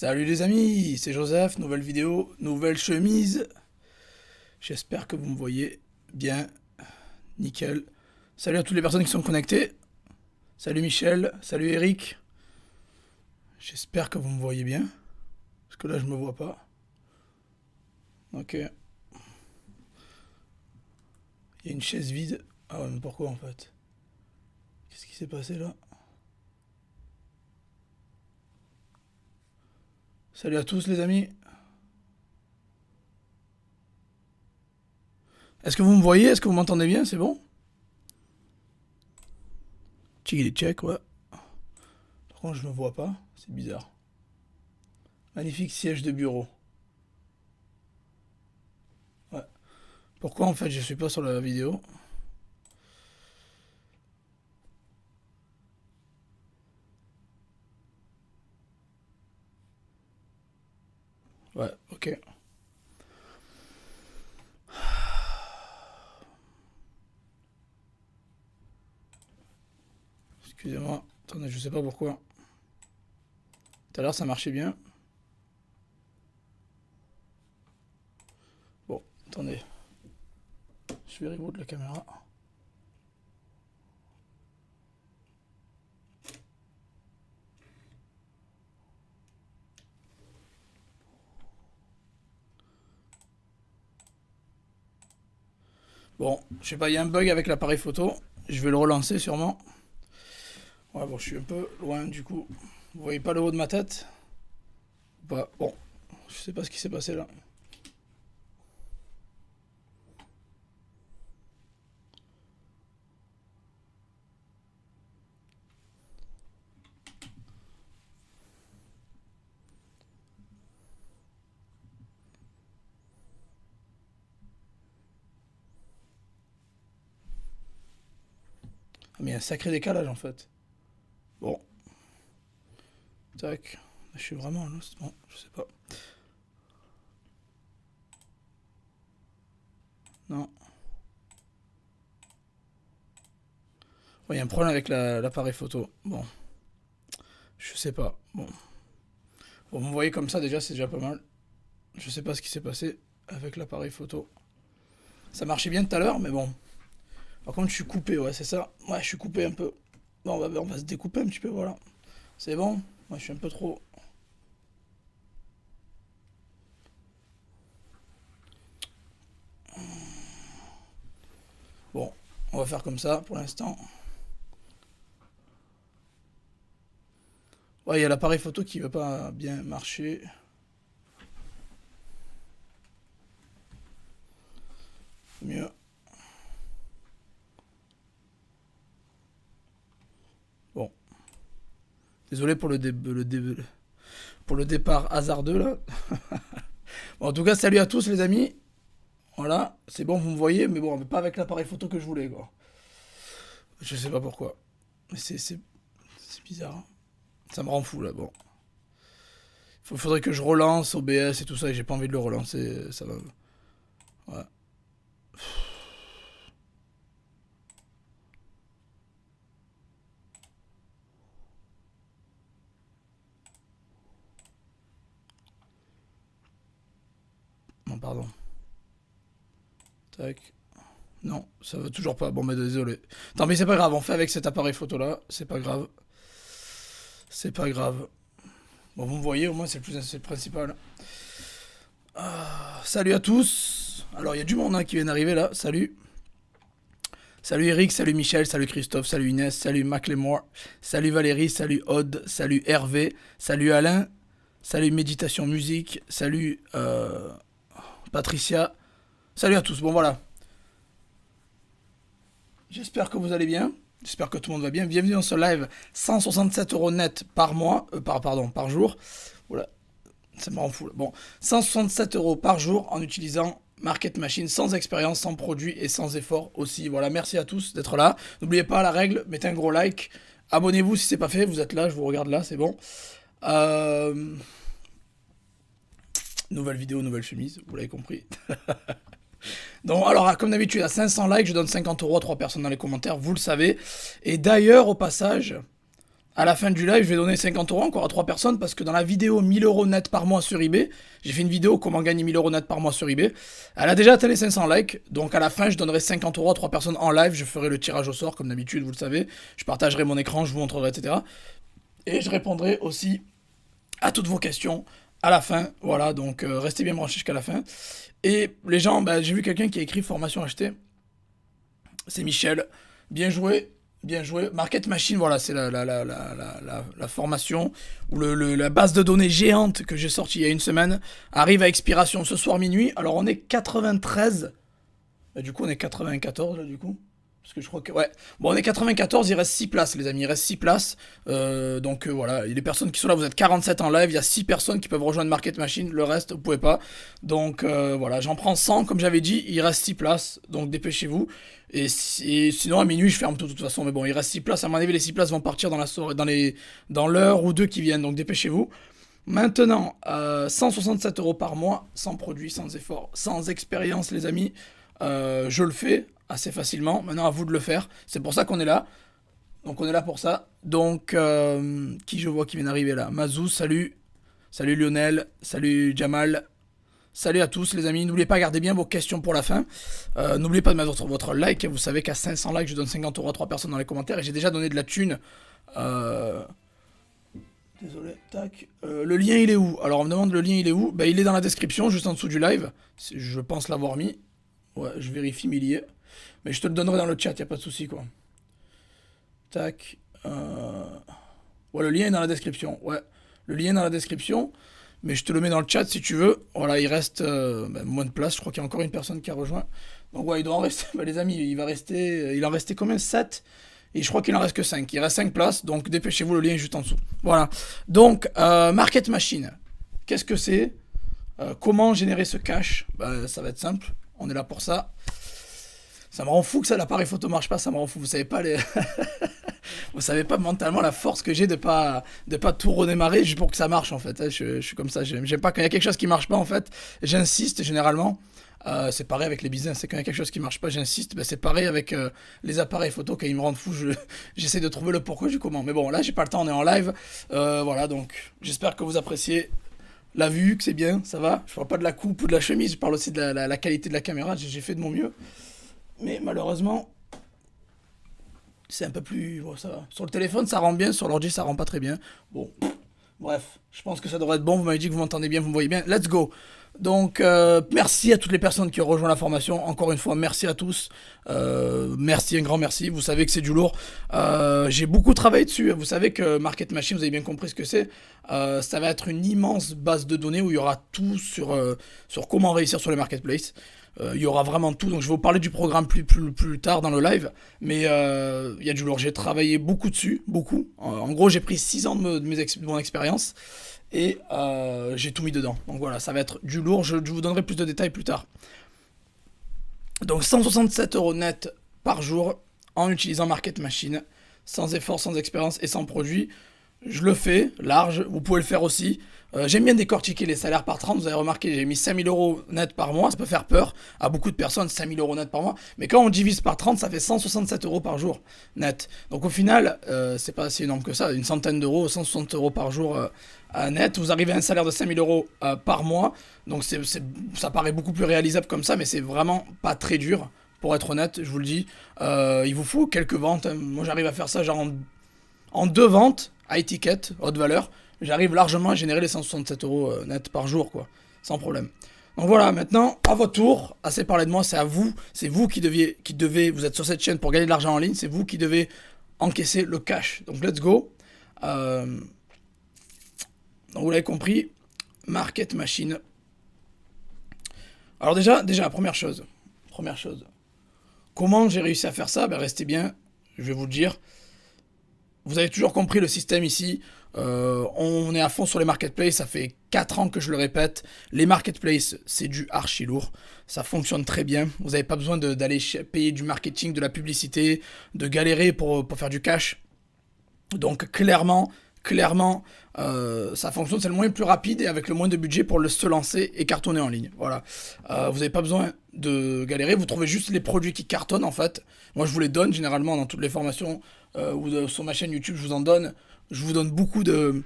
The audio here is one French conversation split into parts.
Salut les amis, c'est Joseph, nouvelle vidéo, nouvelle chemise. J'espère que vous me voyez bien, nickel. Salut à toutes les personnes qui sont connectées. Salut Michel, salut Eric. J'espère que vous me voyez bien, parce que là je me vois pas. Ok. Il y a une chaise vide. Ah ouais, mais pourquoi en fait? Qu'est-ce qui s'est passé là? Salut à tous les amis. Est-ce que vous me voyez? Est-ce que vous m'entendez bien? C'est bon? Check, check, ouais. Par contre, je me vois pas. C'est bizarre. Magnifique siège de bureau. Ouais. Pourquoi en fait je suis pas sur la vidéo? Ouais, ok. Excusez-moi. Attendez, je sais pas pourquoi. Tout à l'heure ça marchait bien. Bon, attendez. Je vais reboot la caméra. Bon, je sais pas, il y a un bug avec l'appareil photo. Je vais le relancer sûrement. Ouais, bon, je suis un peu loin du coup. Vous voyez pas le haut de ma tête? Bah, bon, je sais pas ce qui s'est passé là. Ah, mais il y a un sacré décalage en fait. Bon, tac. Je suis vraiment là, bon, je sais pas. Non. Ouais, il y a un problème avec l'appareil photo. Bon, je sais pas. Bon. Bon, vous me voyez comme ça déjà, c'est déjà pas mal. Je sais pas ce qui s'est passé avec l'appareil photo. Ça marchait bien tout à l'heure, mais bon. Par contre, je suis coupé, ouais, c'est ça. Ouais, je suis coupé un peu. Bon, on va se découper un petit peu, voilà. C'est bon? Moi, je suis un peu trop. Bon, on va faire comme ça pour l'instant. Ouais, il y a l'appareil photo qui veut pas bien marcher. Mieux. Bon. Désolé pour pour le départ hasardeux là. Bon, en tout cas, salut à tous les amis. Voilà, c'est bon, vous me voyez, mais bon, pas avec l'appareil photo que je voulais, quoi. Je sais pas pourquoi. Mais c'est bizarre, hein. Ça me rend fou là, bon. Faudrait que je relance OBS et tout ça, et j'ai pas envie de le relancer, ça va. Ouais. Non, pardon. Tac. Non, ça va toujours pas. Bon, mais désolé. Non, mais c'est pas grave, on fait avec cet appareil photo là, c'est pas grave. C'est pas grave. Bon, vous me voyez, au moins c'est le principal. Salut à tous. Alors, il y a du monde hein, qui vient d'arriver là. Salut. Salut Eric, salut Michel, salut Christophe, salut Inès, salut Macklemore, salut Valérie, salut Aude, salut Hervé, salut Alain, salut Méditation Musique, salut Patricia. Salut à tous. Bon, voilà. J'espère que vous allez bien. J'espère que tout le monde va bien. Bienvenue dans ce live 167 euros net par mois, par jour. Voilà, ça me rend fou. Là. Bon, 167 euros par jour en utilisant Market Machine, sans expérience, sans produit et sans effort aussi. Voilà, merci à tous d'être là. N'oubliez pas la règle, mettez un gros like. Abonnez-vous si c'est pas fait, vous êtes là, je vous regarde là, c'est bon. Nouvelle vidéo, nouvelle chemise, vous l'avez compris. Donc, alors, comme d'habitude, à 500 likes, je donne 50 euros à 3 personnes dans les commentaires, vous le savez. Et d'ailleurs, au passage, À la fin du live, je vais donner 50 euros encore à 3 personnes parce que dans la vidéo 1000 euros net par mois sur eBay, j'ai fait une vidéo comment gagner 1000 euros net par mois sur eBay. Elle a déjà atteint les 500 likes. Donc à la fin, je donnerai 50 euros à 3 personnes en live. Je ferai le tirage au sort comme d'habitude, vous le savez. Je partagerai mon écran, je vous montrerai, etc. Et je répondrai aussi à toutes vos questions à la fin. Voilà, donc restez bien branchés jusqu'à la fin. Et les gens, bah, j'ai vu quelqu'un qui a écrit formation achetée. C'est Michel. Bien joué. Bien joué. Market Machine, voilà, c'est la formation ou la base de données géante que j'ai sortie il y a une semaine. Arrive à expiration ce soir minuit. Alors on est 93. Bah, du coup, on est 94 là, du coup. Parce que je crois que. Ouais. Bon, on est 94, il reste 6 places, les amis. Il reste 6 places. Donc voilà, les personnes qui sont là, vous êtes 47 en live. Il y a 6 personnes qui peuvent rejoindre Market Machine. Le reste, vous pouvez pas. Donc voilà, j'en prends 100, comme j'avais dit. Il reste 6 places. Donc dépêchez-vous. Et sinon, à minuit, je ferme tout de toute façon. Mais bon, il reste 6 places. À mon avis, les 6 places vont partir dans la soirée, dans l'heure ou deux qui viennent. Donc dépêchez-vous. Maintenant, 167 euros par mois, sans produit, sans effort, sans expérience, les amis. Je le fais assez facilement. Maintenant, à vous de le faire. C'est pour ça qu'on est là. Donc, on est là pour ça. Donc, qui je vois qui vient d'arriver là? Mazou, salut. Salut Lionel. Salut Jamal. Salut à tous, les amis. N'oubliez pas, gardez bien vos questions pour la fin. N'oubliez pas de mettre votre like. Vous savez qu'à 500 likes, je donne 50 euros à 3 personnes dans les commentaires. Et j'ai déjà donné de la thune. Désolé, tac. Le lien, il est où? Alors, on me demande le lien, il est où? Bah, il est dans la description, juste en dessous du live. Je pense l'avoir mis. Ouais, je vérifie, mais il y est. Mais je te le donnerai dans le chat, y a pas de souci, quoi. Tac. Ouais, le lien est dans la description. Ouais, le lien est dans la description. Mais je te le mets dans le chat si tu veux. Voilà, il reste moins de place. Je crois qu'il y a encore une personne qui a rejoint. Donc, ouais, il doit en rester. Bah, les amis, il en restait combien? 7. Et je crois qu'il en reste que 5. Il reste 5 places. Donc, dépêchez-vous, le lien est juste en dessous. Voilà. Donc, Market Machine. Qu'est-ce que c'est? Comment générer ce cash? Bah, ça va être simple. On est là pour ça. Ça me rend fou que ça, l'appareil photo marche pas, ça me rend fou. Vous savez pas vous savez pas mentalement la force que j'ai de pas tout redémarrer juste pour que ça marche en fait. Je suis comme ça, j'aime pas quand il y a quelque chose qui marche pas en fait. J'insiste généralement. C'est pareil avec les business, c'est quand il y a quelque chose qui marche pas, j'insiste. C'est pareil avec les appareils photo, quand ils me rendent fou, j'essaie de trouver le pourquoi du comment. Mais bon, là j'ai pas le temps, on est en live. Voilà, donc j'espère que vous appréciez la vue, que c'est bien, ça va. Je parle pas de la coupe ou de la chemise, je parle aussi de la qualité de la caméra, j'ai fait de mon mieux. Mais malheureusement, c'est un peu plus... Bon, ça va. Sur le téléphone, ça rend bien. Sur l'ordi, ça rend pas très bien. Bon, bref. Je pense que ça devrait être bon. Vous m'avez dit que vous m'entendez bien, vous me voyez bien. Let's go. Donc, merci à toutes les personnes qui ont rejoint la formation. Encore une fois, merci à tous. Merci, un grand merci. Vous savez que c'est du lourd. J'ai beaucoup travaillé dessus. Vous savez que Market Machine, vous avez bien compris ce que c'est. Ça va être une immense base de données où il y aura tout sur comment réussir sur les marketplaces. Il y aura vraiment tout, donc je vais vous parler du programme plus tard dans le live, mais il y a du lourd, j'ai travaillé beaucoup dessus, beaucoup. En gros, j'ai pris 6 ans de mon expérience et j'ai tout mis dedans. Donc voilà, ça va être du lourd, je vous donnerai plus de détails plus tard. Donc 167 euros net par jour en utilisant Market Machine, sans effort, sans expérience et sans produit. Je le fais, large, vous pouvez le faire aussi. J'aime bien décortiquer les salaires par 30, vous avez remarqué, j'ai mis 5000 euros net par mois, ça peut faire peur à beaucoup de personnes, 5000 euros net par mois, mais quand on divise par 30, ça fait 167 euros par jour net. Donc au final, c'est pas si énorme que ça, une centaine d'euros, 160 euros par jour net, vous arrivez à un salaire de 5000 euros par mois, donc ça paraît beaucoup plus réalisable comme ça, mais c'est vraiment pas très dur, pour être honnête, je vous le dis. Il vous faut quelques ventes, hein. Moi j'arrive à faire ça genre en 2 ventes, high ticket, haute valeur, j'arrive largement à générer les 167 euros net par jour, quoi, sans problème. Donc voilà, maintenant, à votre tour, assez parlé de moi, c'est à vous, c'est vous qui devez, vous êtes sur cette chaîne pour gagner de l'argent en ligne, c'est vous qui devez encaisser le cash. Donc let's go. Donc vous l'avez compris, Market Machine. Alors déjà, première chose, comment j'ai réussi à faire ça? Ben restez bien, je vais vous le dire. Vous avez toujours compris le système ici. On est à fond sur les marketplaces, ça fait 4 ans que je le répète. Les marketplaces, c'est du archi lourd. Ça fonctionne très bien. Vous n'avez pas besoin d'aller payer du marketing, de la publicité, de galérer pour faire du cash. Donc clairement, clairement, ça fonctionne, c'est le moyen le plus rapide et avec le moins de budget pour se lancer et cartonner en ligne. Voilà. Vous n'avez pas besoin de galérer, vous trouvez juste les produits qui cartonnent en fait. Moi je vous les donne généralement dans toutes les formations ou sur ma chaîne YouTube, je vous en donne. Je vous donne beaucoup de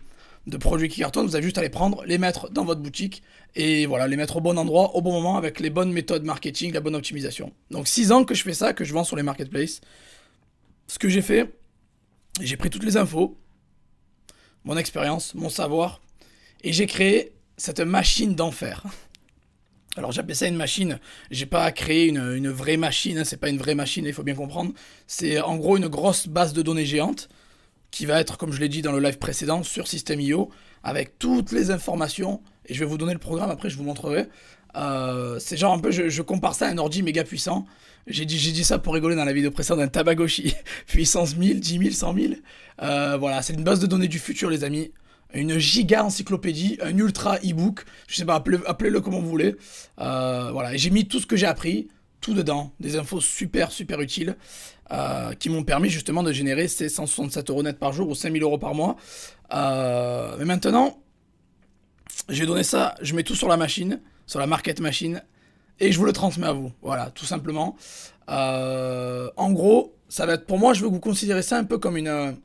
produits qui cartonnent, vous avez juste à les prendre, les mettre dans votre boutique et voilà, les mettre au bon endroit, au bon moment avec les bonnes méthodes marketing, la bonne optimisation. Donc 6 ans que je fais ça, que je vends sur les marketplaces. Ce que j'ai fait, j'ai pris toutes les infos, mon expérience, mon savoir, et j'ai créé cette machine d'enfer. Alors j'appelle ça une machine, j'ai pas créé une vraie machine, hein, c'est pas une vraie machine, il faut bien comprendre. C'est en gros une grosse base de données géante qui va être, comme je l'ai dit dans le live précédent, sur System.io, avec toutes les informations, et je vais vous donner le programme, après je vous montrerai. C'est genre un peu, je compare ça à un ordi méga puissant. J'ai dit ça pour rigoler dans la vidéo précédente, un Tamagotchi, puissance 1000, 10 000, 100 000. Voilà, c'est une base de données du futur les amis. Une giga encyclopédie, un ultra e-book, je sais pas, appelez-le comme vous voulez. Voilà, et j'ai mis tout ce que j'ai appris, tout dedans, des infos super super utiles, qui m'ont permis justement de générer ces 167 euros net par jour ou 5000 euros par mois. Mais maintenant, j'ai donné ça, je mets tout sur la machine, sur la market machine, et je vous le transmets à vous. Voilà, tout simplement. En gros, ça va être pour moi, je veux que vous considérez ça un peu comme une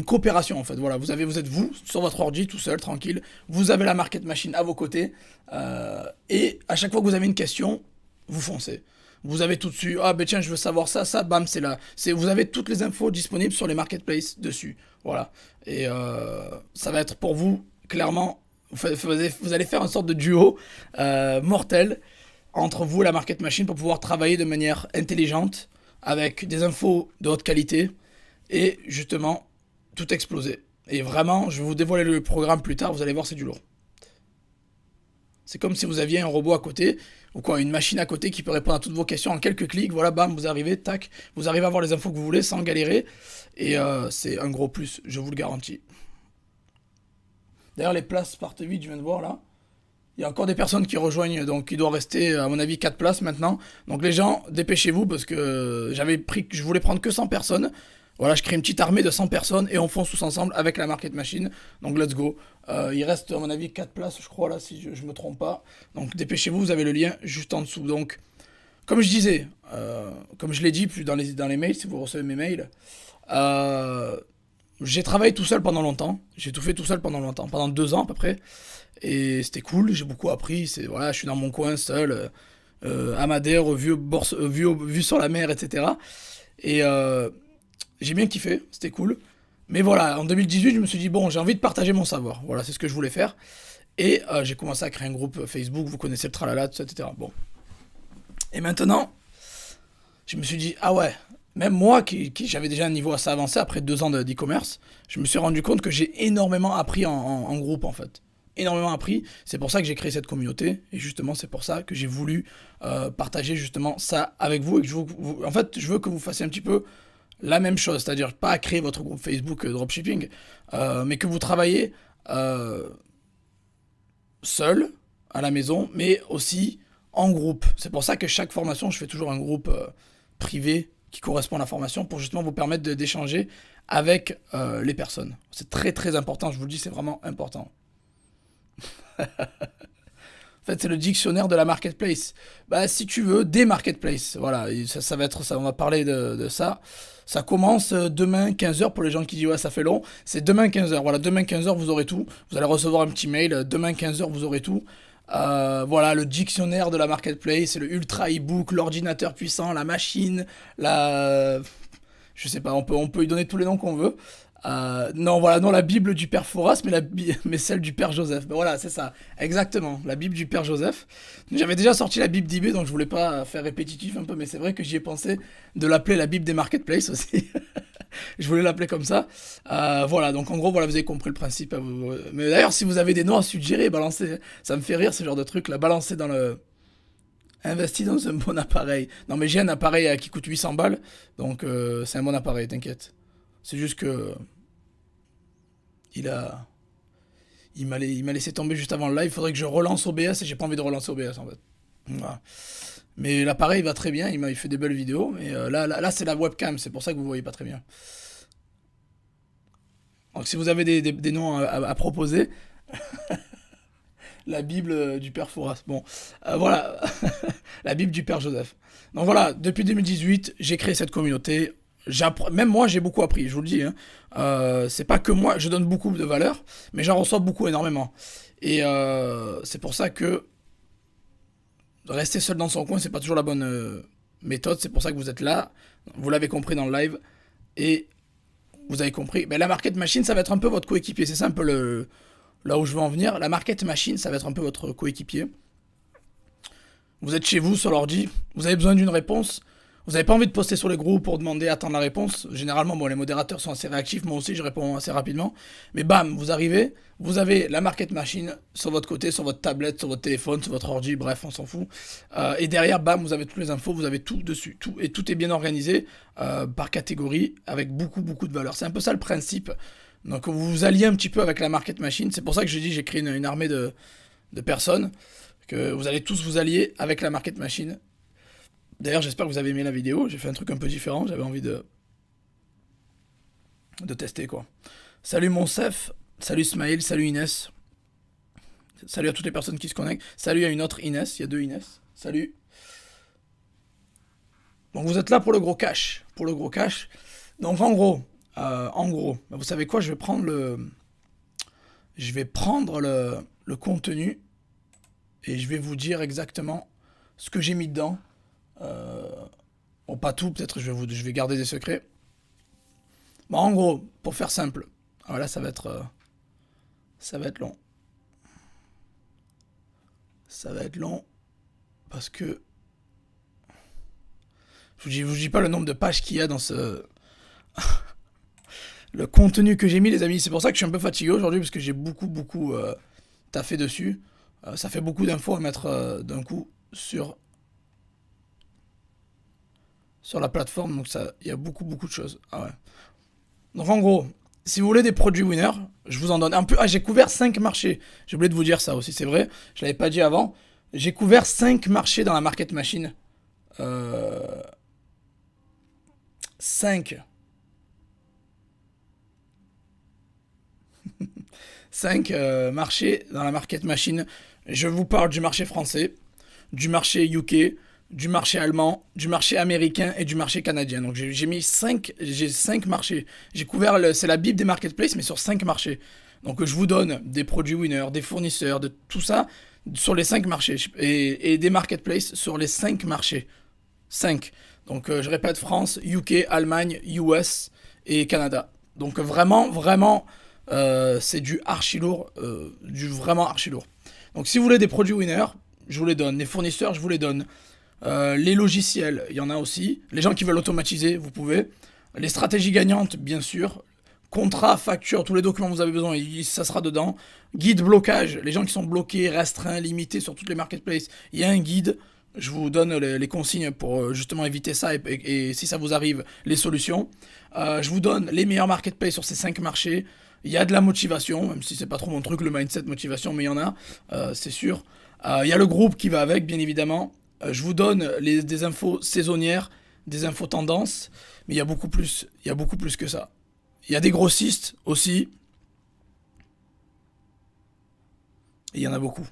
coopération en fait. Voilà, vous êtes vous sur votre ordi tout seul, tranquille. Vous avez la market machine à vos côtés, et à chaque fois que vous avez une question, vous foncez. Vous avez tout dessus. Ah ben tiens, je veux savoir ça, ça, bam, c'est là. Vous avez toutes les infos disponibles sur les marketplaces dessus. Voilà. Et ça va être pour vous clairement. Vous allez faire une sorte de duo mortel entre vous et la market machine pour pouvoir travailler de manière intelligente avec des infos de haute qualité et justement tout exploser. Et vraiment, je vais vous dévoiler le programme plus tard, vous allez voir, c'est du lourd. C'est comme si vous aviez un robot à côté, ou quoi, une machine à côté qui peut répondre à toutes vos questions en quelques clics. Voilà, bam, vous arrivez, tac, vous arrivez à avoir les infos que vous voulez sans galérer. Et c'est un gros plus, je vous le garantis. D'ailleurs, les places partent vite, je viens de voir là. Il y a encore des personnes qui rejoignent, donc il doit rester, à mon avis, 4 places maintenant. Donc les gens, dépêchez-vous parce que je voulais prendre que 100 personnes. Voilà, je crée une petite armée de 100 personnes et on fonce tous ensemble avec la market machine. Donc let's go. Il reste, à mon avis, 4 places, je crois, là, si je me trompe pas. Donc dépêchez-vous, vous avez le lien juste en dessous. Donc, comme je disais, comme je l'ai dit plus dans les mails, si vous recevez mes mails, j'ai travaillé tout seul pendant longtemps. J'ai tout fait tout seul pendant longtemps, pendant 2 ans à peu près. Et c'était cool, j'ai beaucoup appris. Voilà, je suis dans mon coin seul, à Madère, vue sur la mer, etc. Et j'ai bien kiffé, c'était cool. Mais voilà, en 2018, je me suis dit, bon, j'ai envie de partager mon savoir. Voilà, c'est ce que je voulais faire. Et j'ai commencé à créer un groupe Facebook, vous connaissez le tralala, tout ça, etc. Bon. Et maintenant, je me suis dit, ah ouais, même moi qui j'avais déjà un niveau assez avancé après 2 ans d'e-commerce, je me suis rendu compte que j'ai énormément appris en groupe en fait. Énormément appris, c'est pour ça que j'ai créé cette communauté et justement c'est pour ça que j'ai voulu partager justement ça avec vous et que en fait je veux que vous fassiez un petit peu la même chose, c'est-à-dire pas créer votre groupe Facebook dropshipping, mais que vous travaillez seul à la maison, mais aussi en groupe. C'est pour ça que chaque formation, je fais toujours un groupe privé qui correspond à la formation pour justement vous permettre d'échanger avec les personnes. C'est très très important, je vous le dis, c'est vraiment important. En fait, c'est le dictionnaire de la marketplace. Bah, si tu veux, des marketplaces. Voilà, ça va être ça. On va parler de ça. Ça commence demain 15h pour les gens qui disent ouais, ça fait long. C'est demain 15h. Voilà, demain 15h, vous aurez tout. Vous allez recevoir un petit mail. Demain 15h, vous aurez tout. Voilà, le dictionnaire de la marketplace, le ultra e-book, l'ordinateur puissant, la machine, je sais pas, on peut y donner tous les noms qu'on veut. Non, voilà, non, la Bible du Père Fouras, mais celle du Père Joseph. Ben voilà, c'est ça, exactement, la Bible du Père Joseph. J'avais déjà sorti la Bible d'eBay, donc je voulais pas faire répétitif un peu, mais c'est vrai que j'y ai pensé de l'appeler la Bible des marketplaces aussi. Je voulais l'appeler comme ça. Voilà, donc en gros, voilà, vous avez compris le principe. Mais d'ailleurs, si vous avez des noms à suggérer, balancez. Ça me fait rire, ce genre de truc, là, balancez dans le... Investi dans un bon appareil. Non, mais j'ai un appareil qui coûte 800 balles, donc c'est un bon appareil, t'inquiète. C'est juste que il a il m'a laissé tomber juste avant le live. Il faudrait que je relance OBS et j'ai pas envie de relancer OBS en fait. Voilà. Mais l'appareil va très bien, il fait des belles vidéos. Et là c'est la webcam, c'est pour ça que vous voyez pas très bien. Donc si vous avez des noms à proposer, la Bible du Père Fouras. Bon, voilà, la Bible du Père Joseph. Donc voilà, depuis 2018, j'ai créé cette communauté. Même moi, j'ai beaucoup appris, je vous le dis. Hein. C'est pas que moi, je donne beaucoup de valeur, mais j'en reçois beaucoup, énormément. Et c'est pour ça que rester seul dans son coin, c'est pas toujours la bonne méthode. C'est pour ça que vous êtes là. Vous l'avez compris dans le live. Et vous avez compris. Ben, la market machine, ça va être un peu votre coéquipier. C'est ça un peu là où je veux en venir. La market machine, ça va être un peu votre coéquipier. Vous êtes chez vous sur l'ordi. Vous avez besoin d'une réponse. Vous n'avez pas envie de poster sur les groupes pour demander, attendre la réponse. Généralement, bon, les modérateurs sont assez réactifs. Moi aussi, je réponds assez rapidement. Mais bam, vous arrivez. Vous avez la market machine sur votre côté, sur votre tablette, sur votre téléphone, sur votre ordi. Bref, on s'en fout. Et derrière, bam, vous avez toutes les infos. Vous avez tout dessus. Tout, et tout est bien organisé par catégorie avec beaucoup, beaucoup de valeur. C'est un peu ça le principe. Donc, vous vous alliez un petit peu avec la market machine. C'est pour ça que j'ai dit j'ai créé une armée de personnes. Que vous allez tous vous allier avec la market machine. D'ailleurs, j'espère que vous avez aimé la vidéo. J'ai fait un truc un peu différent. J'avais envie de tester, quoi. Salut Monsef. Salut Smaïl. Salut Inès. Salut à toutes les personnes qui se connectent. Salut à une autre Inès. Il y a 2 Inès. Salut. Donc, vous êtes là pour le gros cash. Pour le gros cash. Donc, en gros, bah, vous savez quoi? Je vais prendre le contenu et je vais vous dire exactement ce que j'ai mis dedans. Bon, pas tout, peut-être je vais garder des secrets. Bon, en gros, pour faire simple, voilà, ça va être long. Ça va être long parce que je vous dis pas le nombre de pages qu'il y a dans ce le contenu que j'ai mis, les amis. C'est pour ça que je suis un peu fatigué aujourd'hui parce que j'ai beaucoup taffé dessus. Ça fait beaucoup d'infos à mettre d'un coup sur la plateforme, donc il y a beaucoup de choses. Ah ouais. Donc en gros, si vous voulez des produits winners, je vous en donne. J'ai couvert 5 marchés. J'ai oublié de vous dire ça aussi, c'est vrai. Je l'avais pas dit avant. J'ai couvert 5 marchés dans la market machine. 5. 5 marchés dans la market machine. Je vous parle du marché français, du marché UK, du marché allemand, du marché américain et du marché canadien. Donc j'ai 5 marchés. J'ai couvert, c'est la Bible des marketplaces, mais sur 5 marchés. Donc je vous donne des produits winners, des fournisseurs, de tout ça sur les 5 marchés. Et des marketplaces sur les 5 marchés. 5. Donc je répète, France, UK, Allemagne, US et Canada. Donc vraiment, c'est du archi lourd. Du vraiment archi lourd. Donc si vous voulez des produits winners, je vous les donne. Les fournisseurs, je vous les donne. Les logiciels, il y en a aussi. Les gens qui veulent automatiser, vous pouvez. Les stratégies gagnantes, bien sûr. Contrat, facture, tous les documents que vous avez besoin, ça sera dedans. Guide blocage, les gens qui sont bloqués, restreints, limités sur toutes les marketplaces, il y a un guide. Je vous donne les consignes pour justement éviter ça et si ça vous arrive, les solutions. Je vous donne les meilleurs marketplaces sur ces 5 marchés. Il y a de la motivation, même si c'est pas trop mon truc, le mindset motivation, mais il y en a, c'est sûr. Il y a le groupe qui va avec, bien évidemment. Je vous donne des infos saisonnières, des infos tendances, mais il y a beaucoup plus que ça. Il y a des grossistes aussi. Et il y en a beaucoup.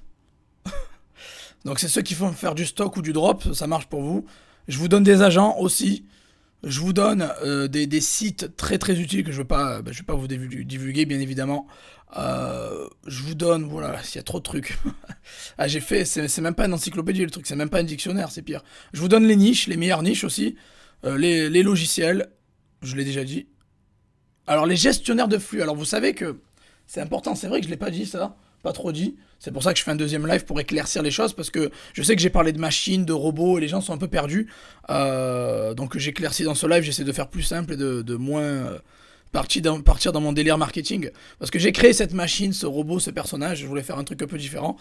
Donc c'est ceux qui font faire du stock ou du drop, ça marche pour vous. Je vous donne des agents aussi. Je vous donne des sites très utiles que je vais pas vous divulguer, bien évidemment. Je vous donne, voilà, s'il y a trop de trucs. C'est même pas une encyclopédie le truc, c'est même pas un dictionnaire, c'est pire. Je vous donne les niches, les meilleures niches aussi. Les logiciels, je l'ai déjà dit. Alors les gestionnaires de flux, alors vous savez que c'est important, c'est vrai que je l'ai pas dit ça, pas trop dit. C'est pour ça que je fais un deuxième live pour éclaircir les choses, parce que je sais que j'ai parlé de machines, de robots, et les gens sont un peu perdus. Donc j'éclaircis dans ce live, j'essaie de faire plus simple et de moins partir dans mon délire marketing. Parce que j'ai créé cette machine, ce robot, ce personnage, je voulais faire un truc un peu différent.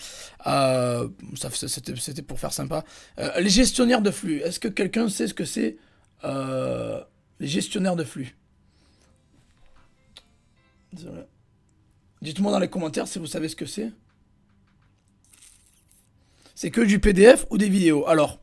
C'était pour faire sympa. Les gestionnaires de flux, est-ce que quelqu'un sait ce que c'est les gestionnaires de flux? Désolé. Dites-moi dans les commentaires si vous savez ce que c'est. C'est que du PDF ou des vidéos. Alors,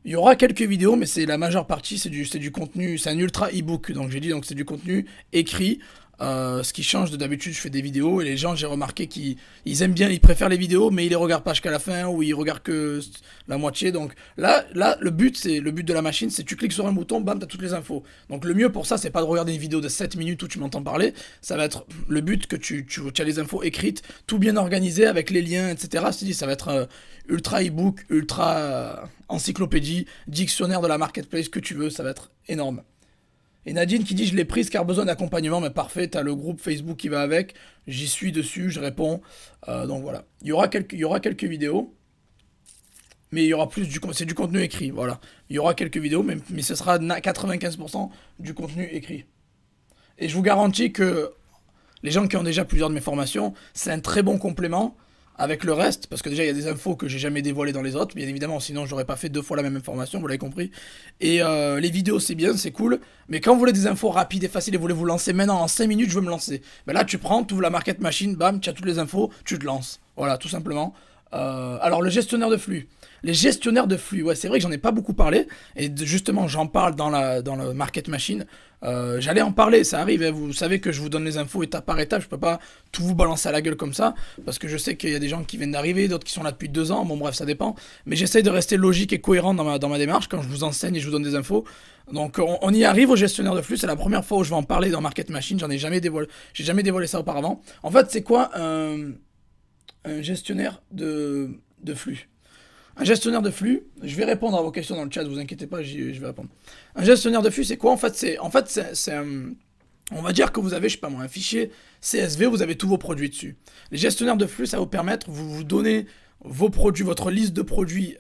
il y aura quelques vidéos, mais c'est la majeure partie, c'est du contenu, c'est un ultra e-book. Donc j'ai dit, donc c'est du contenu écrit. Ce qui change de d'habitude, je fais des vidéos et les gens, j'ai remarqué qu'ils aiment bien, ils préfèrent les vidéos, mais ils les regardent pas jusqu'à la fin ou ils regardent que la moitié. Donc là, le but de la machine, c'est tu cliques sur un bouton, bam, t'as toutes les infos. Donc le mieux pour ça, c'est pas de regarder une vidéo de 7 minutes où tu m'entends parler. Ça va être le but que tu as les infos écrites, tout bien organisé avec les liens, etc. Je te dis, ça va être ultra e-book, ultra encyclopédie, dictionnaire de la marketplace que tu veux, ça va être énorme. Et Nadine qui dit je l'ai prise car besoin d'accompagnement, mais parfait, t'as le groupe Facebook qui va avec, j'y suis dessus, je réponds. Donc voilà. Il y aura quelques vidéos, mais il y aura plus c'est du contenu écrit, voilà. Il y aura quelques vidéos, mais ce sera 95% du contenu écrit. Et je vous garantis que les gens qui ont déjà plusieurs de mes formations, c'est un très bon complément avec le reste, parce que déjà il y a des infos que j'ai jamais dévoilées dans les autres, bien évidemment, sinon j'aurais pas fait 2 fois la même information, vous l'avez compris. Et les vidéos c'est bien, c'est cool, mais quand vous voulez des infos rapides et faciles et vous voulez vous lancer maintenant en 5 minutes, je veux me lancer. Ben là tu prends, tu ouvres la market machine, bam, tu as toutes les infos, tu te lances. Voilà, tout simplement. Alors le gestionnaire de flux. Les gestionnaires de flux, ouais, c'est vrai que j'en ai pas beaucoup parlé, et justement j'en parle dans le market machine. J'allais en parler, ça arrive, hein, vous savez que je vous donne les infos étape par étape, je peux pas tout vous balancer à la gueule comme ça, parce que je sais qu'il y a des gens qui viennent d'arriver, d'autres qui sont là depuis 2 ans, bon bref ça dépend, mais j'essaye de rester logique et cohérent dans ma démarche quand je vous enseigne et je vous donne des infos. Donc on y arrive au gestionnaire de flux, c'est la première fois où je vais en parler dans Market Machine, j'ai jamais dévoilé ça auparavant. En fait c'est quoi un gestionnaire de flux? Un gestionnaire de flux, je vais répondre à vos questions dans le chat, vous inquiétez pas, je vais répondre. Un gestionnaire de flux, c'est quoi? En fait, c'est on va dire que vous avez, je sais pas moi, un fichier CSV, vous avez tous vos produits dessus. Les gestionnaires de flux, ça va vous permettre, vous donnez vos produits, votre liste de produits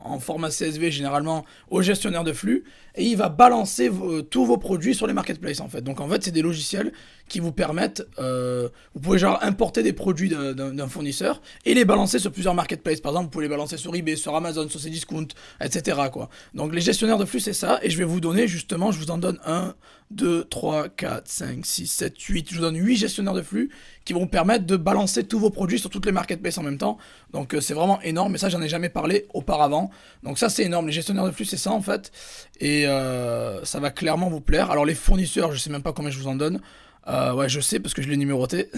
en format CSV généralement au gestionnaire de flux, et il va balancer tous vos produits sur les marketplaces en fait. Donc en fait, c'est des logiciels qui vous permettent, vous pouvez genre importer des produits d'un fournisseur et les balancer sur plusieurs marketplaces. Par exemple, vous pouvez les balancer sur eBay, sur Amazon, sur Cdiscount, etc. quoi. Donc les gestionnaires de flux, c'est ça, et je vais vous donner justement, je vous en donne 1, 2, 3, 4, 5, 6, 7, 8, je vous donne 8 gestionnaires de flux qui vont vous permettre de balancer tous vos produits sur toutes les marketplaces en même temps. Donc c'est vraiment énorme, mais ça j'en ai jamais parlé auparavant. Donc ça c'est énorme, les gestionnaires de flux c'est ça en fait, et ça va clairement vous plaire. Alors les fournisseurs, je sais même pas combien je vous en donne. Ouais, je sais parce que je l'ai numéroté.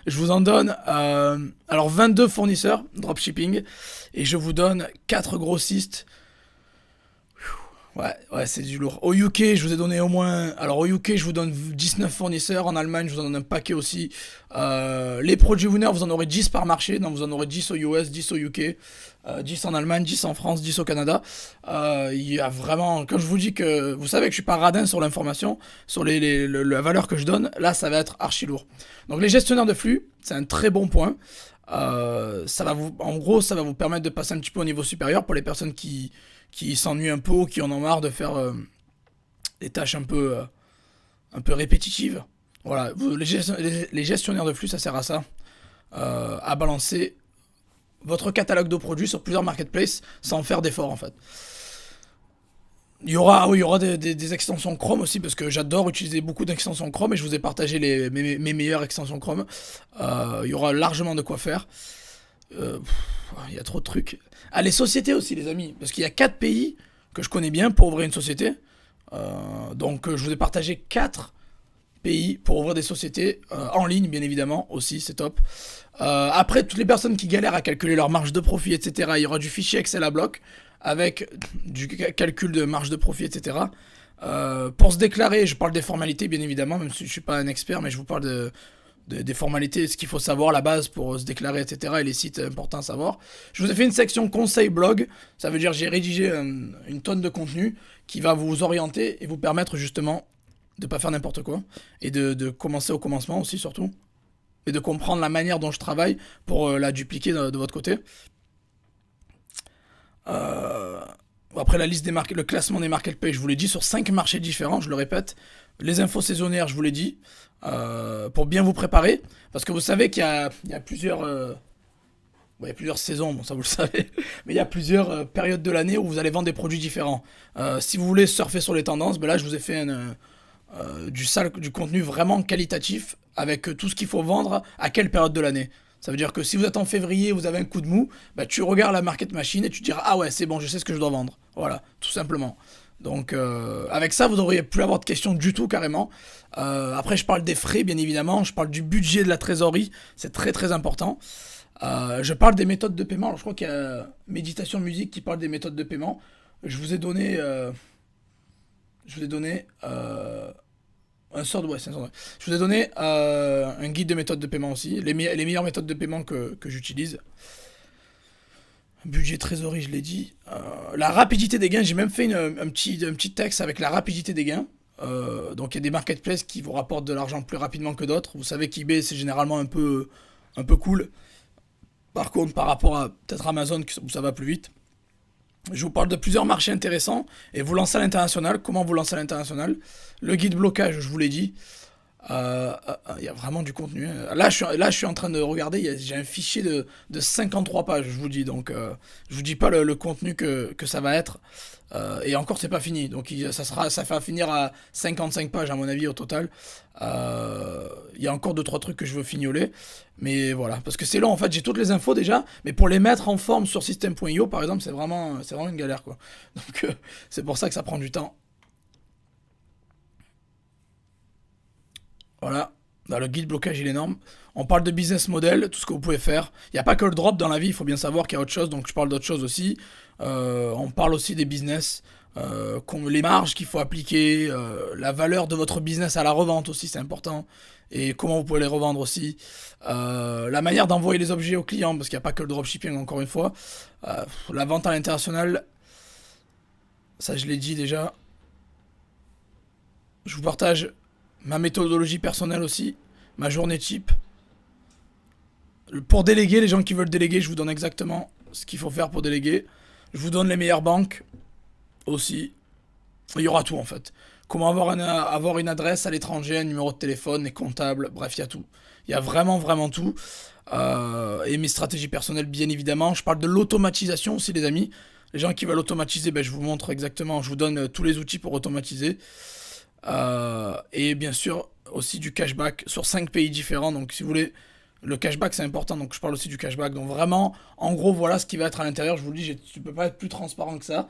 Je vous en donne alors 22 fournisseurs dropshipping et je vous donne 4 grossistes. Ouais, c'est du lourd. Au UK, je vous ai donné au moins. Alors, au UK, je vous donne 19 fournisseurs. En Allemagne, je vous en donne un paquet aussi. Les produits winners, vous en aurez 10 par marché. Donc, vous en aurez 10 aux US, 10 au UK, 10 en Allemagne, 10 en France, 10 au Canada. Il y a vraiment. Quand je vous dis que. Vous savez que je suis pas radin sur l'information, sur la valeur que je donne, là, ça va être archi lourd. Donc, les gestionnaires de flux, c'est un très bon point. En gros, ça va vous permettre de passer un petit peu au niveau supérieur pour les personnes qui s'ennuient un peu ou qui en ont marre de faire des tâches un peu répétitives. Voilà, les gestionnaires de flux, ça sert à ça, à balancer votre catalogue de produits sur plusieurs marketplaces sans faire d'effort en fait. Il y aura des extensions Chrome aussi parce que j'adore utiliser beaucoup d'extensions Chrome et je vous ai partagé mes meilleures extensions Chrome. Il y aura largement de quoi faire. Il y a trop de trucs. Ah, les sociétés aussi, les amis, parce qu'il y a 4 pays que je connais bien pour ouvrir une société. Donc je vous ai partagé 4 pays pour ouvrir des sociétés en ligne, bien évidemment, aussi, c'est top. Après, toutes les personnes qui galèrent à calculer leur marge de profit, etc., il y aura du fichier Excel à bloc avec du calcul de marge de profit, etc. Pour se déclarer, je parle des formalités, bien évidemment, même si je suis pas un expert, mais je vous parle des formalités, ce qu'il faut savoir, la base pour se déclarer, etc. et les sites importants à savoir. Je vous ai fait une section conseil blog, ça veut dire j'ai rédigé une tonne de contenu qui va vous orienter et vous permettre justement de pas faire n'importe quoi et de commencer au commencement aussi surtout et de comprendre la manière dont je travaille pour la dupliquer de votre côté. Après la liste le classement des marketplaces, je vous l'ai dit, sur 5 marchés différents, je le répète. Les infos saisonnières, je vous l'ai dit, pour bien vous préparer. Parce que vous savez qu'il y a plusieurs... il y a plusieurs saisons, bon ça vous le savez, mais il y a plusieurs périodes de l'année où vous allez vendre des produits différents. Si vous voulez surfer sur les tendances, ben là je vous ai fait du contenu vraiment qualitatif avec tout ce qu'il faut vendre à quelle période de l'année. Ça veut dire que si vous êtes en février, vous avez un coup de mou, bah tu regardes la market machine et tu te diras ah ouais c'est bon, je sais ce que je dois vendre. Voilà, tout simplement. Donc avec ça, vous devriez plus avoir de questions du tout carrément. Après, je parle des frais, bien évidemment. Je parle du budget de la trésorerie. C'est très très important. Je parle des méthodes de paiement. Alors, je crois qu'il y a Méditation Musique qui parle des méthodes de paiement. Je vous ai donné, un sort de, ouais, c'est un sort de- Je vous ai donné un guide de méthodes de paiement aussi. Les meilleures méthodes de paiement que j'utilise. Budget trésorerie, je l'ai dit. La rapidité des gains, j'ai même fait un petit texte avec la rapidité des gains. Donc il y a des marketplaces qui vous rapportent de l'argent plus rapidement que d'autres. Vous savez qu'eBay c'est généralement un peu cool. Par contre, par rapport à peut-être Amazon où ça va plus vite. Je vous parle de plusieurs marchés intéressants et vous lancez à l'international. Comment vous lancez à l'international? Le guide blocage, je vous l'ai dit. Il y a vraiment du contenu. Là, je suis en train de regarder. J'ai un fichier de 53 pages, je vous dis. Donc, je vous dis pas le contenu que ça va être. Et encore, c'est pas fini. Donc, ça va finir à 55 pages, à mon avis, au total. Il y a encore deux trois trucs que je veux fignoler. Mais voilà. Parce que c'est long, en fait. J'ai toutes les infos déjà. Mais pour les mettre en forme sur System.io, par exemple, c'est vraiment une galère, quoi. Donc, c'est pour ça que ça prend du temps. Voilà. Dans le guide blocage, il est énorme. On parle de business model, tout ce que vous pouvez faire. Il n'y a pas que le drop dans la vie, il faut bien savoir qu'il y a autre chose, donc je parle d'autre chose aussi. On parle aussi des business, les marges qu'il faut appliquer, la valeur de votre business à la revente aussi, c'est important. Et comment vous pouvez les revendre aussi. La manière d'envoyer les objets aux clients, parce qu'il n'y a pas que le dropshipping, encore une fois. La vente à l'international, ça je l'ai dit déjà. Je vous partage ma méthodologie personnelle aussi, ma journée type. Pour déléguer, les gens qui veulent déléguer, je vous donne exactement ce qu'il faut faire pour déléguer. Je vous donne les meilleures banques aussi. Il y aura tout en fait. Comment avoir une adresse à l'étranger, un numéro de téléphone, les comptables, bref, il y a tout. Il y a vraiment, vraiment tout. Et mes stratégies personnelles, bien évidemment. Je parle de l'automatisation aussi, les amis. Les gens qui veulent automatiser, ben, je vous montre exactement, je vous donne tous les outils pour automatiser. Et bien sûr, aussi du cashback sur 5 pays différents. Donc, si vous voulez, le cashback c'est important. Donc, je parle aussi du cashback. Donc, vraiment, en gros, voilà ce qui va être à l'intérieur. Je vous le dis, tu peux pas être plus transparent que ça.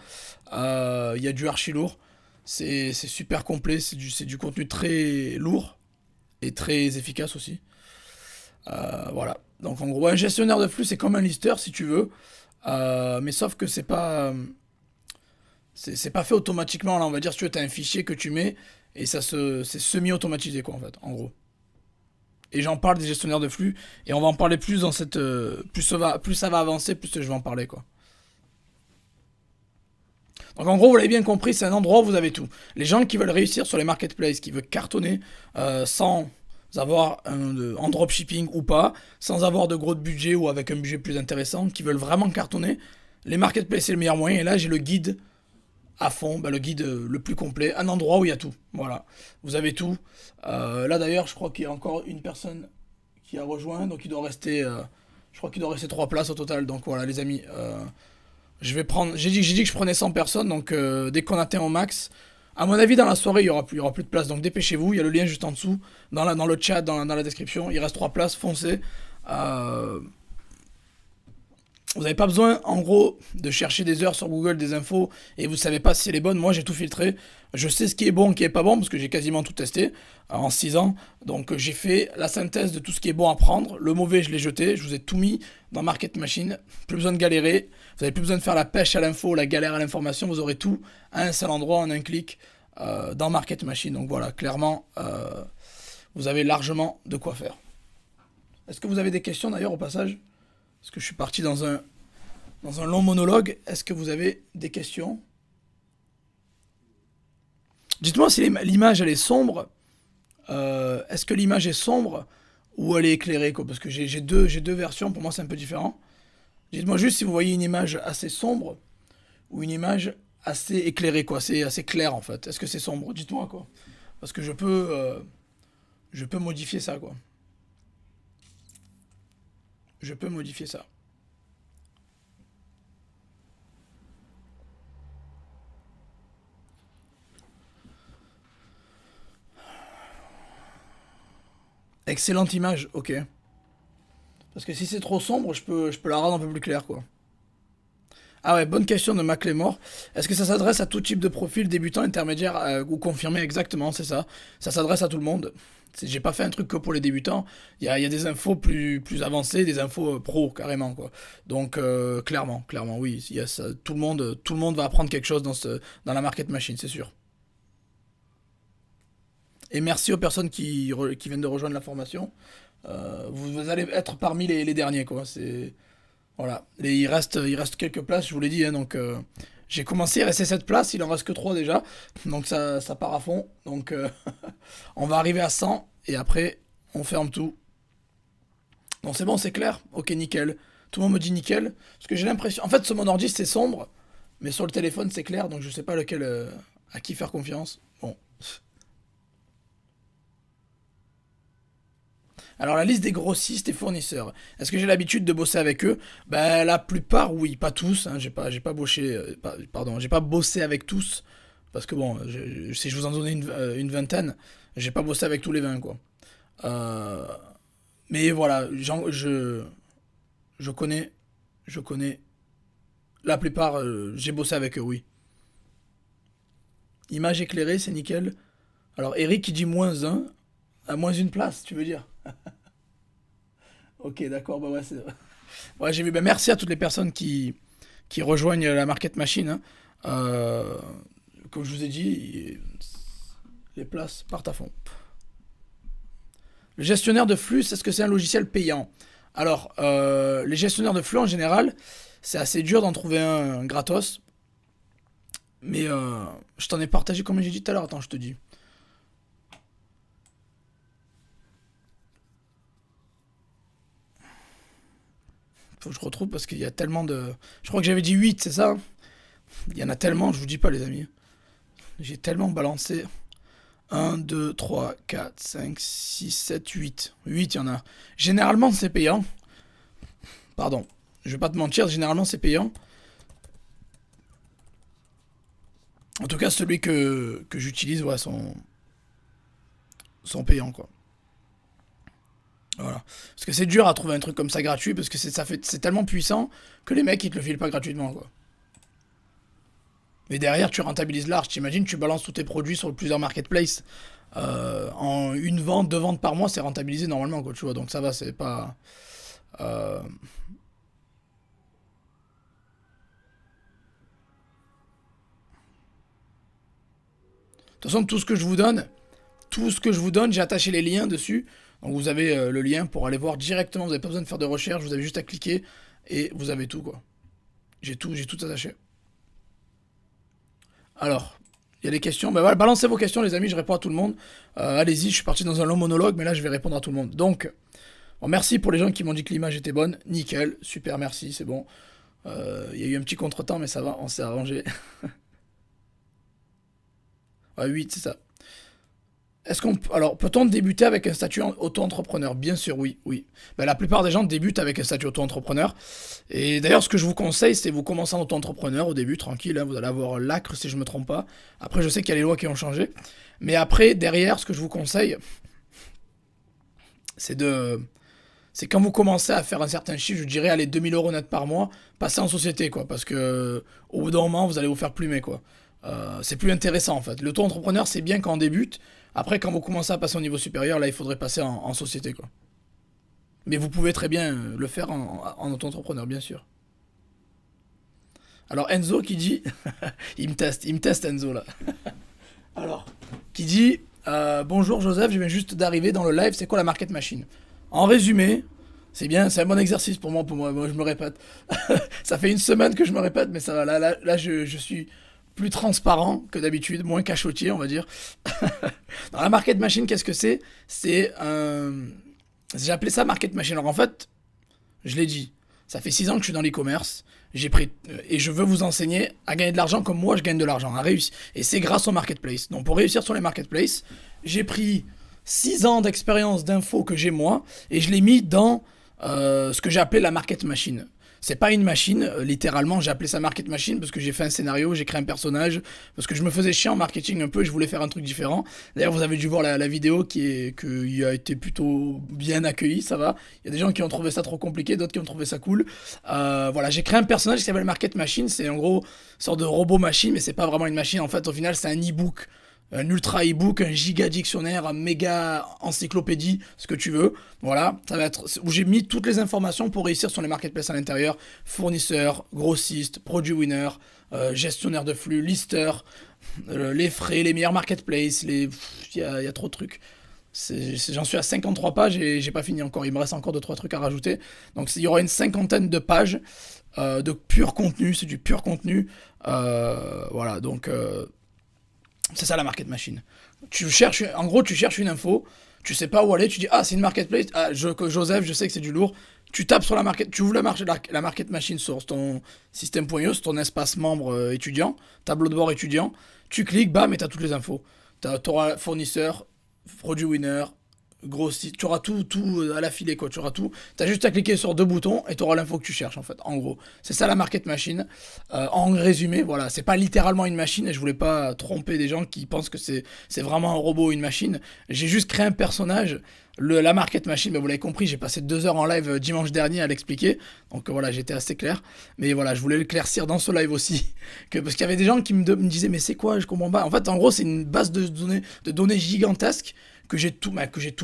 Il y a du archi lourd. C'est super complet. C'est du contenu très lourd et très efficace aussi. Voilà. Donc, en gros, un gestionnaire de flux, c'est comme un listeur si tu veux. Mais sauf que c'est pas fait automatiquement. Là, on va dire, si tu veux, as un fichier que tu mets et c'est semi-automatisé, quoi, en fait, en gros. Et j'en parle des gestionnaires de flux et on va en parler plus dans cette. Plus ça va avancer, plus je vais en parler, quoi. Donc en gros, vous l'avez bien compris, c'est un endroit où vous avez tout. Les gens qui veulent réussir sur les marketplaces, qui veulent cartonner sans avoir en dropshipping ou pas, sans avoir de gros budget ou avec un budget plus intéressant, qui veulent vraiment cartonner, les marketplaces c'est le meilleur moyen. Et là, j'ai le guide à fond, bah, le guide le plus complet, un endroit où il y a tout. Voilà, vous avez tout. Là d'ailleurs, je crois qu'il y a encore une personne qui a rejoint, donc il doit rester, je crois qu'il doit rester 3 places au total. Donc voilà, les amis, je vais prendre. J'ai dit que je prenais 100 personnes, donc dès qu'on atteint au max, à mon avis, dans la soirée, il y aura plus de place. Donc dépêchez-vous, il y a le lien juste en dessous, dans le chat, dans la description. Il reste 3 places, foncez. Euh, Vous n'avez pas besoin, en gros, de chercher des heures sur Google des infos et vous savez pas si elle est bonne. Moi, j'ai tout filtré. Je sais ce qui est bon, qui est pas bon, parce que j'ai quasiment tout testé en 6 ans. Donc, j'ai fait la synthèse de tout ce qui est bon à prendre. Le mauvais, je l'ai jeté. Je vous ai tout mis dans Market Machine. Plus besoin de galérer. Vous n'avez plus besoin de faire la pêche à l'info, la galère à l'information. Vous aurez tout à un seul endroit, en un clic, dans Market Machine. Donc voilà, clairement, vous avez largement de quoi faire. Est-ce que vous avez des questions d'ailleurs au passage? Parce que je suis parti dans un long monologue. Est-ce que vous avez des questions? Dites-moi si l'image elle est sombre. Est-ce que l'image est sombre ou elle est éclairée, quoi? Parce que j'ai deux versions, pour moi c'est un peu différent. Dites-moi juste si vous voyez une image assez sombre ou une image assez éclairée, quoi. C'est assez clair en fait. Est-ce que c'est sombre? Dites-moi, quoi. Parce que je peux modifier ça, quoi. Je peux modifier ça. Excellente image, ok. Parce que si c'est trop sombre, je peux la rendre un peu plus claire, quoi. Ah ouais, bonne question de Maclémore. Est-ce que ça s'adresse à tout type de profil, débutant, intermédiaire ou confirmé? Exactement, c'est ça. Ça s'adresse à tout le monde. J'ai pas fait un truc que pour les débutants. Il y a des infos plus avancées, des infos pro carrément quoi. Donc clairement, oui. Tout le monde va apprendre quelque chose dans la market machine, c'est sûr. Et merci aux personnes qui viennent de rejoindre la formation. Vous allez être parmi les derniers quoi. Voilà. Et il reste quelques places, je vous l'ai dit, hein, donc j'ai commencé, il restait 7 places, il en reste que 3 déjà. Donc ça part à fond. Donc on va arriver à 100 et après on ferme tout. Bon, c'est bon, c'est clair. Ok, nickel. Tout le monde me dit nickel. Parce que j'ai l'impression. En fait, sur mon ordi, c'est sombre. Mais sur le téléphone, c'est clair. Donc je sais pas lequel. À qui faire confiance. Bon. Alors, la liste des grossistes et fournisseurs. Est-ce que j'ai l'habitude de bosser avec eux? Ben, la plupart, oui. Pas tous. Hein. J'ai pas bossé. Pardon. J'ai pas bossé avec tous. Parce que bon, si je vous en donnais une vingtaine, j'ai pas bossé avec tous les 20, quoi. Euh, mais voilà, je connais. Je connais. La plupart, j'ai bossé avec eux, oui. Image éclairée, c'est nickel. Alors, Eric qui dit moins un à moins une place, tu veux dire? Ok, d'accord, bah ouais, c'est. Ouais, j'ai vu. Bah, merci à toutes les personnes qui rejoignent la Market Machine, hein. Euh, Comme je vous ai dit, les places partent à fond. Le gestionnaire de flux, est-ce que c'est un logiciel payant? Alors, les gestionnaires de flux en général, c'est assez dur d'en trouver un gratos. Mais je t'en ai partagé comme j'ai dit tout à l'heure. Attends, je te dis. Faut que je retrouve parce qu'il y a tellement de. Je crois que j'avais dit 8, c'est ça? Il y en a tellement, je vous dis pas, les amis. J'ai tellement balancé. Un, 2, 3, 4, 5, 6, 7, 8. 8, il y en a. Généralement, c'est payant. Pardon. Je vais pas te mentir, généralement, c'est payant. En tout cas, celui que j'utilise, ouais, sont payants, quoi. Voilà. Parce que c'est dur à trouver un truc comme ça gratuit, parce que c'est tellement puissant que les mecs, ils te le filent pas gratuitement, quoi. Mais derrière, tu rentabilises large. T'imagines, tu balances tous tes produits sur plusieurs marketplaces. En une vente, deux ventes par mois, c'est rentabilisé normalement, quoi, tu vois. Donc ça va, c'est pas. De toute façon, tout ce que je vous donne, j'ai attaché les liens dessus. Donc vous avez le lien pour aller voir directement. Vous n'avez pas besoin de faire de recherche. Vous avez juste à cliquer et vous avez tout, quoi. J'ai tout attaché. Alors, il y a des questions. Ben voilà, balancez vos questions, les amis. Je réponds à tout le monde. Allez-y, je suis parti dans un long monologue, mais là, je vais répondre à tout le monde. Donc, bon, merci pour les gens qui m'ont dit que l'image était bonne. Nickel, super, merci, c'est bon. Il y a eu un petit contretemps, mais ça va, on s'est arrangé. Ouais, 8, c'est ça. Alors, peut-on débuter avec un statut auto-entrepreneur? Bien sûr, oui, oui. Ben, la plupart des gens débutent avec un statut auto-entrepreneur. Et d'ailleurs, ce que je vous conseille, c'est vous commencer en auto-entrepreneur au début, tranquille, hein, vous allez avoir l'acre si je me trompe pas. Après, je sais qu'il y a les lois qui ont changé. Mais après, derrière, ce que je vous conseille, c'est de... C'est quand vous commencez à faire un certain chiffre, je dirais, allez, 2 000 € net par mois, passez en société, quoi. Parce que au bout d'un moment, vous allez vous faire plumer, quoi. C'est plus intéressant, en fait. L'auto-entrepreneur, c'est bien quand on débute. Après, quand vous commencez à passer au niveau supérieur, là, il faudrait passer en société, quoi. Mais vous pouvez très bien le faire en auto-entrepreneur, bien sûr. Alors, Enzo qui dit... il me teste Enzo, là. Alors, qui dit... bonjour Joseph, je viens juste d'arriver dans le live, c'est quoi la market machine? En résumé, c'est bien, c'est un bon exercice moi je me répète. Ça fait une semaine que je me répète, mais ça va, là je suis plus transparent que d'habitude, moins cachotier, on va dire. Dans la market machine, qu'est-ce que c'est? C'est un... J'ai appelé ça market machine. Alors en fait, je l'ai dit, ça fait 6 ans que je suis dans l'e-commerce. J'ai pris et je veux vous enseigner à gagner de l'argent comme moi je gagne de l'argent, à réussir. Et c'est grâce au marketplace. Donc pour réussir sur les marketplaces, j'ai pris 6 ans d'expérience d'infos que j'ai moi et je l'ai mis dans ce que j'ai appelé la market machine. C'est pas une machine, littéralement, j'ai appelé ça Market Machine parce que j'ai fait un scénario, j'ai créé un personnage, parce que je me faisais chier en marketing un peu et je voulais faire un truc différent. D'ailleurs, vous avez dû voir la vidéo qui a été plutôt bien accueillie, ça va. Il y a des gens qui ont trouvé ça trop compliqué, d'autres qui ont trouvé ça cool. Voilà, j'ai créé un personnage qui s'appelle Market Machine, c'est en gros une sorte de robot machine, mais c'est pas vraiment une machine, en fait, au final, c'est un e-book. Un ultra e-book, un giga dictionnaire, un méga encyclopédie, ce que tu veux. Voilà, ça va être où j'ai mis toutes les informations pour réussir sur les marketplaces à l'intérieur. Fournisseurs, grossistes, produit winner, gestionnaire de flux, lister, les frais, les meilleurs marketplaces, il y a trop de trucs. J'en suis à 53 pages et j'ai pas fini encore. Il me reste encore 2-3 trucs à rajouter. Donc il y aura une cinquantaine de pages de pur contenu. C'est du pur contenu. Voilà, donc c'est ça la market machine. En gros, tu cherches une info, tu sais pas où aller, tu dis ah c'est une marketplace, Joseph, je sais que c'est du lourd. Tu tapes sur la market, tu ouvres la market machine sur ton système.io, sur ton espace membre étudiant, tableau de bord étudiant. Tu cliques, bam, et t'as toutes les infos. T'auras fournisseur, produit winner, gros site, tu auras tout à l'affilée quoi, tu auras tout. T'as juste à cliquer sur deux boutons et tu auras l'info que tu cherches en fait, en gros. C'est ça la market machine. En résumé, voilà, c'est pas littéralement une machine et je voulais pas tromper des gens qui pensent que c'est vraiment un robot ou une machine. J'ai juste créé un personnage. La market machine, mais vous l'avez compris, j'ai passé 2 heures en live dimanche dernier à l'expliquer. Donc voilà, j'étais assez clair. Mais voilà, je voulais l'éclaircir dans ce live aussi. Parce qu'il y avait des gens qui me disaient, mais c'est quoi, je comprends pas. En fait, en gros, c'est une base de données gigantesque que j'ai tout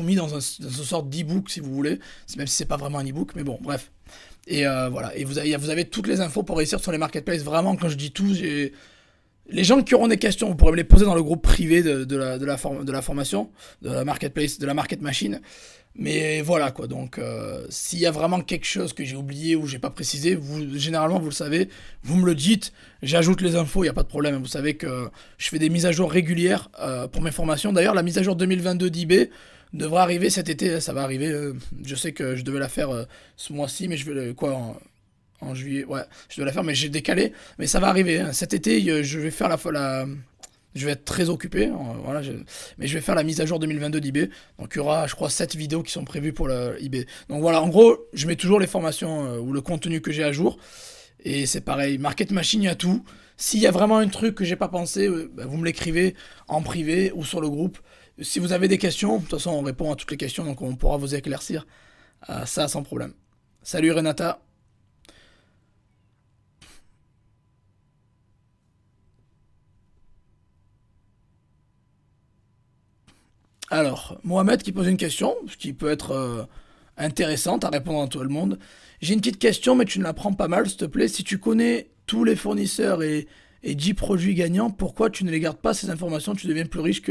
mis dans une sorte d'e-book, si vous voulez. Même si c'est pas vraiment un e-book, mais bon, bref. Et voilà, et vous avez toutes les infos pour réussir sur les marketplaces. Vraiment, quand je dis tout, les gens qui auront des questions, vous pourrez me les poser dans le groupe privé de la formation, de la marketplace, de la market machine. Mais voilà quoi, donc s'il y a vraiment quelque chose que j'ai oublié ou j'ai pas précisé, généralement vous le savez, vous me le dites, j'ajoute les infos, il n'y a pas de problème. Vous savez que je fais des mises à jour régulières pour mes formations. D'ailleurs, la mise à jour 2022 d'IB devrait arriver cet été, ça va arriver. Je sais que je devais la faire ce mois-ci, mais je vais en juillet, ouais, je dois la faire, mais j'ai décalé. Mais ça va arriver. Hein. Cet été, je vais faire je vais être très occupé. Voilà, mais je vais faire la mise à jour 2022 d'IB. Donc il y aura, je crois, 7 vidéos qui sont prévues pour le IB. Donc voilà, en gros, je mets toujours les formations ou le contenu que j'ai à jour. Et c'est pareil, Market Machine, il y a tout. S'il y a vraiment un truc que j'ai pas pensé, vous me l'écrivez en privé ou sur le groupe. Si vous avez des questions, de toute façon, on répond à toutes les questions, donc on pourra vous éclaircir ça sans problème. Salut Renata. Alors, Mohamed qui pose une question, ce qui peut être intéressante à répondre à tout le monde. J'ai une petite question, mais tu ne la prends pas mal, s'il te plaît. Si tu connais tous les fournisseurs et 10 produits gagnants, pourquoi tu ne les gardes pas ces informations? Tu deviens plus riche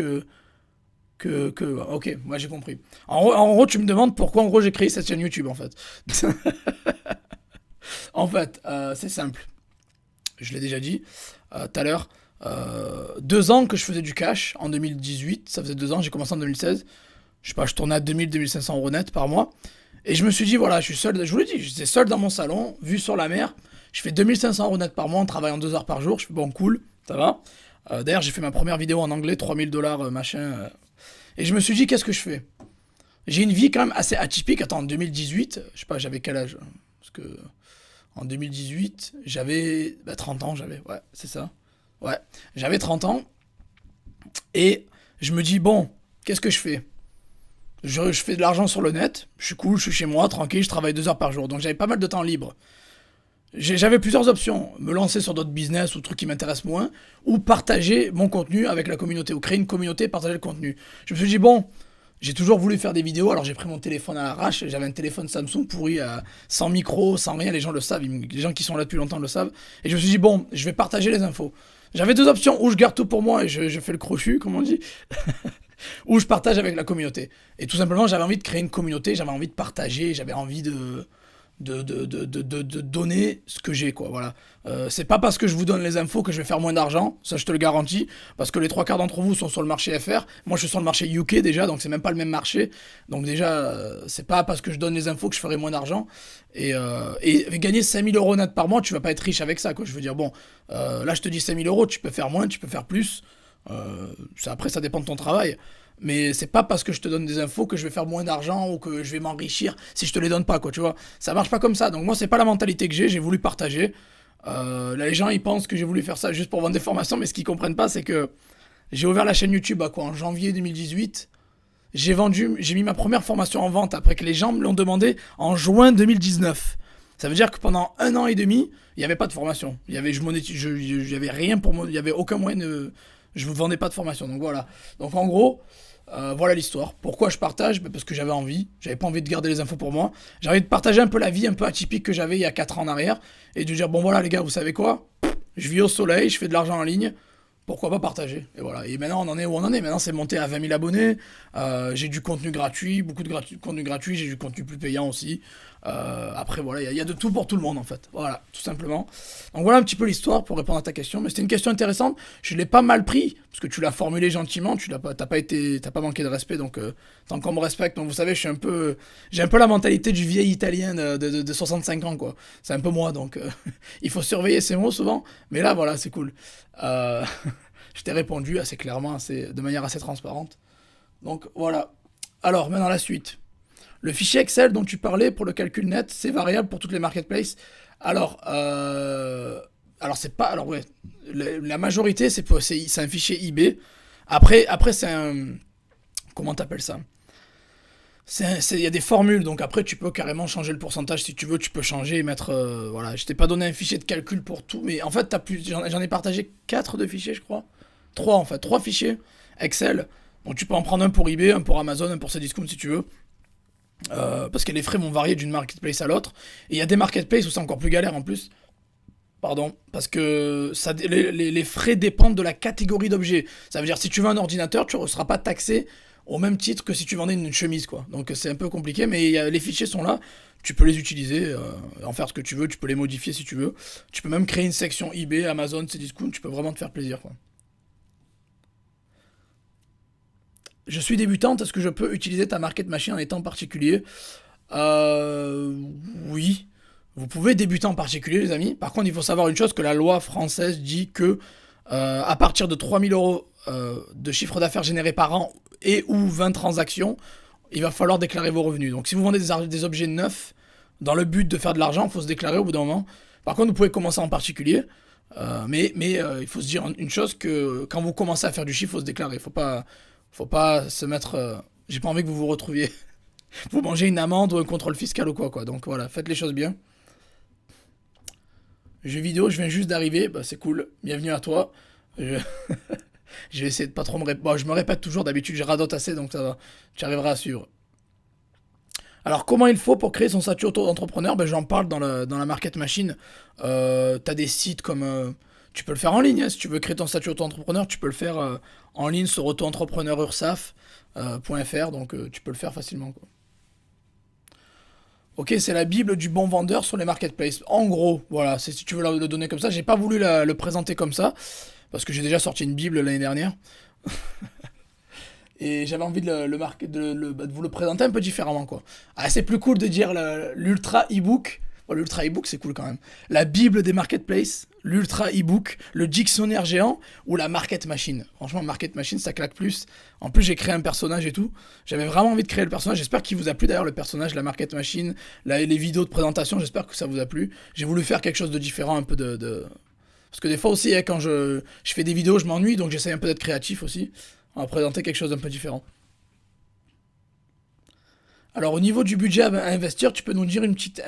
Ok, moi j'ai compris. En gros, tu me demandes pourquoi en gros j'ai créé cette chaîne YouTube en fait. En fait, c'est simple. Je l'ai déjà dit tout à l'heure. 2 ans que je faisais du cash en 2018, ça faisait 2 ans, j'ai commencé en 2016. Je sais pas, je tournais à 2000-2500 euros net par mois. Et je me suis dit, voilà, je suis seul, je vous l'ai dit, j'étais seul dans mon salon, vue sur la mer. Je fais 2500 euros net par mois en travaillant 2 heures par jour. Je fais bon, cool, ça va. D'ailleurs, j'ai fait ma première vidéo en anglais, 3000 $, machin. Et je me suis dit, qu'est-ce que je fais? J'ai une vie quand même assez atypique. Attends, en 2018, je sais pas, j'avais quel âge? Parce que en 2018, j'avais 30 ans, ouais, c'est ça. Ouais, j'avais 30 ans et je me dis, bon, qu'est-ce que je fais? Je fais de l'argent sur le net, je suis cool, je suis chez moi, tranquille, je travaille 2 heures par jour. Donc j'avais pas mal de temps libre. J'avais plusieurs options. Me lancer sur d'autres business ou trucs qui m'intéressent moins, ou partager mon contenu avec la communauté, ou créer une communauté et partager le contenu. Je me suis dit, bon, j'ai toujours voulu faire des vidéos, alors j'ai pris mon téléphone à l'arrache, j'avais un téléphone Samsung pourri, sans micro, sans rien, les gens le savent, les gens qui sont là depuis longtemps le savent. Et je me suis dit, bon, je vais partager les infos. J'avais 2 options, ou je garde tout pour moi et je fais le crochu, comme on dit, ou je partage avec la communauté. Et tout simplement, j'avais envie de créer une communauté, j'avais envie de partager, j'avais envie de donner ce que j'ai, quoi, voilà. C'est pas parce que je vous donne les infos que je vais faire moins d'argent, ça je te le garantis, parce que les 3 quarts d'entre vous sont sur le marché FR, moi je suis sur le marché UK déjà, donc c'est même pas le même marché, donc déjà, c'est pas parce que je donne les infos que je ferai moins d'argent, et gagner 5000 euros net par mois, tu vas pas être riche avec ça, quoi, je veux dire, bon, là je te dis 5000 euros, tu peux faire moins, tu peux faire plus, après ça dépend de ton travail, Mais c'est pas parce que je te donne des infos que je vais faire moins d'argent ou que je vais m'enrichir si je te les donne pas, quoi, tu vois. Ça marche pas comme ça. Donc moi, c'est pas la mentalité que j'ai voulu partager. Là, les gens, ils pensent que j'ai voulu faire ça juste pour vendre des formations, mais ce qu'ils comprennent pas, c'est que j'ai ouvert la chaîne YouTube à quoi, en janvier 2018. J'ai mis ma première formation en vente après que les gens me l'ont demandé en juin 2019. Ça veut dire que pendant 1 an et demi, il n'y avait pas de formation. J'avais rien pour moi, il n'y avait aucun moyen de. Je ne vendais pas de formation. Donc voilà. Donc en gros, voilà l'histoire. Pourquoi je partage? Parce que j'avais envie. J'avais pas envie de garder les infos pour moi. J'ai envie de partager un peu la vie un peu atypique que j'avais il y a 4 ans en arrière. Et de dire, bon voilà les gars, vous savez quoi? Je vis au soleil, je fais de l'argent en ligne. Pourquoi pas partager? Et voilà. Et maintenant, on en est où on en est. Maintenant, c'est monté à 20 000 abonnés. J'ai du contenu gratuit, beaucoup de contenu gratuit. J'ai du contenu plus payant aussi. Après, voilà, il y a de tout pour tout le monde, en fait. Voilà, tout simplement. Donc, voilà un petit peu l'histoire pour répondre à ta question. Mais c'était une question intéressante. Je l'ai pas mal pris, parce que tu l'as formulé gentiment. T'as pas manqué de respect. Donc, tant qu'on me respecte, donc vous savez, j'ai un peu la mentalité du vieil italien de 65 ans, quoi. C'est un peu moi, donc il faut surveiller ses mots souvent. Mais là, voilà, c'est cool. Euh, je t'ai répondu assez clairement, de manière assez transparente. Donc voilà. Alors, maintenant la suite. Le fichier Excel dont tu parlais pour le calcul net, c'est variable pour toutes les marketplaces. Alors, c'est pas. Alors, ouais. La majorité, c'est un fichier IB. Après c'est un. Comment t'appelles ça? Il y a des formules, donc après tu peux carrément changer le pourcentage si tu veux, tu peux changer et mettre. Voilà, je t'ai pas donné un fichier de calcul pour tout, mais en fait, j'en ai partagé 4 de fichiers, je crois. 3 en fait, 3 fichiers Excel. Donc tu peux en prendre un pour eBay, un pour Amazon, un pour Cdiscount si tu veux. Parce que les frais vont varier d'une marketplace à l'autre. Et il y a des marketplaces où c'est encore plus galère en plus. Pardon, parce que les frais dépendent de la catégorie d'objet. Ça veut dire si tu veux un ordinateur, tu ne seras pas taxé au même titre que si tu vendais une chemise, quoi. Donc c'est un peu compliqué, mais les fichiers sont là. Tu peux les utiliser, en faire ce que tu veux. Tu peux les modifier si tu veux. Tu peux même créer une section eBay, Amazon, Cdiscount. Tu peux vraiment te faire plaisir, quoi. Je suis débutante, est-ce que je peux utiliser ta market machine en étant particulier? Euh, oui. Vous pouvez débuter en particulier, les amis. Par contre, il faut savoir une chose, que la loi française dit que à partir de 3 000 € de chiffre d'affaires généré par an et ou 20 transactions, il va falloir déclarer vos revenus. Donc si vous vendez des objets neufs dans le but de faire de l'argent, il faut se déclarer au bout d'un moment. Par contre, vous pouvez commencer en particulier. Mais il faut se dire une chose, que quand vous commencez à faire du chiffre, il faut se déclarer. Faut pas se mettre. J'ai pas envie que vous vous retrouviez. Vous mangez une amende ou un contrôle fiscal ou quoi, quoi. Donc voilà, faites les choses bien. Jeux vidéo, je viens juste d'arriver, bah c'est cool, bienvenue à toi. Je, je vais essayer de pas trop me répéter. Bon, je me répète toujours, d'habitude je radote assez, donc ça va, tu arriveras à suivre. Alors, comment il faut pour créer son statut auto-entrepreneur? Ben, j'en parle dans la Market Machine. T'as des sites comme. Tu peux le faire en ligne, hein. Si tu veux créer ton statut auto-entrepreneur, tu peux le faire en ligne sur auto-entrepreneur.ursaf.fr, donc tu peux le faire facilement, quoi. Ok, c'est la Bible du bon vendeur sur les marketplaces. En gros, voilà, si tu veux le donner comme ça. J'ai pas voulu le présenter comme ça, parce que j'ai déjà sorti une Bible l'année dernière. Et j'avais envie de vous le présenter un peu différemment, quoi. Ah, c'est plus cool de dire l'ultra e-book. Bon, l'ultra e-book, c'est cool quand même. La Bible des marketplaces, l'ultra e-book, le dictionnaire géant ou la market machine. Franchement, market machine, ça claque plus. En plus, j'ai créé un personnage et tout. J'avais vraiment envie de créer le personnage. J'espère qu'il vous a plu d'ailleurs, le personnage, la market machine, les vidéos de présentation. J'espère que ça vous a plu. J'ai voulu faire quelque chose de différent, un peu Parce que des fois aussi, hein, quand je fais des vidéos, je m'ennuie, donc j'essaie un peu d'être créatif aussi. On va présenter quelque chose d'un peu différent. Alors au niveau du budget à investir, tu peux nous dire une petite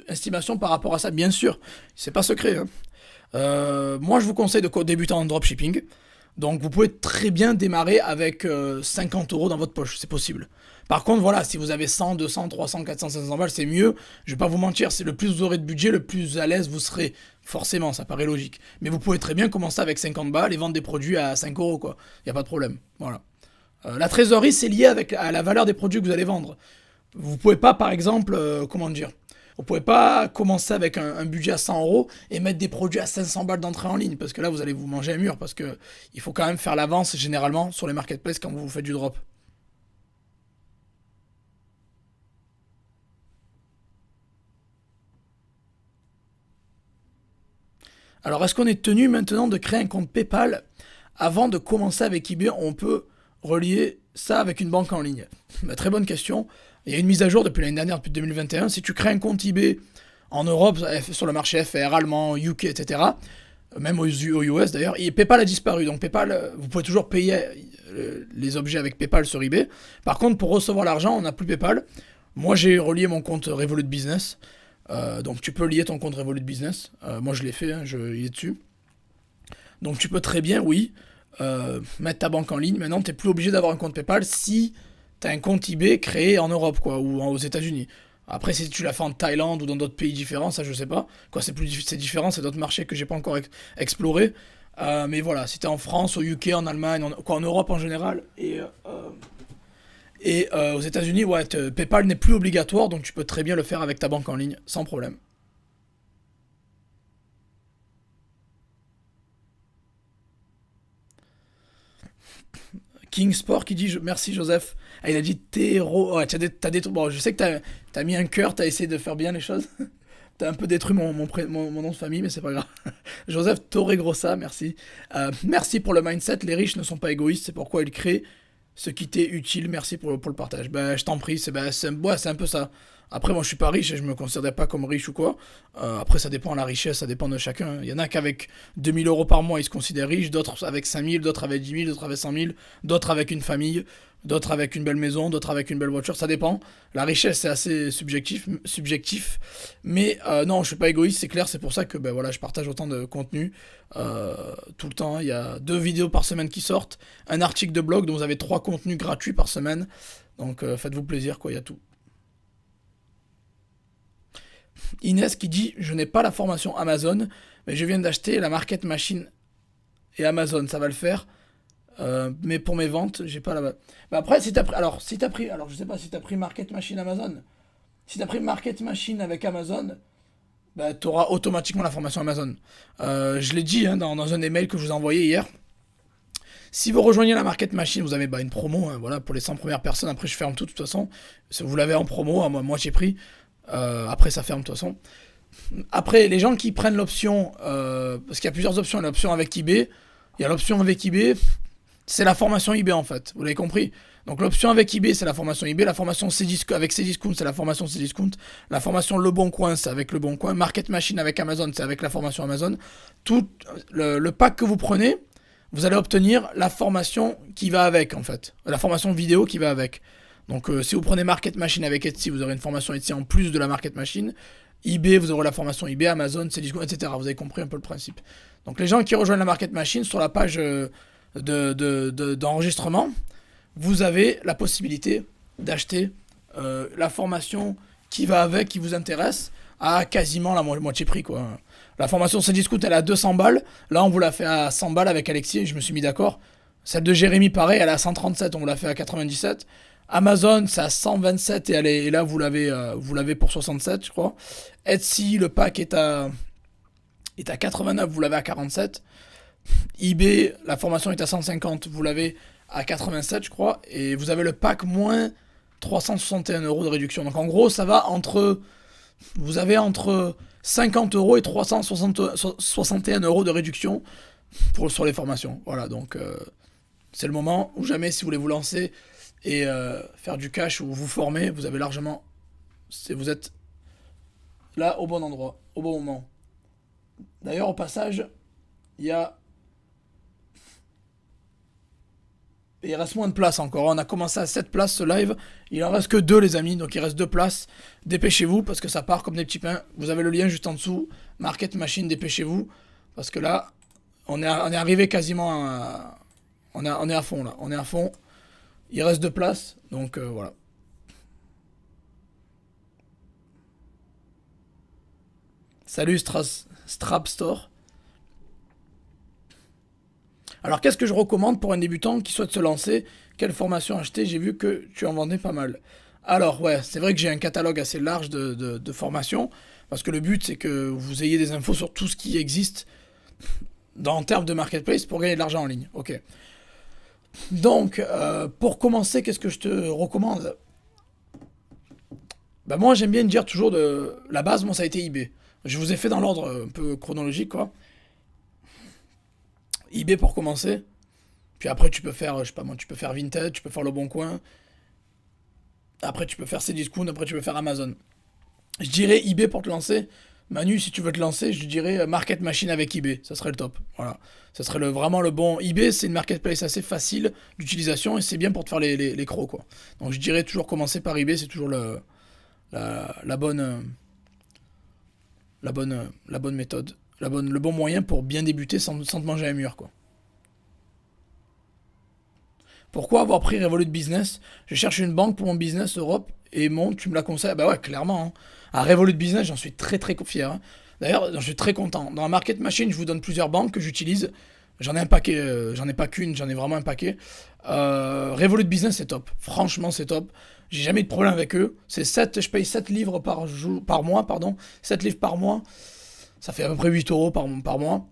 estimation par rapport à ça? Bien sûr, c'est pas secret, hein. Moi je vous conseille de débuter en dropshipping. Donc vous pouvez très bien démarrer avec 50 euros dans votre poche, c'est possible. Par contre voilà, si vous avez 100, 200, 300, 400, 500 balles, c'est mieux. Je vais pas vous mentir, c'est le plus vous aurez de budget, le plus à l'aise vous serez. Forcément, ça paraît logique. Mais vous pouvez très bien commencer avec 50 balles et vendre des produits à 5 euros, quoi. Il n'y a pas de problème. Voilà. La trésorerie, c'est lié à la valeur des produits que vous allez vendre. Vous pouvez pas, par exemple, comment dire, vous pouvez pas commencer avec un budget à 100 euros et mettre des produits à 500 balles d'entrée en ligne, parce que là, vous allez vous manger un mur, parce que il faut quand même faire l'avance généralement sur les marketplaces quand vous faites du drop. Alors, est-ce qu'on est tenu maintenant de créer un compte PayPal avant de commencer avec eBay? On peut. relier ça avec une banque en ligne? Bah, très bonne question. Il y a une mise à jour depuis l'année dernière, depuis 2021. Si tu crées un compte eBay en Europe, sur le marché FR, allemand, UK, etc., même aux US d'ailleurs, et PayPal a disparu. Donc PayPal, vous pouvez toujours payer les objets avec PayPal sur eBay. Par contre, pour recevoir l'argent, on n'a plus PayPal. Moi, j'ai relié mon compte Revolut Business. Donc tu peux lier ton compte Revolut Business. Moi, je l'ai fait, hein, il est dessus. Donc tu peux très bien, oui, mettre ta banque en ligne. Maintenant, tu n'es plus obligé d'avoir un compte PayPal si tu as un compte eBay créé en Europe, quoi, ou aux États-Unis. Après, si tu l'as fait en Thaïlande ou dans d'autres pays différents, ça je sais pas. Quoi, c'est différent, c'est d'autres marchés que j'ai pas encore exploré. Mais voilà, si t'es en France, au UK, en Allemagne, en Europe en général, et aux États-Unis, ouais, PayPal n'est plus obligatoire, donc tu peux très bien le faire avec ta banque en ligne, sans problème. King Sport qui dit merci Joseph. Ah, il a dit terreau. Ouais, t'as des trucs. Bon, je sais que t'as mis un cœur, t'as essayé de faire bien les choses. T'as un peu détruit mon nom de famille, mais c'est pas grave. Joseph Torregrossa, merci. Merci pour le mindset. Les riches ne sont pas égoïstes, c'est pourquoi ils créent ce qui t'est utile. Merci pour le partage. Ben, je t'en prie, c'est un peu ça. Après, moi, je suis pas riche et je me considère pas comme riche ou quoi. Après, ça dépend de la richesse, ça dépend de chacun. Il y en a qu'avec 2 000 € par mois, ils se considèrent riches, d'autres avec 5 000, d'autres avec 10 000, d'autres avec 100 000, d'autres avec une famille, d'autres avec une belle maison, d'autres avec une belle voiture, ça dépend. La richesse, c'est assez subjectif. Mais non, je suis pas égoïste, c'est clair, c'est pour ça que ben, voilà, je partage autant de contenu tout le temps. Il y a 2 vidéos par semaine qui sortent, un article de blog dont vous avez 3 contenus gratuits par semaine. Donc faites-vous plaisir, quoi, il y a tout. Inès qui dit je n'ai pas la formation Amazon, mais je viens d'acheter la Market Machine et Amazon, ça va le faire. Mais pour mes ventes, j'ai pas la. Bah après, alors je sais pas si t'as pris Market Machine Amazon. Si t'as pris Market Machine avec Amazon, bah t'auras automatiquement la formation Amazon. Je l'ai dit hein, dans un email que je vous ai envoyé hier. Si vous rejoignez la Market Machine, vous avez bah, une promo, hein, voilà, pour les 100 premières personnes. Après, je ferme tout de toute façon. Si vous l'avez en promo, à moitié prix. Après, ça ferme de toute façon. Après, les gens qui prennent l'option, parce qu'il y a plusieurs options. Il y a l'option avec eBay. Il y a l'option avec eBay. C'est la formation eBay en fait. Vous l'avez compris. Donc l'option avec eBay, c'est la formation eBay. La formation avec Cdiscount, c'est la formation Cdiscount. La formation Le Bon Coin, c'est avec Le Bon Coin. Market Machine avec Amazon, c'est avec la formation Amazon. Tout le pack que vous prenez, vous allez obtenir la formation qui va avec en fait. La formation vidéo qui va avec. Donc si vous prenez Market Machine avec Etsy, vous aurez une formation Etsy en plus de la Market Machine. eBay, vous aurez la formation eBay, Amazon, Cdiscount, etc. Vous avez compris un peu le principe. Donc les gens qui rejoignent la Market Machine, sur la page d'enregistrement, vous avez la possibilité d'acheter la formation qui va avec, qui vous intéresse, à quasiment la moitié prix, quoi. La formation Cdiscount, elle est à 200 balles. Là, on vous l'a fait à 100 balles avec Alexis, et je me suis mis d'accord. Celle de Jérémy, pareil, elle est à 137, on vous l'a fait à 97. Amazon, c'est à 127 et là, vous l'avez pour 67, je crois. Etsy, le pack est à 89, vous l'avez à 47. eBay, la formation est à 150, vous l'avez à 87, je crois. Et vous avez le pack moins 361 € de réduction. Donc en gros, ça va vous avez entre 50 € et 361 € de réduction sur les formations. Voilà, donc c'est le moment ou jamais si vous voulez vous lancer et faire du cash ou vous former, vous avez largement. Vous êtes là au bon endroit, au bon moment. D'ailleurs, au passage, il reste moins de place encore. On a commencé à 7 places ce live. Il en reste que 2 les amis. Donc il reste 2 places. Dépêchez-vous parce que ça part comme des petits pains. Vous avez le lien juste en dessous. Market Machine, dépêchez-vous. Parce que là, on est arrivé quasiment à. On est à fond là. On est à fond. Il reste 2 places. Donc voilà. Salut Strap Store. Alors qu'est-ce que je recommande pour un débutant qui souhaite se lancer? Quelle formation acheter? J'ai vu que tu en vendais pas mal. Alors ouais, c'est vrai que j'ai un catalogue assez large de formations, parce que le but c'est que vous ayez des infos sur tout ce qui existe en termes de marketplace pour gagner de l'argent en ligne. Ok. Donc, pour commencer, qu'est-ce que je te recommande? Bah moi j'aime bien dire toujours de la base, moi ça a été eBay. Je vous ai fait dans l'ordre un peu chronologique quoi. eBay pour commencer. Puis après, tu peux faire, je sais pas moi, tu peux faire Vinted, tu peux faire Le Bon Coin. Après, tu peux faire Cdiscount, après, tu peux faire Amazon. Je dirais eBay pour te lancer. Manu, si tu veux te lancer, je dirais Market Machine avec eBay. Ça serait le top. Voilà. Ça serait vraiment le bon. eBay, c'est une marketplace assez facile d'utilisation et c'est bien pour te faire les crocs, quoi. Donc je dirais toujours commencer par eBay, c'est toujours la bonne, la bonne méthode. Le bon moyen pour bien débuter sans te manger un mur, quoi. Pourquoi avoir pris Revolut Business? Je cherche une banque pour mon business Europe et tu me la conseilles? Bah ouais, clairement, hein. À Revolut Business, j'en suis très très fier, hein. D'ailleurs, j'en suis très content. Dans la Market Machine, je vous donne plusieurs banques que j'utilise. J'en ai un paquet, j'en ai pas qu'une, j'en ai vraiment un paquet. Revolut Business, c'est top. Franchement, c'est top. J'ai jamais eu de problème avec eux. Je paye 7 livres par mois, pardon. 7 livres par mois. Ça fait à peu près 8 euros par mois.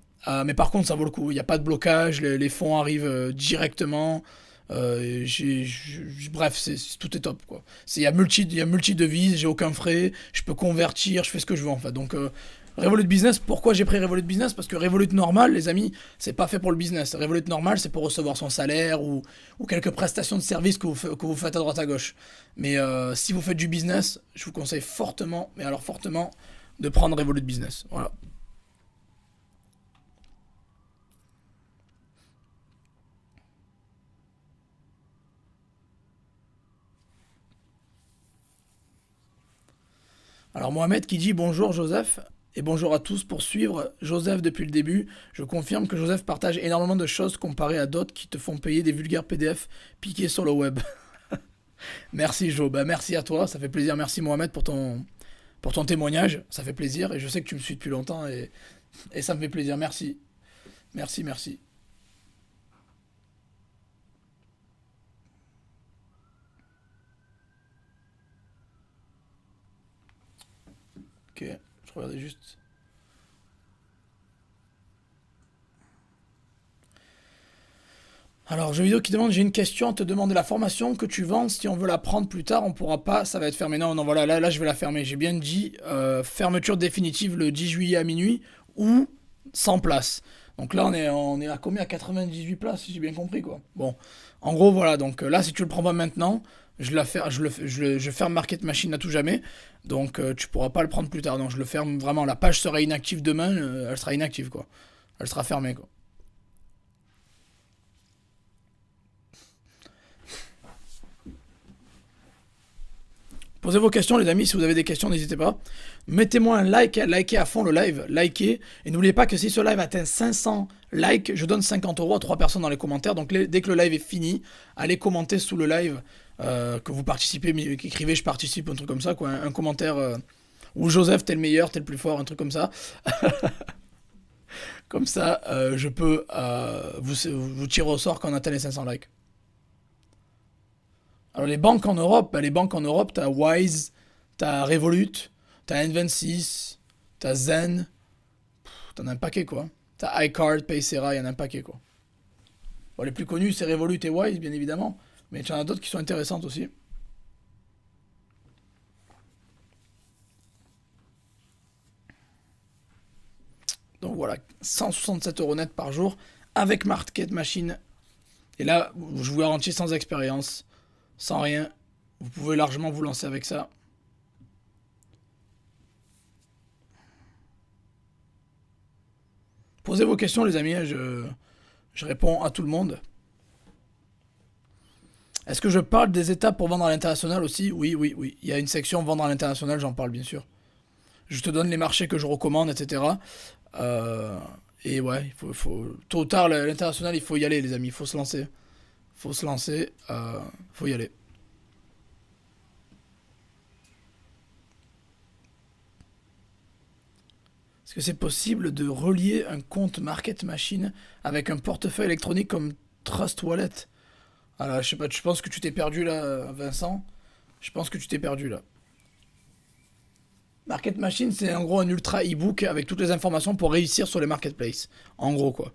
Mais par contre, ça vaut le coup. Il n'y a pas de blocage, les fonds arrivent directement. Bref, tout est top, quoi. Il y a multi devises, j'ai aucun frais, je peux convertir, je fais ce que je veux en fait. Donc Revolut Business, pourquoi j'ai pris Revolut Business? Parce que Revolut normal, les amis, c'est pas fait pour le business. Revolut normal, c'est pour recevoir son salaire ou quelques prestations de services que vous faites à droite à gauche. Mais si vous faites du business, je vous conseille fortement, mais alors fortement, de prendre Revolut Business. Voilà. Alors Mohamed qui dit bonjour Joseph et bonjour à tous pour suivre Joseph depuis le début. Je confirme que Joseph partage énormément de choses comparé à d'autres qui te font payer des vulgaires PDF piqués sur le web. Merci Jo, bah merci à toi, ça fait plaisir. Merci Mohamed pour ton témoignage, ça fait plaisir et je sais que tu me suis depuis longtemps et ça me fait plaisir. Merci, merci, merci. Ok, je regardais juste. Alors, jeux vidéo qui demande, j'ai une question, on te demande la formation que tu vends, si on veut la prendre plus tard, on pourra pas, ça va être fermé. Non, non, voilà, là je vais la fermer. J'ai bien dit fermeture définitive le 10 juillet à minuit ou sans place. Donc là, on est à combien? À 98 places, si j'ai bien compris, quoi. Bon, en gros, voilà, donc là, si tu le prends pas maintenant, je ferme Market Machine à tout jamais, donc tu pourras pas le prendre plus tard. Donc je le ferme vraiment, la page sera inactive demain, elle sera inactive, quoi. Elle sera fermée, quoi. Posez vos questions, les amis. Si vous avez des questions, n'hésitez pas. Mettez-moi un like, likez à fond le live, likez. Et n'oubliez pas que si ce live atteint 500 likes, je donne 50 euros à 3 personnes dans les commentaires. Donc dès que le live est fini, allez commenter sous le live que vous participez, écrivez je participe, un truc comme ça, quoi. Un commentaire où Joseph, t'es le meilleur, t'es le plus fort, un truc comme ça. Comme ça, je peux vous tirer au sort quand on atteint les 500 likes. Alors les banques en Europe, bah, les banques en Europe, t'as Wise, t'as Revolut, t'as N26, t'as Zen, t'en as un paquet quoi. T'as iCard, Paysera, y'en a un paquet quoi. Bon, les plus connus c'est Revolut et Wise bien évidemment, mais t'en as d'autres qui sont intéressantes aussi. Donc voilà, 167 euros net par jour avec Market Machine. Et là, je vous garantis sans expérience, sans rien, vous pouvez largement vous lancer avec ça. Posez vos questions les amis, je réponds à tout le monde. Est-ce que je parle des étapes pour vendre à l'international aussi? Oui, oui, oui. Il y a une section vendre à l'international, j'en parle bien sûr. Je te donne les marchés que je recommande, etc. Euh, et ouais, tôt ou tard, l'international, il faut y aller, les amis. Il faut se lancer. Faut se lancer. Faut y aller. Est-ce que c'est possible de relier un compte Market Machine avec un portefeuille électronique comme Trust Wallet? Alors, je sais pas, je pense que tu t'es perdu là, Vincent. Je pense que tu t'es perdu là. Market Machine, c'est en gros un ultra e-book avec toutes les informations pour réussir sur les marketplaces. En gros, quoi.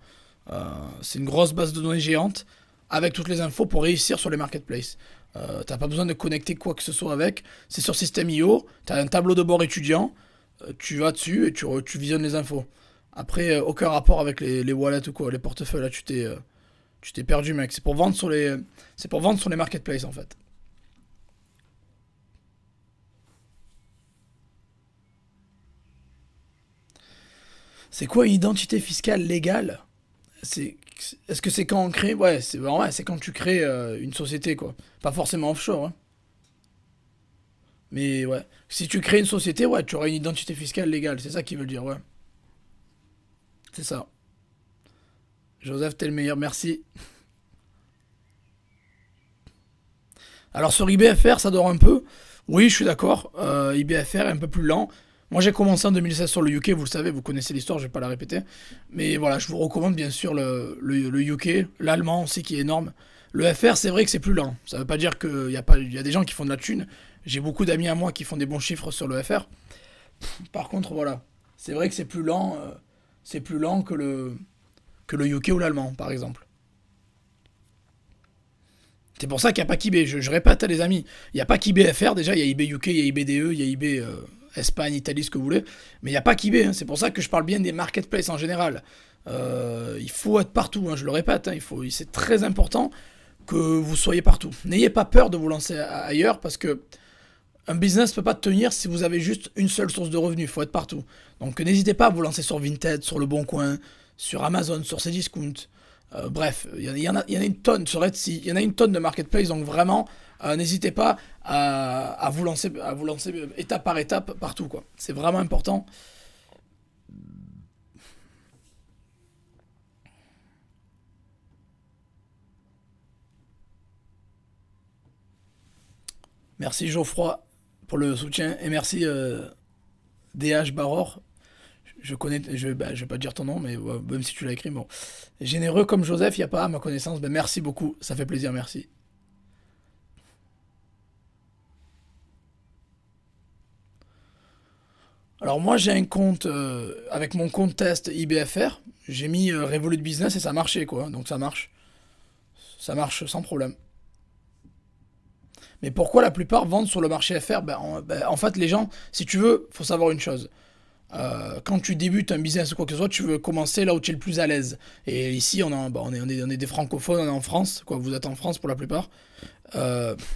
C'est une grosse base de données géante avec toutes les infos pour réussir sur les marketplaces. T'as pas besoin de connecter quoi que ce soit avec. C'est sur System.io, t'as un tableau de bord étudiant, tu vas dessus et tu visionnes les infos. Après, aucun rapport avec les wallets ou quoi, les portefeuilles, là, Tu t'es perdu, mec. C'est pour vendre sur les, c'est pour vendre sur les marketplaces, en fait. C'est quoi une identité fiscale légale? C'est, est-ce que c'est quand on crée, ouais, c'est quand tu crées une société, quoi. Pas forcément offshore, hein. Mais ouais, si tu crées une société, ouais, tu auras une identité fiscale légale. C'est ça qu'ils veulent dire, ouais. C'est ça. Joseph, t'es le meilleur, merci. Alors sur IBFR, ça dort un peu. Oui, je suis d'accord. IBFR est un peu plus lent. Moi, j'ai commencé en 2016 sur le UK, vous le savez, vous connaissez l'histoire, je vais pas la répéter. Mais voilà, je vous recommande bien sûr le UK, l'allemand aussi qui est énorme. Le FR, c'est vrai que c'est plus lent. Ça veut pas dire qu'il y a pas, il y a des gens qui font de la thune. J'ai beaucoup d'amis à moi qui font des bons chiffres sur le FR. Par contre, voilà, c'est vrai que c'est plus lent que le UK ou l'allemand, par exemple. C'est pour ça qu'il n'y a pas qu'IB. Je répète à les amis, il n'y a pas qu'IB FR, déjà, il y a IB UK, il y a IBDE, il y a IB Espagne, Italie, ce que vous voulez. Mais il n'y a pas qu'IB, hein. C'est pour ça que je parle bien des marketplaces en général. Il faut être partout, hein, je le répète, hein, c'est très important que vous soyez partout. N'ayez pas peur de vous lancer ailleurs parce que un business ne peut pas tenir si vous avez juste une seule source de revenus. Il faut être partout. Donc n'hésitez pas à vous lancer sur Vinted, sur Le Bon Coin, sur Amazon, sur Cdiscount. Bref, il y en a une tonne sur Etsy, il y en a une tonne de marketplace, donc vraiment, n'hésitez pas à vous lancer étape par étape partout, quoi. C'est vraiment important. Merci Geoffroy pour le soutien et merci DH Baror. Je connais, je vais pas dire ton nom, mais ouais, même si tu l'as écrit, bon. Généreux comme Joseph, il n'y a pas à ma connaissance. Ben, merci beaucoup, ça fait plaisir, merci. Alors moi j'ai un compte avec mon compte test IBFR, j'ai mis Revolut Business et ça marchait quoi, donc ça marche sans problème. Mais pourquoi la plupart vendent sur le marché FR? En fait les gens, si tu veux, faut savoir une chose. Quand tu débutes un business ou quoi que ce soit, tu veux commencer là où tu es le plus à l'aise. Et ici on est des francophones, on est en France, quoi, vous êtes en France pour la plupart.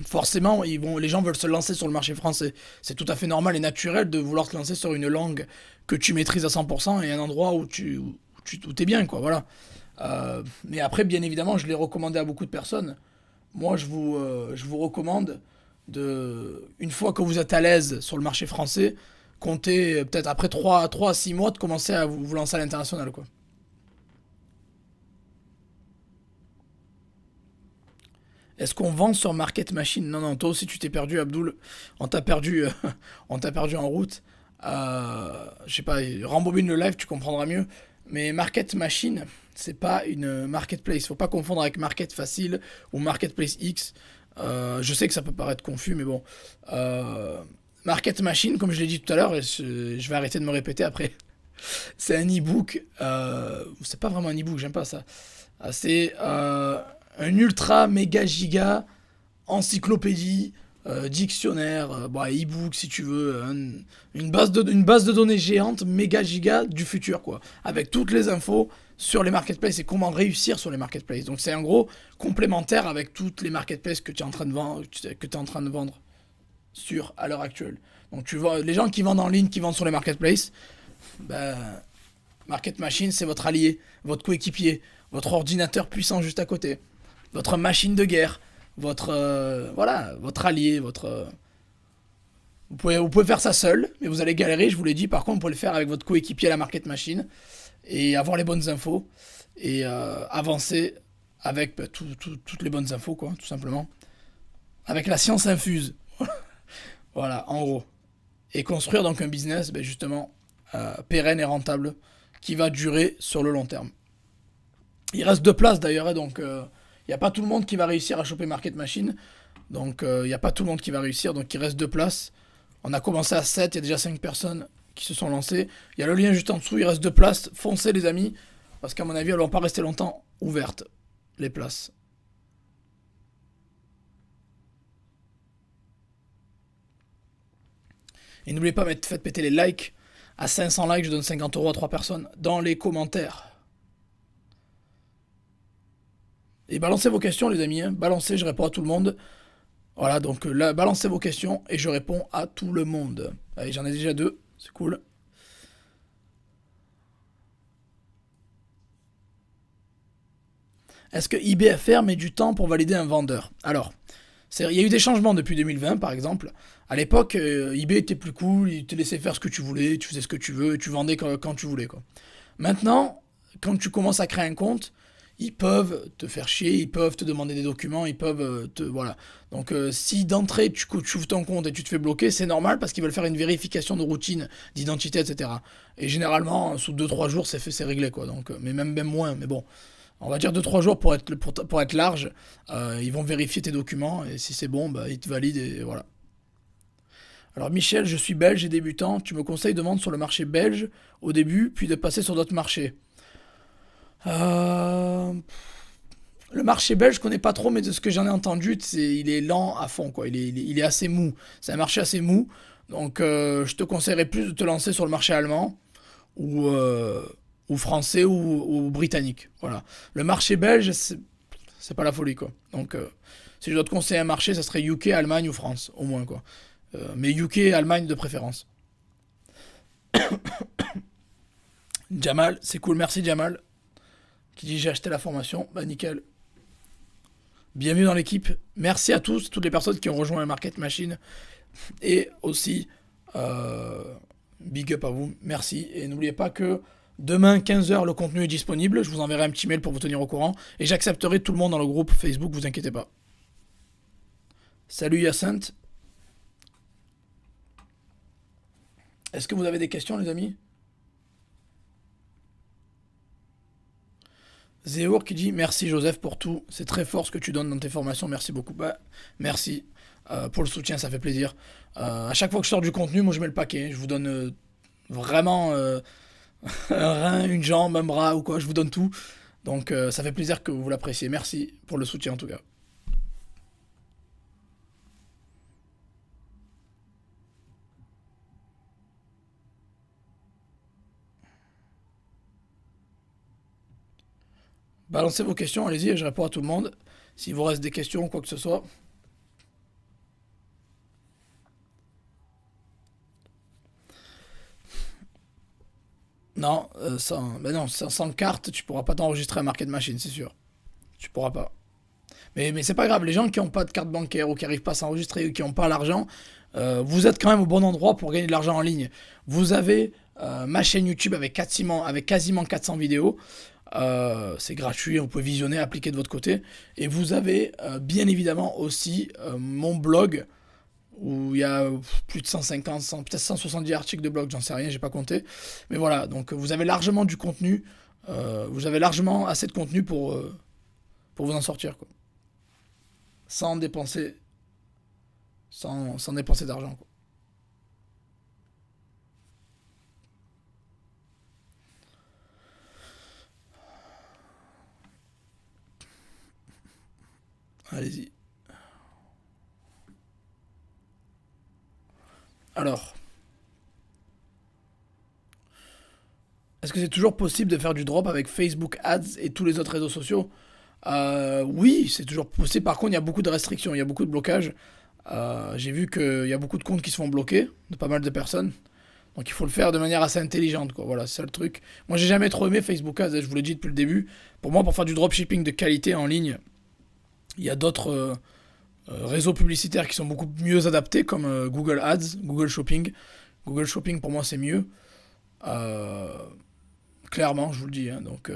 Forcément, les gens veulent se lancer sur le marché français. C'est tout à fait normal et naturel de vouloir se lancer sur une langue que tu maîtrises à 100% et un endroit où t'es bien, quoi, voilà. Mais après, bien évidemment, je l'ai recommandé à beaucoup de personnes. Moi, je vous recommande une fois que vous êtes à l'aise sur le marché français, comptez peut-être après 3 à 6 mois de commencer à vous lancer à l'international, quoi. Est-ce qu'on vend sur Market Machine? Non, non, toi aussi tu t'es perdu, Abdoul. On t'a perdu, on t'a perdu en route. Je sais pas, rembobine le live, tu comprendras mieux. Mais Market Machine, c'est pas une marketplace. Faut pas confondre avec Market Facile ou Marketplace X. Je sais que ça peut paraître confus, mais bon. Market Machine, comme je l'ai dit tout à l'heure, et je vais arrêter de me répéter après. C'est un e-book. C'est pas vraiment un e-book, j'aime pas ça. C'est un ultra méga giga encyclopédie, dictionnaire, bon, e-book si tu veux, une base de données géante, méga giga du futur, quoi. Avec toutes les infos sur les marketplaces et comment réussir sur les marketplaces. Donc c'est en gros complémentaire avec toutes les marketplaces que tu es en train de vendre, que tu es en train de vendre sur à l'heure actuelle. Donc tu vois, les gens qui vendent en ligne, qui vendent sur les marketplaces, ben, Market Machine, c'est votre allié, votre coéquipier, votre ordinateur puissant juste à côté, votre machine de guerre, voilà, votre allié, vous pouvez faire ça seul, mais vous allez galérer, je vous l'ai dit. Par contre, vous pouvez le faire avec votre coéquipier à la Market Machine et avoir les bonnes infos et avancer avec toutes les bonnes infos, quoi, tout simplement. Avec la science infuse. Voilà, en gros. Et construire donc un business, ben, justement, pérenne et rentable qui va durer sur le long terme. Il reste 2 places d'ailleurs, et donc il n'y a pas tout le monde qui va réussir à choper Market Machine. Donc il n'y a pas tout le monde qui va réussir, donc il reste 2 places. On a commencé à 7, il y a déjà 5 personnes qui se sont lancées. Il y a le lien juste en dessous, il reste 2 places. Foncez les amis, parce qu'à mon avis, elles ne vont pas rester longtemps ouvertes, les places. Et n'oubliez pas, faites péter les likes. À 500 likes, je donne 50 € à 3 personnes dans les commentaires. Et balancez vos questions, les amis. Hein. Balancez, je réponds à tout le monde. Voilà, donc là, balancez vos questions et je réponds à tout le monde. Allez, j'en ai déjà 2. C'est cool. Est-ce que IBFR met du temps pour valider un vendeur? Alors, il y a eu des changements depuis 2020, par exemple. À l'époque, eBay était plus cool, il te laissait faire ce que tu voulais, tu faisais ce que tu veux, et tu vendais quand tu voulais, quoi. Maintenant, quand tu commences à créer un compte, ils peuvent te faire chier, ils peuvent te demander des documents, ils peuvent te... Voilà. Donc, si d'entrée, tu ouvres ton compte et tu te fais bloquer, c'est normal parce qu'ils veulent faire une vérification de routine, d'identité, etc. Et généralement, sous 2-3 jours, c'est réglé, quoi. Donc, mais même moins, mais bon. On va dire 2-3 jours pour être large. Ils vont vérifier tes documents et si c'est bon, bah, ils te valident et voilà. Alors Michel, je suis belge et débutant. Tu me conseilles de vendre sur le marché belge au début, puis de passer sur d'autres marchés. Euh, Le marché belge, je connais pas trop, mais de ce que j'en ai entendu, il est lent à fond, quoi. Il est assez mou. C'est un marché assez mou. Donc je te conseillerais plus de te lancer sur le marché allemand ou, ou français ou britannique. Voilà. Le marché belge, c'est pas la folie, quoi. Donc, si je dois te conseiller un marché, ça serait UK, Allemagne ou France, au moins, quoi. Mais UK, Allemagne de préférence. Jamal, c'est cool, merci Jamal, qui dit j'ai acheté la formation. Bah, nickel. Bienvenue dans l'équipe. Merci à tous, toutes les personnes qui ont rejoint la Market Machine. Et aussi, euh, big up à vous, merci. Et n'oubliez pas que demain, 15h, le contenu est disponible. Je vous enverrai un petit mail pour vous tenir au courant. Et j'accepterai tout le monde dans le groupe Facebook, vous inquiétez pas. Salut Hyacinthe. Est-ce que vous avez des questions, les amis? Zéour qui dit merci Joseph pour tout. C'est très fort ce que tu donnes dans tes formations. Merci beaucoup. Bah, merci pour le soutien, ça fait plaisir. À chaque fois que je sors du contenu, moi je mets le paquet. Je vous donne vraiment un rein, une jambe, un bras ou quoi. Je vous donne tout. Donc ça fait plaisir que vous l'appréciez. Merci pour le soutien en tout cas. Balancez vos questions, allez-y, et je réponds à tout le monde. S'il vous reste des questions ou quoi que ce soit. Non, sans carte, tu pourras pas t'enregistrer à Market Machine, c'est sûr. Tu pourras pas. Mais c'est pas grave, les gens qui n'ont pas de carte bancaire ou qui n'arrivent pas à s'enregistrer ou qui n'ont pas l'argent, vous êtes quand même au bon endroit pour gagner de l'argent en ligne. Vous avez ma chaîne YouTube avec quasiment 400 vidéos. C'est gratuit, vous pouvez visionner, appliquer de votre côté. Et vous avez bien évidemment aussi mon blog où il y a plus de 150, peut-être 170 articles de blog, j'en sais rien, j'ai pas compté. Mais voilà, donc vous avez largement du contenu, vous avez largement assez de contenu pour vous en sortir, quoi. Sans dépenser, sans dépenser d'argent, quoi. Allez-y. Alors, est-ce que c'est toujours possible de faire du drop avec Facebook Ads et tous les autres réseaux sociaux? Oui, c'est toujours possible. Par contre, il y a beaucoup de restrictions, il y a beaucoup de blocages. J'ai vu qu'il y a beaucoup de comptes qui se font bloquer, de pas mal de personnes. Donc il faut le faire de manière assez intelligente, quoi. Voilà, c'est ça le truc. Moi, j'ai jamais trop aimé Facebook Ads, je vous l'ai dit depuis le début. Pour moi, pour faire du dropshipping de qualité en ligne, il y a d'autres réseaux publicitaires qui sont beaucoup mieux adaptés, comme Google Ads, Google Shopping. Google Shopping, pour moi, c'est mieux. Euh, Clairement, je vous le dis. Hein. Donc,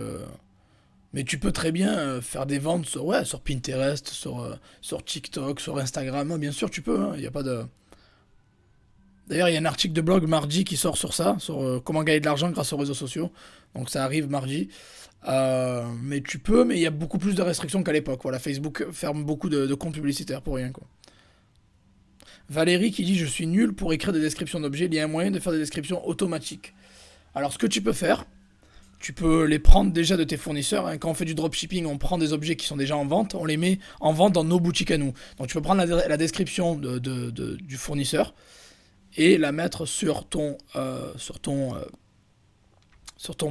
mais tu peux très bien faire des ventes sur, ouais, sur Pinterest, sur TikTok, sur Instagram. Bien sûr, tu peux. Il y a pas de... D'ailleurs, il y a un article de blog mardi qui sort sur ça, sur comment gagner de l'argent grâce aux réseaux sociaux. Donc ça arrive mardi. Mais tu peux, mais il y a beaucoup plus de restrictions qu'à l'époque. Voilà, Facebook ferme beaucoup de comptes publicitaires pour rien, quoi. Valérie qui dit je suis nul pour écrire des descriptions d'objets. Il y a un moyen de faire des descriptions automatiques. Alors ce que tu peux faire, tu peux les prendre déjà de tes fournisseurs. Hein. Quand on fait du dropshipping, on prend des objets qui sont déjà en vente, on les met en vente dans nos boutiques à nous. Donc tu peux prendre la description du fournisseur et la mettre sur ton sur ta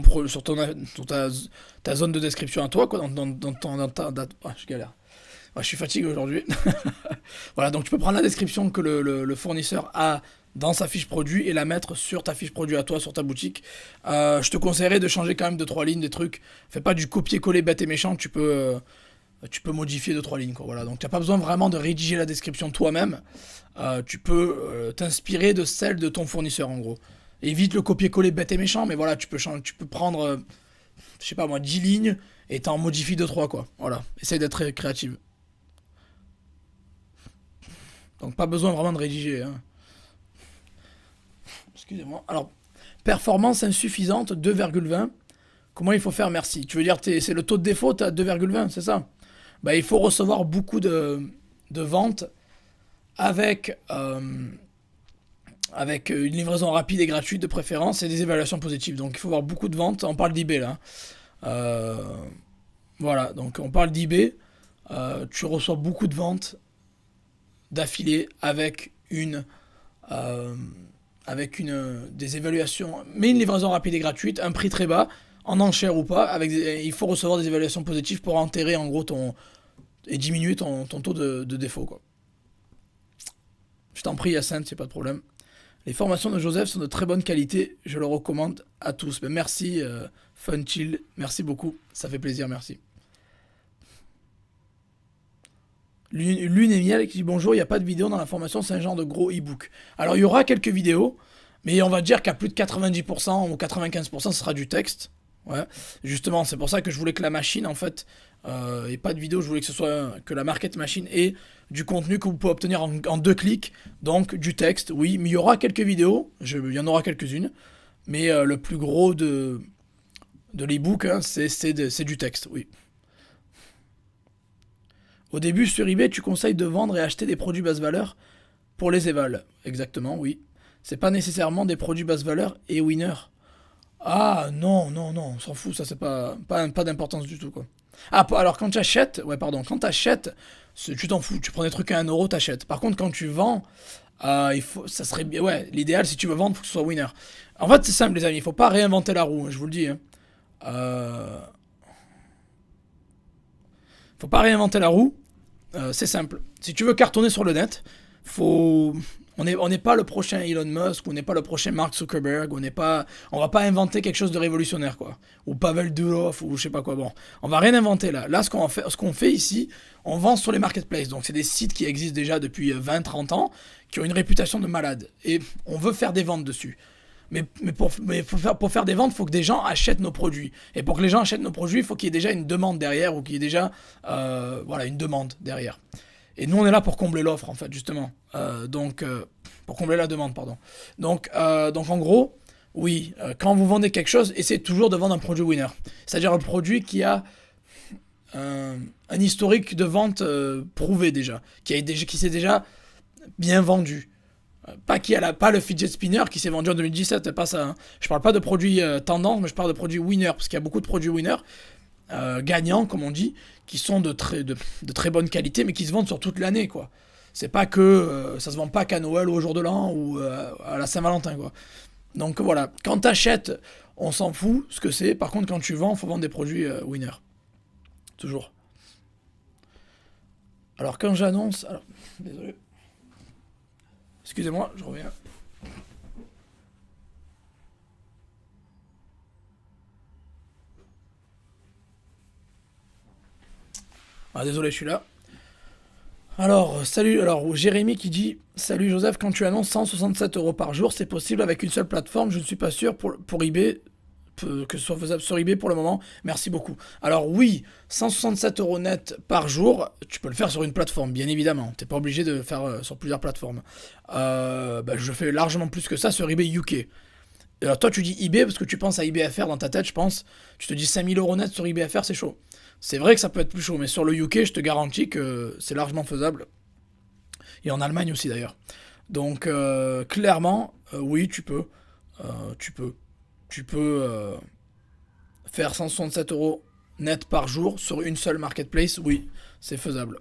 zone de description à toi, quoi, je galère. Ouais, je suis fatigué aujourd'hui. Voilà, donc tu peux prendre la description que le fournisseur a dans sa fiche produit et la mettre sur ta fiche produit à toi, sur ta boutique. Je te conseillerais de changer quand même deux trois lignes, des trucs. Fais pas du copier-coller bête et méchant, tu peux modifier deux trois lignes, quoi. Voilà, donc tu n'as pas besoin vraiment de rédiger la description toi-même. Tu peux t'inspirer de celle de ton fournisseur, en gros. Évite le copier-coller bête et méchant, mais voilà, tu peux prendre, je sais pas moi, 10 lignes et t'en modifies deux trois, quoi. Voilà, essaye d'être très créative. Donc pas besoin vraiment de rédiger, hein. Excusez-moi. Alors, performance insuffisante, 2,20. Comment il faut faire, merci. Tu veux dire, c'est le taux de défaut, t'as 2,20, c'est ça? Bah, il faut recevoir beaucoup de ventes avec, avec une livraison rapide et gratuite de préférence et des évaluations positives. Donc il faut avoir beaucoup de ventes. On parle d'eBay là. Euh, voilà, donc on parle d'eBay. Tu reçois beaucoup de ventes d'affilée euh, des évaluations, mais une livraison rapide et gratuite, un prix très bas, en enchère ou pas. Il faut recevoir des évaluations positives pour enterrer en gros et diminuer ton taux de défaut, quoi. Je t'en prie, Yacine, c'est pas de problème. Les formations de Joseph sont de très bonne qualité, je le recommande à tous. Ben, merci, Funchill, merci beaucoup, ça fait plaisir, merci. Lune et Miel qui dit bonjour, il n'y a pas de vidéo dans la formation, c'est un genre de gros e-book. Alors il y aura quelques vidéos, mais on va dire qu'à plus de 90% ou 95% ce sera du texte. Ouais. Justement, c'est pour ça que je voulais que la machine, en fait, et pas de vidéo, je voulais que ce soit que la Market Machine ait du contenu que vous pouvez obtenir en deux clics, donc du texte, oui, mais il y aura quelques vidéos, il y en aura quelques-unes, mais le plus gros de l'e-book, hein, c'est du texte, oui. Au début, sur eBay, tu conseilles de vendre et acheter des produits basse valeur pour les évals. Exactement, oui. C'est pas nécessairement des produits basse valeur et winner. Ah non, non, non, on s'en fout, ça c'est pas d'importance du tout, quoi. Ah, alors quand tu achètes, ouais, pardon, quand tu achètes, tu t'en fous, tu prends des trucs à 1 euro, t'achètes. Par contre, quand tu vends, ça serait bien, ouais, l'idéal si tu veux vendre, il faut que ce soit winner. En fait, c'est simple, les amis, il faut pas réinventer la roue, hein, je vous le dis, hein. Euh, Faut pas réinventer la roue. C'est simple. Si tu veux cartonner sur le net, faut. On n'est pas le prochain Elon Musk, on n'est pas le prochain Mark Zuckerberg, on va pas inventer quelque chose de révolutionnaire, quoi. Ou Pavel Durov, ou je sais pas quoi. Bon, on va rien inventer là. Là, ce qu'on fait ici, on vend sur les marketplaces. Donc, c'est des sites qui existent déjà depuis 20-30 ans, qui ont une réputation de malade. Et on veut faire des ventes dessus. Mais pour faire des ventes, il faut que des gens achètent nos produits. Et pour que les gens achètent nos produits, il faut qu'il y ait déjà une demande derrière, ou qu'il y ait déjà voilà, une demande derrière. Et nous, on est là pour combler l'offre, en fait, justement. Pour combler la demande, pardon. Donc en gros, oui, quand vous vendez quelque chose, essayez toujours de vendre un produit winner. C'est-à-dire un produit qui a un historique de vente prouvé déjà, qui s'est déjà bien vendu. Pas le fidget spinner qui s'est vendu en 2017, pas ça, hein. Je parle pas de produits tendance, mais je parle de produits winner, parce qu'il y a beaucoup de produits winner gagnants, comme on dit, qui sont de très bonne qualité, mais qui se vendent sur toute l'année, quoi. C'est pas que ça se vend pas qu'à Noël ou au jour de l'an ou à la Saint-Valentin, quoi. Donc voilà, quand t'achètes, on s'en fout ce que c'est. Par contre, quand tu vends, faut vendre des produits winner, toujours. Alors quand j'annonce, alors désolé, excusez-moi, je reviens. Ah désolé, je suis là. Alors, salut, alors Jérémy qui dit salut Joseph, quand tu annonces 167 euros par jour, c'est possible avec une seule plateforme, je ne suis pas sûr pour eBay, que ce soit faisable sur eBay pour le moment, merci beaucoup. Alors oui, 167 euros net par jour, tu peux le faire sur une plateforme, bien évidemment, t'es pas obligé de le faire sur plusieurs plateformes. Je fais largement plus que ça sur eBay UK. Alors toi tu dis eBay parce que tu penses à eBay FR dans ta tête, je pense, tu te dis 5000 euros net sur eBay FR, c'est chaud. C'est vrai que ça peut être plus chaud, mais sur le UK, je te garantis que c'est largement faisable. Et en Allemagne aussi d'ailleurs. Donc clairement, oui, tu peux. Tu peux. Tu peux faire 167 euros net par jour sur une seule marketplace. Oui, c'est faisable.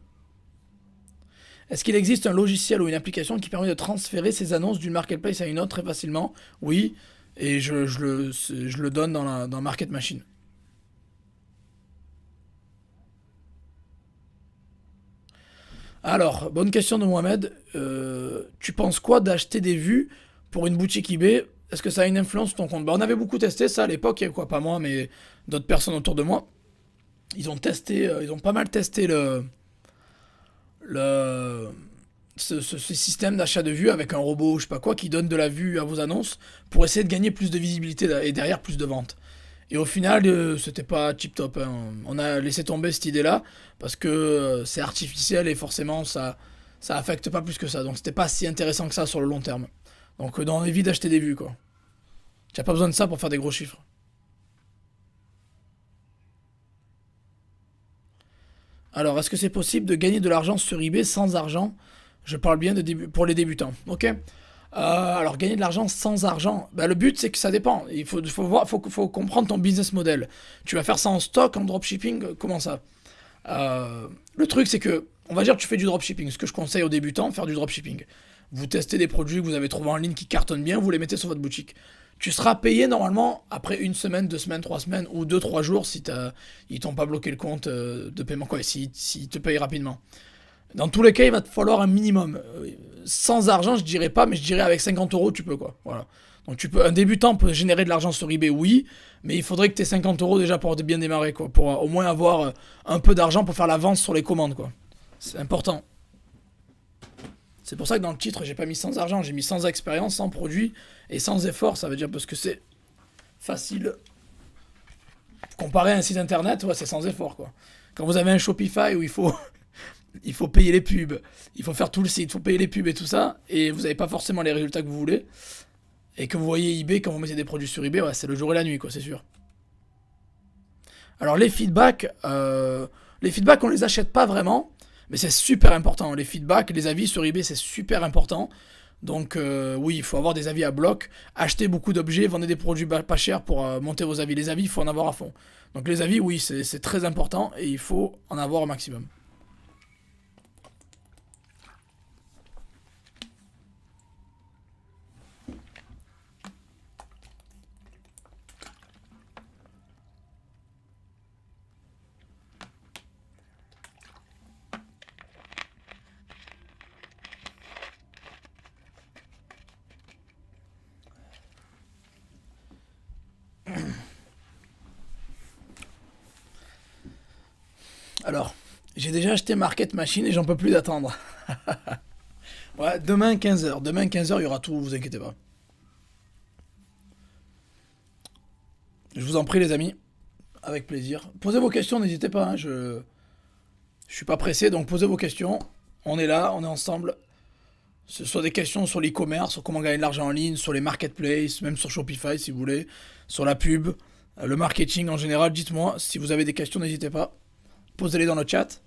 Est-ce qu'il existe un logiciel ou une application qui permet de transférer ces annonces d'une marketplace à une autre très facilement? Oui. et je le donne dans Market Machine. Alors, bonne question de Mohamed. Tu penses quoi d'acheter des vues pour une boutique eBay? Est-ce que ça a une influence sur ton compte? Bah, on avait beaucoup testé ça à l'époque, il y a quoi, pas moi, mais d'autres personnes autour de moi. Ils ont pas mal testé le, ce système d'achat de vues avec un robot, je sais pas quoi, qui donne de la vue à vos annonces pour essayer de gagner plus de visibilité et derrière plus de ventes. Et au final, c'était pas tip top, hein. On a laissé tomber cette idée-là parce que c'est artificiel et forcément ça affecte pas plus que ça. Donc c'était pas si intéressant que ça sur le long terme. Donc on évite d'acheter des vues quoi. Tu n'as pas besoin de ça pour faire des gros chiffres. Alors, est-ce que c'est possible de gagner de l'argent sur eBay sans argent? Je parle bien pour les débutants. Ok. Alors, gagner de l'argent sans argent, bah, le but c'est que ça dépend. Faut comprendre ton business model. Tu vas faire ça en stock, en dropshipping, comment ça? Le truc c'est que, on va dire que tu fais du dropshipping. Ce que je conseille aux débutants, faire du dropshipping. Vous testez des produits que vous avez trouvés en ligne qui cartonnent bien, vous les mettez sur votre boutique. Tu seras payé normalement après une semaine, 2 semaines, 3 semaines ou 2, 3 jours si ils t'ont pas bloqué le compte de paiement, quoi, si te payent rapidement. Dans tous les cas, il va te falloir un minimum. Sans argent, je dirais pas, mais je dirais avec 50 euros, tu peux quoi. Voilà. Donc un débutant peut générer de l'argent sur eBay, oui, mais il faudrait que tu aies 50 euros déjà pour bien démarrer, quoi, pour au moins avoir un peu d'argent pour faire l'avance sur les commandes, quoi. C'est important. C'est pour ça que dans le titre, j'ai pas mis sans argent, j'ai mis sans expérience, sans produit et sans effort. Ça veut dire parce que c'est facile. Comparé à un site internet, ouais, c'est sans effort, quoi. Quand vous avez un Shopify où il faut payer les pubs, il faut faire tout le site, il faut payer les pubs et tout ça, et vous n'avez pas forcément les résultats que vous voulez, et que vous voyez eBay quand vous mettez des produits sur eBay, ouais, c'est le jour et la nuit, quoi, c'est sûr. Alors les feedbacks on les achète pas vraiment, mais c'est super important. Les feedbacks, les avis sur eBay, c'est super important. Donc oui, il faut avoir des avis à bloc, acheter beaucoup d'objets, vendre des produits pas chers pour monter vos avis. Les avis, il faut en avoir à fond. Donc les avis, oui, c'est très important et il faut en avoir au maximum. Alors, j'ai déjà acheté Market Machine et j'en peux plus d'attendre. Ouais, demain 15 heures. Demain 15 heures, il y aura tout, vous inquiétez pas. Je vous en prie les amis, avec plaisir. Posez vos questions, n'hésitez pas, hein, je suis pas pressé, donc posez vos questions. On est là, on est ensemble. Ce soit des questions sur l'e-commerce, sur comment gagner de l'argent en ligne, sur les marketplaces, même sur Shopify si vous voulez, sur la pub, le marketing en général. Dites-moi, si vous avez des questions, n'hésitez pas. Posez-les dans le chat.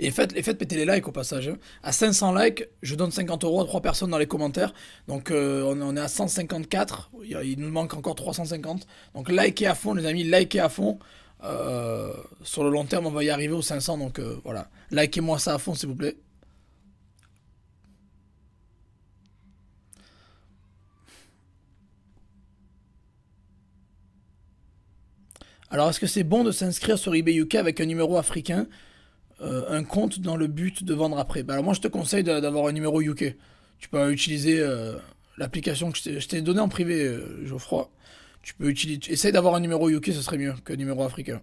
Et faites péter les likes au passage, hein. À 500 likes, je donne 50 euros à 3 personnes dans les commentaires. Donc on est à 154. Il nous manque encore 350. Donc likez à fond les amis, likez à fond. Sur le long terme, on va y arriver aux 500. Donc voilà. Likez-moi ça à fond s'il vous plaît. Alors est-ce que c'est bon de s'inscrire sur eBay UK avec un numéro africain, un compte dans le but de vendre après? Bah alors moi je te conseille d'avoir un numéro UK. Tu peux utiliser l'application que je t'ai donnée en privé, Geoffroy. Tu peux utiliser, essaye d'avoir un numéro UK, ce serait mieux qu'un numéro africain.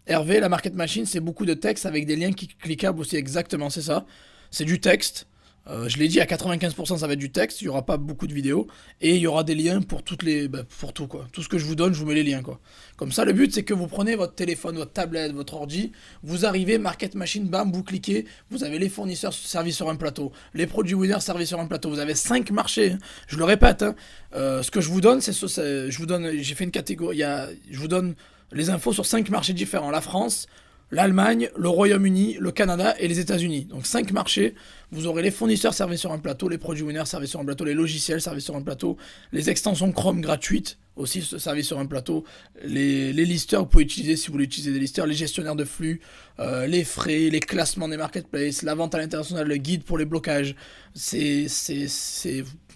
Hervé, la Market Machine, c'est beaucoup de texte avec des liens qui cliquables aussi, exactement, c'est ça. C'est du texte. Je l'ai dit, à 95%, ça va être du texte. Il n'y aura pas beaucoup de vidéos. Et il y aura des liens pour pour tout, quoi. Tout ce que je vous donne, je vous mets les liens, quoi. Comme ça, le but, c'est que vous prenez votre téléphone, votre tablette, votre ordi, vous arrivez, Market Machine, bam, vous cliquez, vous avez les fournisseurs servis sur un plateau, les produits winners servis sur un plateau. Vous avez 5 marchés, hein. Je le répète, hein. Ce que je vous donne, je vous donne, j'ai fait une catégorie, je vous donne les infos sur 5 marchés différents. La France, l'Allemagne, le Royaume-Uni, le Canada et les États-Unis. Donc 5 marchés. Vous aurez les fournisseurs servis sur un plateau, les produits winners servis sur un plateau, les logiciels servis sur un plateau, les extensions Chrome gratuites aussi servis sur un plateau, les listers que vous pouvez utiliser si vous voulez utiliser des listers, les gestionnaires de flux, les frais, les classements des marketplaces, la vente à l'international, le guide pour les blocages. C'est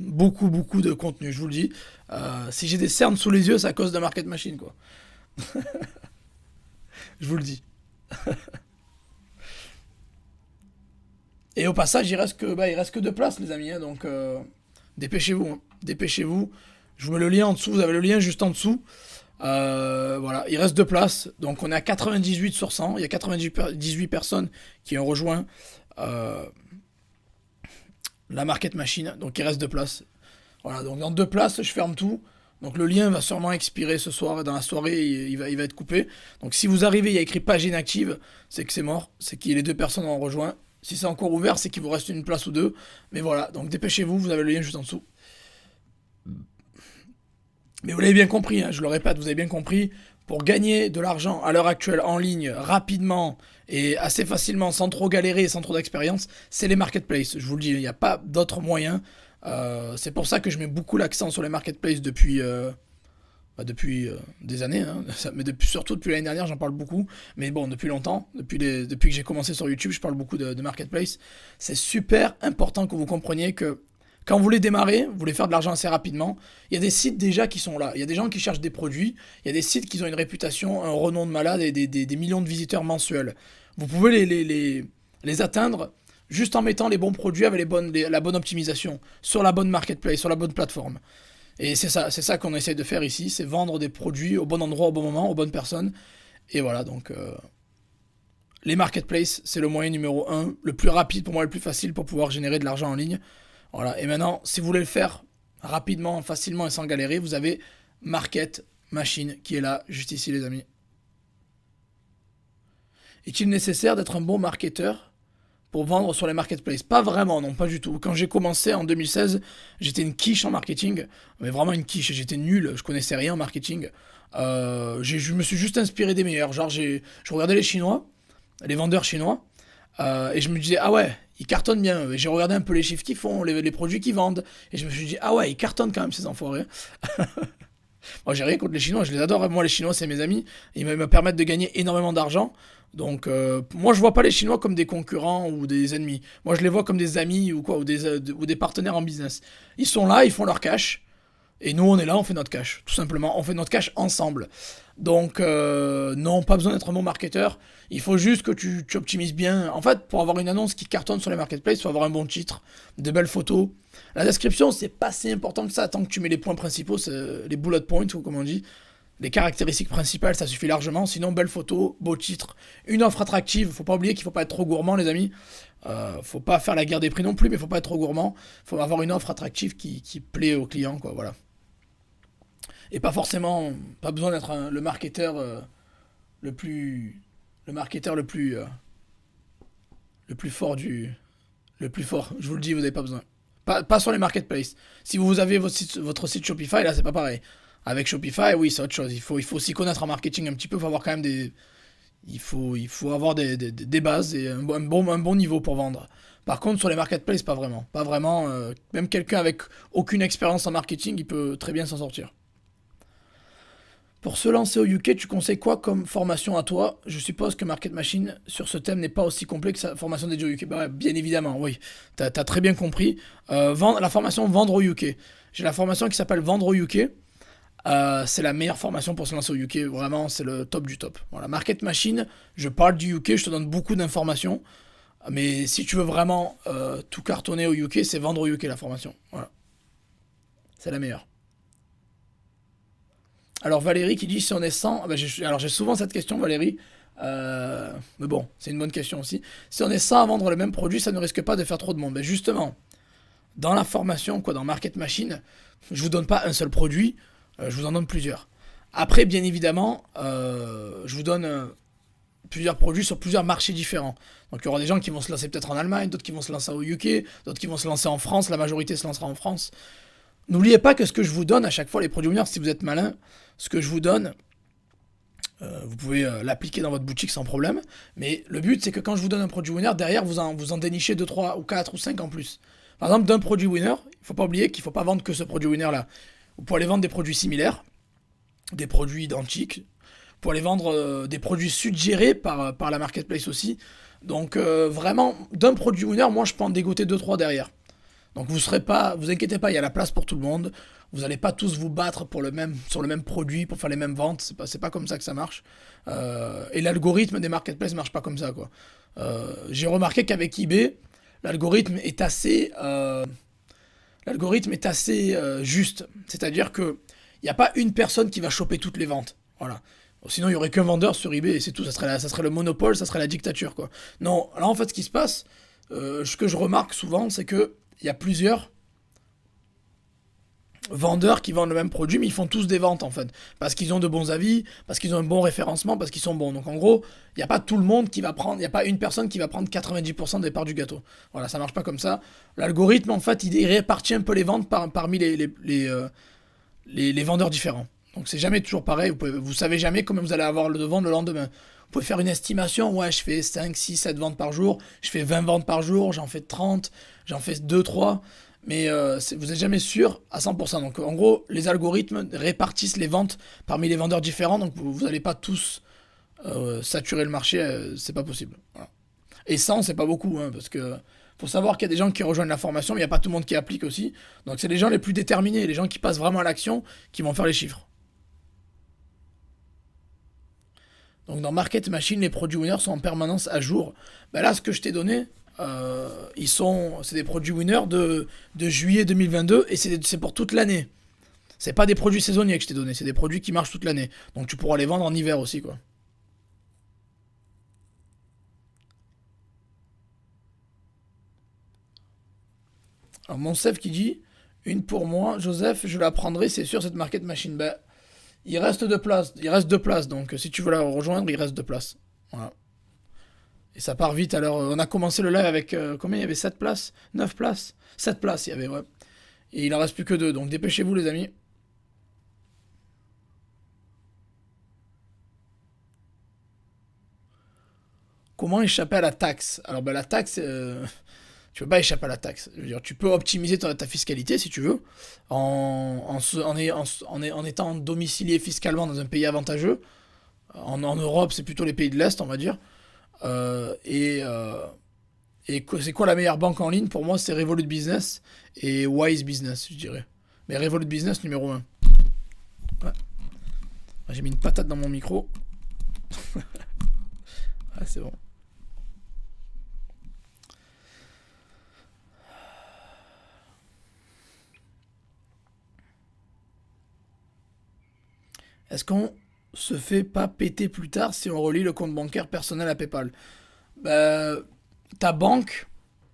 beaucoup de contenu, je vous le dis. Si j'ai des cernes sous les yeux, c'est à cause de Market Machine, quoi. Je vous le dis. Et au passage, il reste que 2 places, les amis. Hein, donc, dépêchez-vous. Hein, dépêchez-vous. Je vous mets le lien en dessous. Vous avez le lien juste en dessous. Voilà, il reste 2 places. Donc, on est à 98 sur 100. Il y a 98 personnes qui ont rejoint la Market Machine. Donc, il reste 2 places. Voilà, donc dans 2 places, je ferme tout. Donc le lien va sûrement expirer ce soir. Dans la soirée, il va être coupé. Donc si vous arrivez, il y a écrit page inactive, c'est que c'est mort. C'est que les 2 personnes ont rejoint. Si c'est encore ouvert, c'est qu'il vous reste une place ou 2. Mais voilà, donc dépêchez-vous, vous avez le lien juste en dessous. Mais vous l'avez bien compris, hein, je le répète, vous avez bien compris. Pour gagner de l'argent à l'heure actuelle en ligne, rapidement et assez facilement, sans trop galérer et sans trop d'expérience, c'est les marketplaces. Je vous le dis, il n'y a pas d'autre moyen. C'est pour ça que je mets beaucoup l'accent sur les marketplaces depuis des années, hein. Mais surtout depuis l'année dernière, j'en parle beaucoup. Mais bon, depuis longtemps, depuis que j'ai commencé sur YouTube, je parle beaucoup de marketplace. C'est super important que vous compreniez que quand vous voulez démarrer, vous voulez faire de l'argent assez rapidement, il y a des sites déjà qui sont là. Il y a des gens qui cherchent des produits, il y a des sites qui ont une réputation, un renom de malade et des millions de visiteurs mensuels. Vous pouvez les atteindre juste en mettant les bons produits avec la bonne optimisation sur la bonne marketplace, sur la bonne plateforme. Et c'est ça qu'on essaie de faire ici, c'est vendre des produits au bon endroit, au bon moment, aux bonnes personnes. Et voilà, donc les marketplaces, c'est le moyen numéro 1, le plus rapide pour moi, le plus facile pour pouvoir générer de l'argent en ligne. Voilà, et maintenant, si vous voulez le faire rapidement, facilement et sans galérer, vous avez Market Machine qui est là, juste ici les amis. Est-il nécessaire d'être un bon marketeur pour vendre sur les marketplaces? Pas vraiment, non, pas du tout. Quand j'ai commencé en 2016, j'étais une quiche en marketing, mais vraiment une quiche, j'étais nul, je connaissais rien en marketing. Je me suis juste inspiré des meilleurs, genre je regardais les Chinois, les vendeurs chinois, et je me disais, ah ouais, ils cartonnent bien. Et j'ai regardé un peu les chiffres qu'ils font, les produits qu'ils vendent, et je me suis dit, ah ouais, ils cartonnent quand même ces enfoirés. Moi, j'ai rien contre les Chinois, je les adore. Moi, les Chinois, c'est mes amis. Ils me permettent de gagner énormément d'argent. Donc, moi, je vois pas les Chinois comme des concurrents ou des ennemis. Moi, je les vois comme des amis ou quoi, ou des partenaires en business. Ils sont là, ils font leur cash. Et nous, on est là, on fait notre cash. Tout simplement, on fait notre cash ensemble. Donc, non, pas besoin d'être un bon marketeur. Il faut juste que tu optimises bien. En fait, pour avoir une annonce qui cartonne sur les marketplaces, il faut avoir un bon titre, de belles photos. La description, c'est pas si important que ça, tant que tu mets les points principaux, les bullet points, ou comme on dit. Les caractéristiques principales, ça suffit largement. Sinon, belle photo, beau titre, une offre attractive. Faut pas oublier qu'il faut pas être trop gourmand, les amis. Faut pas faire la guerre des prix non plus, mais faut pas être trop gourmand. Faut avoir une offre attractive qui plaît aux clients, quoi. Voilà. Et pas forcément, pas besoin d'être le marketeur le plus, le marketeur le plus fort le plus fort. Je vous le dis, vous n'avez pas besoin. Pas sur les marketplaces. Si vous avez votre site Shopify, là, c'est pas pareil. Avec Shopify, oui, c'est autre chose. Il faut s'y connaître en marketing un petit peu. Il faut avoir quand même il faut avoir des bases et un bon niveau pour vendre. Par contre, sur les marketplaces, pas vraiment. Pas vraiment. Même quelqu'un avec aucune expérience en marketing, il peut très bien s'en sortir. Pour se lancer au UK, tu conseilles quoi comme formation à toi? Je suppose que Market Machine sur ce thème n'est pas aussi complet que sa formation dédiée au UK. Bah, bien évidemment, oui. T'as très bien compris. La formation Vendre au UK. J'ai la formation qui s'appelle Vendre au UK. C'est la meilleure formation pour se lancer au UK. Vraiment, c'est le top du top. Voilà, Market Machine, je parle du UK, je te donne beaucoup d'informations. Mais si tu veux vraiment tout cartonner au UK, c'est Vendre au UK la formation. Voilà. C'est la meilleure. Alors Valérie qui dit si on est 100, alors j'ai souvent cette question Valérie, mais bon, c'est une bonne question aussi. Si on est 100 à vendre le même produit, ça ne risque pas de faire trop de monde. Ben justement, dans la formation, dans Market Machine, je vous donne pas un seul produit, je vous en donne plusieurs. Après, bien évidemment, je vous donne plusieurs produits sur plusieurs marchés différents. Donc il y aura des gens qui vont se lancer peut-être en Allemagne, d'autres qui vont se lancer au UK, d'autres qui vont se lancer en France, la majorité se lancera en France. N'oubliez pas que ce que je vous donne à chaque fois, les produits winners, si vous êtes malin, ce que je vous donne, Vous pouvez l'appliquer dans votre boutique sans problème. Mais le but, c'est que quand je vous donne un produit winner, derrière, vous en dénichez 2, 3 ou 4 ou 5 en plus. Par exemple, d'un produit winner, il ne faut pas oublier qu'il ne faut pas vendre que ce produit winner-là. Vous pouvez aller vendre des produits similaires, des produits identiques. Vous pouvez aller vendre des produits suggérés par la marketplace aussi. Donc vraiment, d'un produit winner, moi je peux en dégoter 2 trois derrière. Donc vous inquiétez pas, il y a la place pour tout le monde. Vous n'allez pas tous vous battre sur le même produit pour faire les mêmes ventes. C'est pas comme ça que ça marche. Et l'algorithme des marketplaces ne marche pas comme ça, quoi. J'ai remarqué qu'avec eBay, l'algorithme est assez, juste. C'est-à-dire que il n'y a pas une personne qui va choper toutes les ventes. Voilà. Sinon, il n'y aurait qu'un vendeur sur eBay et c'est tout. Ça serait le monopole, ça serait la dictature, quoi. Non, là, en fait, ce qui se passe, ce que je remarque souvent, c'est que il y a plusieurs vendeurs qui vendent le même produit, mais ils font tous des ventes, en fait. Parce qu'ils ont de bons avis, parce qu'ils ont un bon référencement, parce qu'ils sont bons. Donc, en gros, il n'y a pas tout le monde qui va prendre, il n'y a pas une personne qui va prendre 90% des parts du gâteau. Voilà, ça marche pas comme ça. L'algorithme, en fait, il répartit un peu les ventes parmi les vendeurs différents. Donc c'est jamais toujours pareil, vous savez jamais combien vous allez avoir de ventes le lendemain. Vous pouvez faire une estimation, ouais, je fais 5, 6, 7 ventes par jour, je fais 20 ventes par jour, j'en fais 30, j'en fais 2, 3, mais vous n'êtes jamais sûr à 100%. Donc en gros, les algorithmes répartissent les ventes parmi les vendeurs différents, donc vous n'allez pas tous saturer le marché, c'est pas possible. Voilà. Et 100, c'est pas beaucoup, hein, parce que faut savoir qu'il y a des gens qui rejoignent la formation, mais il n'y a pas tout le monde qui applique aussi. Donc c'est les gens les plus déterminés, les gens qui passent vraiment à l'action, qui vont faire les chiffres. Donc dans Market Machine, les produits winners sont en permanence à jour. Ben là, ce que je t'ai donné, c'est des produits winners de juillet 2022 et c'est pour toute l'année. C'est pas des produits saisonniers que je t'ai donné, c'est des produits qui marchent toute l'année. Donc tu pourras les vendre en hiver aussi, quoi. Alors Monsef qui dit, une pour moi, Joseph, je la prendrai, c'est sûr, cette Market Machine. Ben, il reste deux places, donc si tu veux la rejoindre, il reste deux places. Voilà. Et ça part vite, alors on a commencé le live avec combien il y avait 7 places 9 places 7 places il y avait, ouais. Et il en reste plus que 2, donc dépêchez-vous les amis. Comment échapper à la taxe? Alors ben, la taxe, tu peux pas échapper à la taxe. Je veux dire, tu peux optimiser ta fiscalité si tu veux, en étant domicilié fiscalement dans un pays avantageux. En Europe, c'est plutôt les pays de l'Est, on va dire. Et c'est quoi la meilleure banque en ligne? Pour moi, c'est Revolut Business et Wise Business, je dirais. Mais Revolut Business numéro un. Ouais. J'ai mis une patate dans mon micro. Ah, c'est bon. Est-ce qu'on se fait pas péter plus tard si on relie le compte bancaire personnel à PayPal? Bah, ta banque,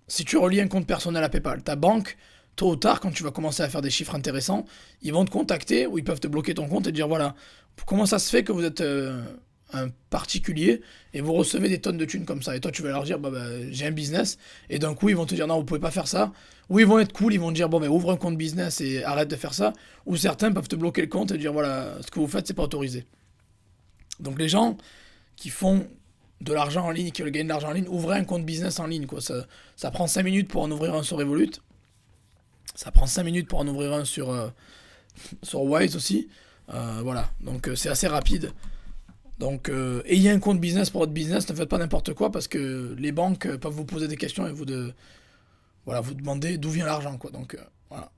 si tu relis un compte personnel à PayPal, ta banque, tôt ou tard, quand tu vas commencer à faire des chiffres intéressants, ils vont te contacter ou ils peuvent te bloquer ton compte et te dire voilà, comment ça se fait que vous êtes un particulier et vous recevez des tonnes de thunes comme ça. Et toi, tu vas leur dire bah, j'ai un business et d'un coup, ils vont te dire non, vous pouvez pas faire ça. Ou ils vont être cool, ils vont te dire bon, mais ouvre un compte business et arrête de faire ça. Ou certains peuvent te bloquer le compte et dire voilà, ce que vous faites, c'est pas autorisé. Donc les gens qui font de l'argent en ligne, qui veulent gagner de l'argent en ligne, ouvrez un compte business en ligne, quoi. Ça prend 5 minutes pour en ouvrir un sur Revolut. Ça prend 5 minutes pour en ouvrir un sur Wise aussi. Voilà, donc c'est assez rapide. Donc ayez un compte business pour votre business, ne faites pas n'importe quoi parce que les banques peuvent vous poser des questions et vous demander d'où vient l'argent, quoi. Donc voilà,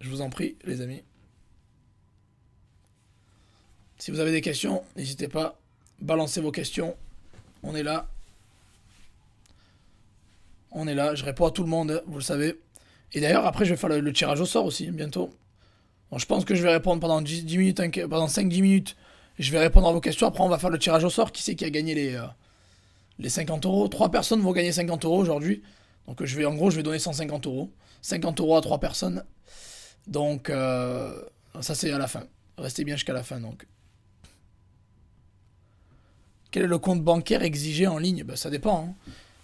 je vous en prie les amis. Si vous avez des questions, n'hésitez pas, balancez vos questions. On est là. On est là, je réponds à tout le monde, vous le savez. Et d'ailleurs, après, je vais faire le tirage au sort aussi, bientôt. Bon, je pense que je vais répondre pendant 10 minutes, pendant 5-10 minutes. Je vais répondre à vos questions. Après, on va faire le tirage au sort. Qui c'est qui a gagné les 50 euros? 3 personnes vont gagner 50 euros aujourd'hui. Donc, en gros, je vais donner 150 euros. 50 euros à 3 personnes. Donc, ça, c'est à la fin. Restez bien jusqu'à la fin, donc. Quel est le compte bancaire exigé en ligne? Ben, ça dépend, hein.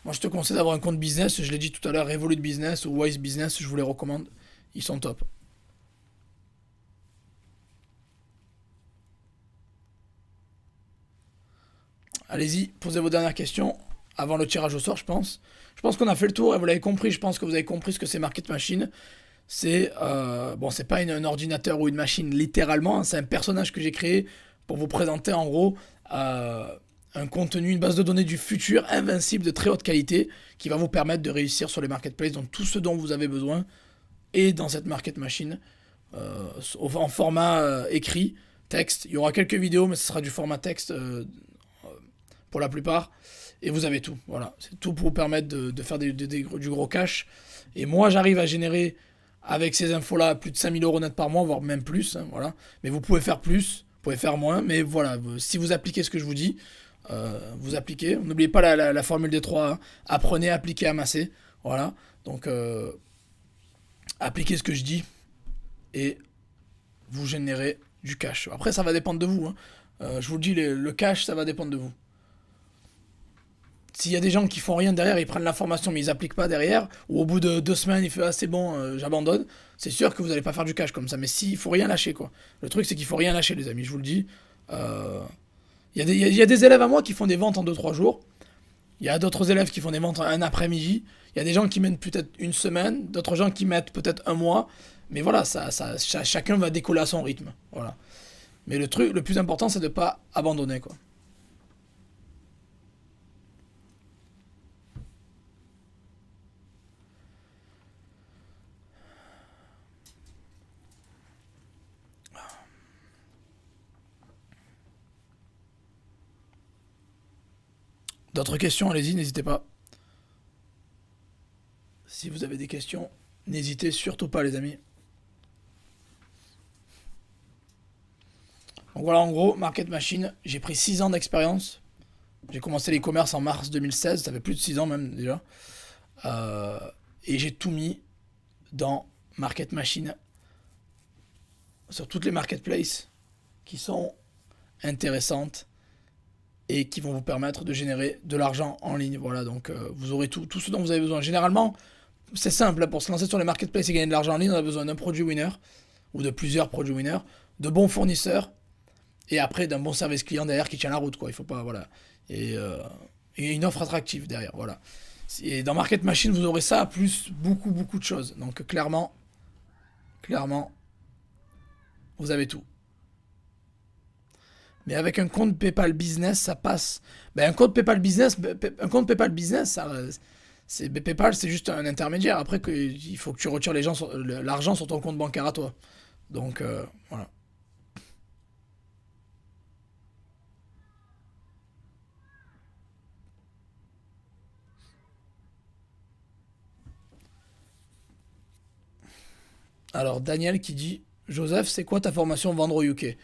Moi, je te conseille d'avoir un compte business. Je l'ai dit tout à l'heure, Revolut Business ou Wise Business, je vous les recommande. Ils sont top. allez-y, posez vos dernières questions avant le tirage au sort, je pense. Je pense qu'on a fait le tour et vous l'avez compris. Je pense que vous avez compris ce que c'est Market Machine. C'est bon, c'est pas un ordinateur ou une machine littéralement, hein, c'est un personnage que j'ai créé pour vous présenter en gros un contenu, une base de données du futur invincible de très haute qualité qui va vous permettre de réussir sur les marketplaces. Donc tout ce dont vous avez besoin est dans cette Market Machine en format écrit, texte. Il y aura quelques vidéos, mais ce sera du format texte pour la plupart. Et vous avez tout. Voilà, c'est tout pour vous permettre de faire du gros cash. Et moi, j'arrive à générer avec ces infos-là plus de 5000 euros net par mois, voire même plus. Hein, voilà. Mais vous pouvez faire plus, vous pouvez faire moins. Mais voilà, si vous appliquez ce que je vous dis, vous appliquez. N'oubliez pas la formule des 3. Hein. Apprenez, appliquez, amassez. Voilà. Donc, appliquez ce que je dis et vous générez du cash. Après, ça va dépendre de vous. Hein. Je vous le dis, le cash, ça va dépendre de vous. S'il y a des gens qui font rien derrière, ils prennent l'information mais ils appliquent pas derrière, ou au bout de 2 semaines, il fait ah c'est bon, j'abandonne, c'est sûr que vous n'allez pas faire du cash comme ça. Mais il faut rien lâcher quoi. Le truc c'est qu'il faut rien lâcher les amis, je vous le dis. Il y a des élèves à moi qui font des ventes en 2-3 jours. Il y a d'autres élèves qui font des ventes en un après-midi. Il y a des gens qui mettent peut-être une semaine, d'autres gens qui mettent peut-être un mois. Mais voilà, chacun va décoller à son rythme. Voilà. Mais le plus important c'est de ne pas abandonner quoi. D'autres questions, allez-y, n'hésitez pas. Si vous avez des questions, n'hésitez surtout pas, les amis. Donc voilà, en gros, Market Machine, j'ai pris 6 ans d'expérience. J'ai commencé l'e-commerce en mars 2016, ça fait plus de 6 ans même déjà. Et j'ai tout mis dans Market Machine, sur toutes les marketplaces qui sont intéressantes et qui vont vous permettre de générer de l'argent en ligne. Voilà, donc vous aurez tout ce dont vous avez besoin. Généralement, c'est simple, pour se lancer sur les marketplaces et gagner de l'argent en ligne, on a besoin d'un produit winner, ou de plusieurs produits winners, de bons fournisseurs, et après d'un bon service client derrière qui tient la route, quoi. Il faut pas, voilà. Et une offre attractive derrière, voilà. Et dans Market Machine, vous aurez ça, plus beaucoup de choses. Donc clairement, vous avez tout. Mais avec un compte PayPal Business, ça passe. Ben, un compte PayPal Business, PayPal, c'est juste un intermédiaire. Après, il faut que tu retires l'argent sur ton compte bancaire à toi. Donc, voilà. Alors, Daniel qui dit Joseph, c'est quoi ta formation vendre au UK?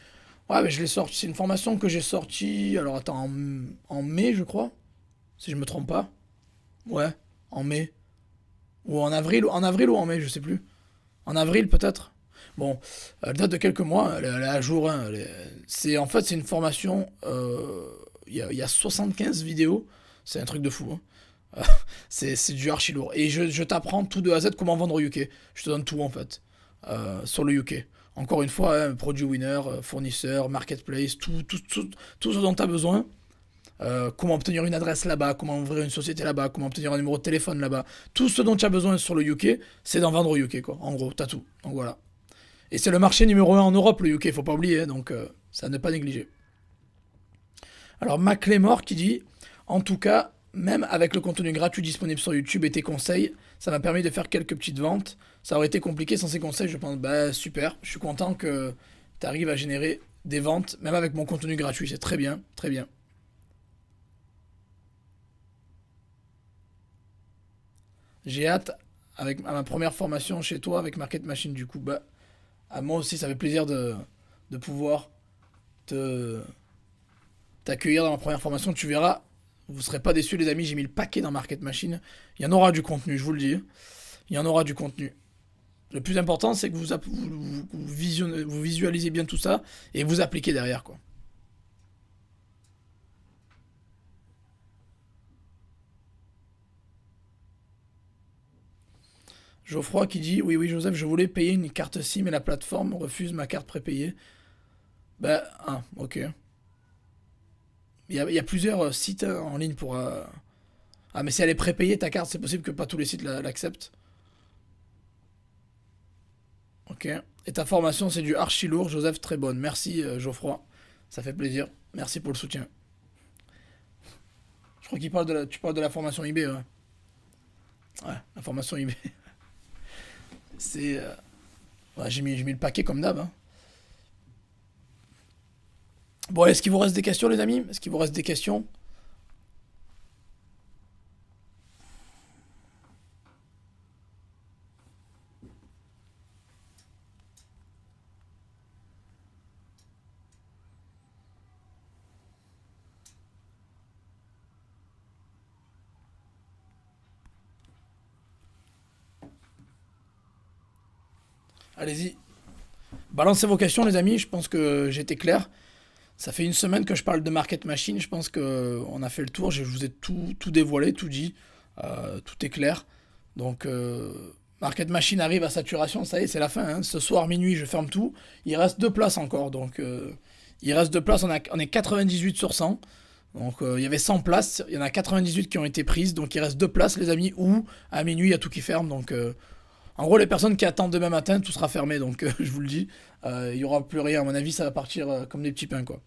Ouais, mais je l'ai sorti. C'est une formation que j'ai sortie. Alors, attends, en mai, je crois. Si je me trompe pas. Ouais, en mai. Ou en avril ou en mai, je sais plus. En avril, peut-être. Bon, elle date de quelques mois, elle est à jour. Hein, en fait, c'est une formation. Il y a 75 vidéos. C'est un truc de fou. Hein. C'est du archi lourd. Et je t'apprends tout de A à Z comment vendre au UK. Je te donne tout en fait. Sur le UK. Encore une fois, hein, produit winner, fournisseur, marketplace, tout ce dont tu as besoin. Comment obtenir une adresse là-bas, comment ouvrir une société là-bas, comment obtenir un numéro de téléphone là-bas. Tout ce dont tu as besoin sur le UK, c'est d'en vendre au UK, quoi. En gros, t'as tout. Donc voilà. Et c'est le marché numéro 1 en Europe, le UK, faut pas oublier, hein, donc ça à ne pas négliger. Alors, MacLemore qui dit en tout cas, même avec le contenu gratuit disponible sur YouTube et tes conseils, ça m'a permis de faire quelques petites ventes. Ça aurait été compliqué sans ces conseils, je pense. Bah, super, je suis content que tu arrives à générer des ventes, même avec mon contenu gratuit. C'est très bien, très bien. J'ai hâte à ma première formation chez toi avec Market Machine du coup. Bah, à moi aussi, ça fait plaisir de pouvoir te t'accueillir dans ma première formation. Tu verras, vous serez pas déçus les amis, j'ai mis le paquet dans Market Machine. Il y en aura du contenu, je vous le dis. Il y en aura du contenu. Le plus important, c'est que vous visualisez bien tout ça et vous appliquez derrière, quoi. Geoffroy qui dit oui, oui, Joseph, je voulais payer une carte SIM et la plateforme refuse ma carte prépayée. Bah, ah, ok. Il y a plusieurs sites en ligne pour... Ah, mais si elle est prépayée, ta carte, c'est possible que pas tous les sites l'acceptent. Ok. Et ta formation, c'est du archi lourd, Joseph, très bonne. Merci, Geoffroy. Ça fait plaisir. Merci pour le soutien. Je crois tu parles de la formation eBay, ouais. Ouais, la formation eBay. C'est... ouais, j'ai mis le paquet comme d'hab, hein. Bon, est-ce qu'il vous reste des questions, les amis? Est-ce qu'il vous reste des questions? Allez-y. Balancez vos questions, les amis. Je pense que j'ai été clair. Ça fait une semaine que je parle de Market Machine. Je pense qu'on a fait le tour. Je vous ai tout dévoilé, tout dit. Tout est clair. Donc, Market Machine arrive à saturation. Ça y est, c'est la fin, hein. Ce soir, minuit, je ferme tout. Il reste 2 places encore. Donc, il reste 2 places. On est 98 sur 100. Donc, il y avait 100 places. Il y en a 98 qui ont été prises. Donc, il reste 2 places, les amis. Ou à minuit, il y a tout qui ferme. Donc, en gros, les personnes qui attendent demain matin, tout sera fermé. Donc, je vous le dis. Il n'y aura plus rien. À mon avis, ça va partir comme des petits pains, quoi.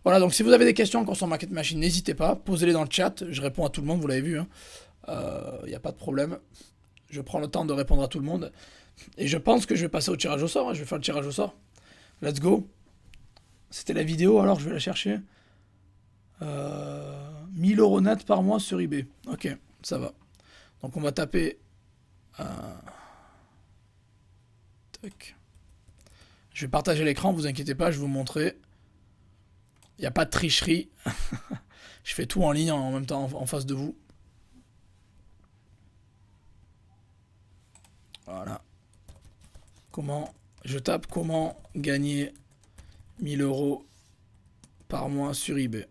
Voilà, donc si vous avez des questions encore sur Market Machine, n'hésitez pas, posez-les dans le chat, je réponds à tout le monde, vous l'avez vu, hein. Y a pas de problème, je prends le temps de répondre à tout le monde, et je pense que je vais passer au tirage au sort, hein. Je vais faire le tirage au sort, let's go, c'était la vidéo, alors je vais la chercher, 1000 euros net par mois sur eBay, ok, ça va, donc on va taper, tac. Je vais partager l'écran, vous inquiétez pas, je vais vous montrer. Il n'y a pas de tricherie. Je fais tout en ligne en même temps en face de vous. Voilà. Je tape comment gagner 1000 euros par mois sur eBay.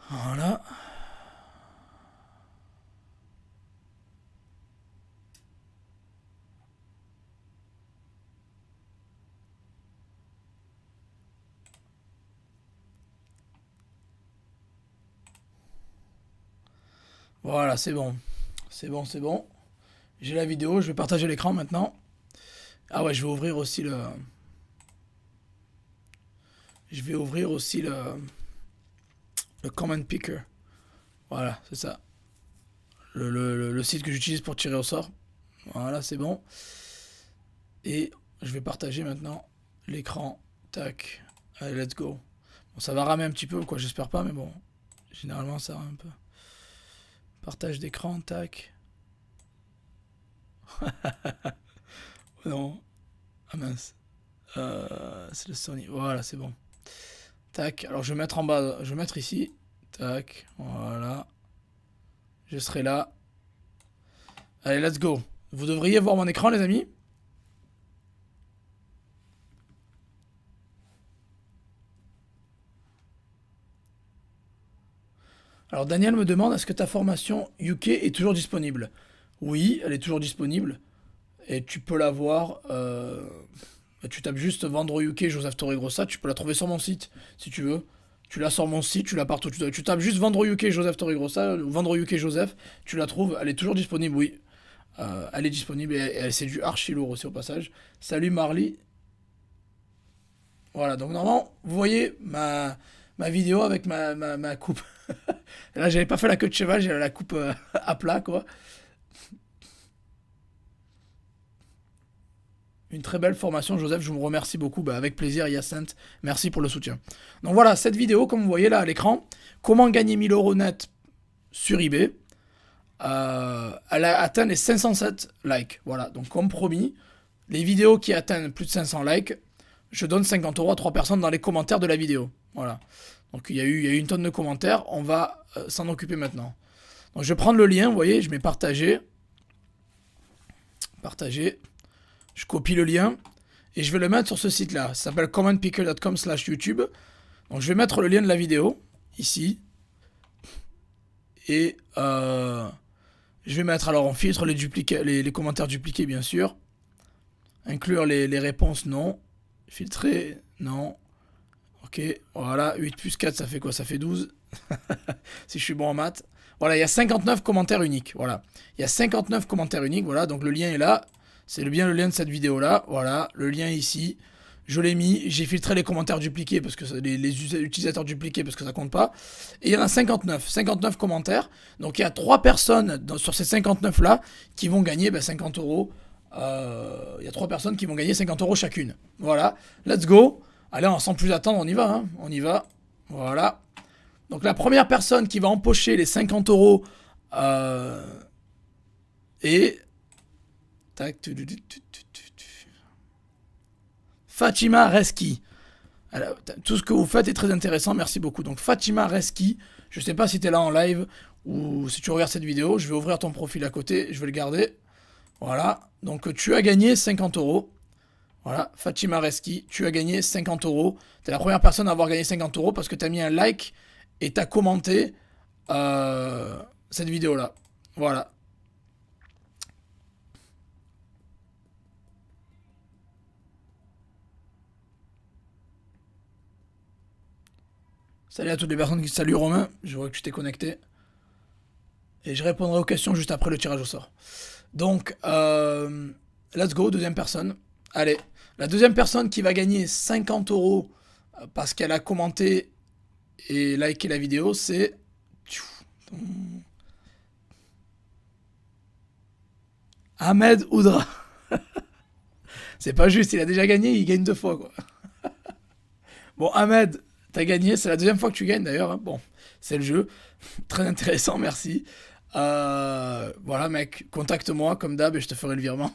Voilà. Voilà, c'est bon. C'est bon, c'est bon. J'ai la vidéo, je vais partager l'écran maintenant. Ah ouais, je vais ouvrir aussi le... Je vais ouvrir aussi le Comment Picker. Voilà, c'est ça. Le site que j'utilise pour tirer au sort. Voilà, c'est bon. Et je vais partager maintenant l'écran. Tac. Allez, let's go. Bon, ça va ramer un petit peu, quoi, j'espère pas, mais bon. Généralement, ça rame un peu. Partage d'écran, tac. Non. Ah mince. C'est le Sony. Voilà, c'est bon. Tac. Alors, je vais mettre en bas. Je vais mettre ici. Tac. Voilà. Je serai là. Allez, let's go. Vous devriez voir mon écran, les amis. Alors Daniel me demande, est-ce que ta formation UK est toujours disponible? Oui, elle est toujours disponible. Et tu peux la voir. Tu tapes juste vendre UK Joseph Torregrossa. Tu peux la trouver sur mon site si tu veux. Tu l'as sur mon site, tu l'as partout. Tu tapes juste vendre UK Joseph Torregrossa, vendre UK Joseph. Tu la trouves, elle est toujours disponible, oui. Elle est disponible et c'est du archi lourd aussi au passage. Salut Marley. Voilà, donc normalement, vous voyez ma vidéo avec ma coupe. Là, j'avais pas fait la queue de cheval, j'avais la coupe à plat, quoi. Une très belle formation, Joseph, je vous remercie beaucoup. Bah, avec plaisir, Yacinthe, merci pour le soutien. Donc voilà, cette vidéo, comme vous voyez là à l'écran, comment gagner 1000 euros net sur eBay. Elle a atteint les 507 likes. Voilà, donc comme promis, les vidéos qui atteignent plus de 500 likes, je donne 50 euros à 3 personnes dans les commentaires de la vidéo. Voilà. Donc il y a eu une tonne de commentaires, on va s'en occuper maintenant. Donc je vais prendre le lien, vous voyez, je mets partager. Partager. Je copie le lien et je vais le mettre sur ce site-là. Ça s'appelle commentpicker.com/YouTube. Donc je vais mettre le lien de la vidéo ici. Et je vais mettre, alors on filtre les commentaires dupliqués bien sûr. Inclure les réponses, non. Filtrer, non. Ok, voilà. 8 plus 4, ça fait quoi? Ça fait 12. Si je suis bon en maths. Voilà, il y a 59 commentaires uniques. Voilà. Il y a 59 commentaires uniques. Voilà, donc le lien est là. C'est bien le lien de cette vidéo-là. Voilà, le lien est ici. Je l'ai mis. J'ai filtré les commentaires dupliqués parce que les utilisateurs dupliqués parce que ça compte pas. Et il y en a 59. 59 commentaires. Donc il y a 3 personnes sur ces 59 là qui vont gagner 50 euros. Il y a 3 personnes qui vont gagner 50 euros chacune. Voilà. Let's go. Allez, sans plus attendre, on y va. Hein. On y va. Voilà. Donc la première personne qui va empocher les 50 euros est... Tac, Fatima Reski. Alors, tout ce que vous faites est très intéressant, merci beaucoup. Donc Fatima Reski, je sais pas si tu es là en live ou si tu regardes cette vidéo, je vais ouvrir ton profil à côté, je vais le garder. Voilà, donc tu as gagné 50 euros. Voilà, Fatima Reski, tu as gagné 50 euros. Tu es la première personne à avoir gagné 50 euros parce que tu as mis un like et tu as commenté cette vidéo-là. Voilà. Salut à toutes les personnes qui... Salut Romain, je vois que tu t'es connecté. Et je répondrai aux questions juste après le tirage au sort. Donc, let's go, deuxième personne. Allez, la deuxième personne qui va gagner 50 euros parce qu'elle a commenté et liké la vidéo, c'est... Ahmed Oudra. C'est pas juste, il a déjà gagné, il gagne 2 fois, quoi. Bon, Ahmed, t'as gagné, c'est la deuxième fois que tu gagnes d'ailleurs. Hein. Bon, c'est le jeu. Très intéressant, merci. Voilà, mec, contacte-moi comme d'hab et je te ferai le virement.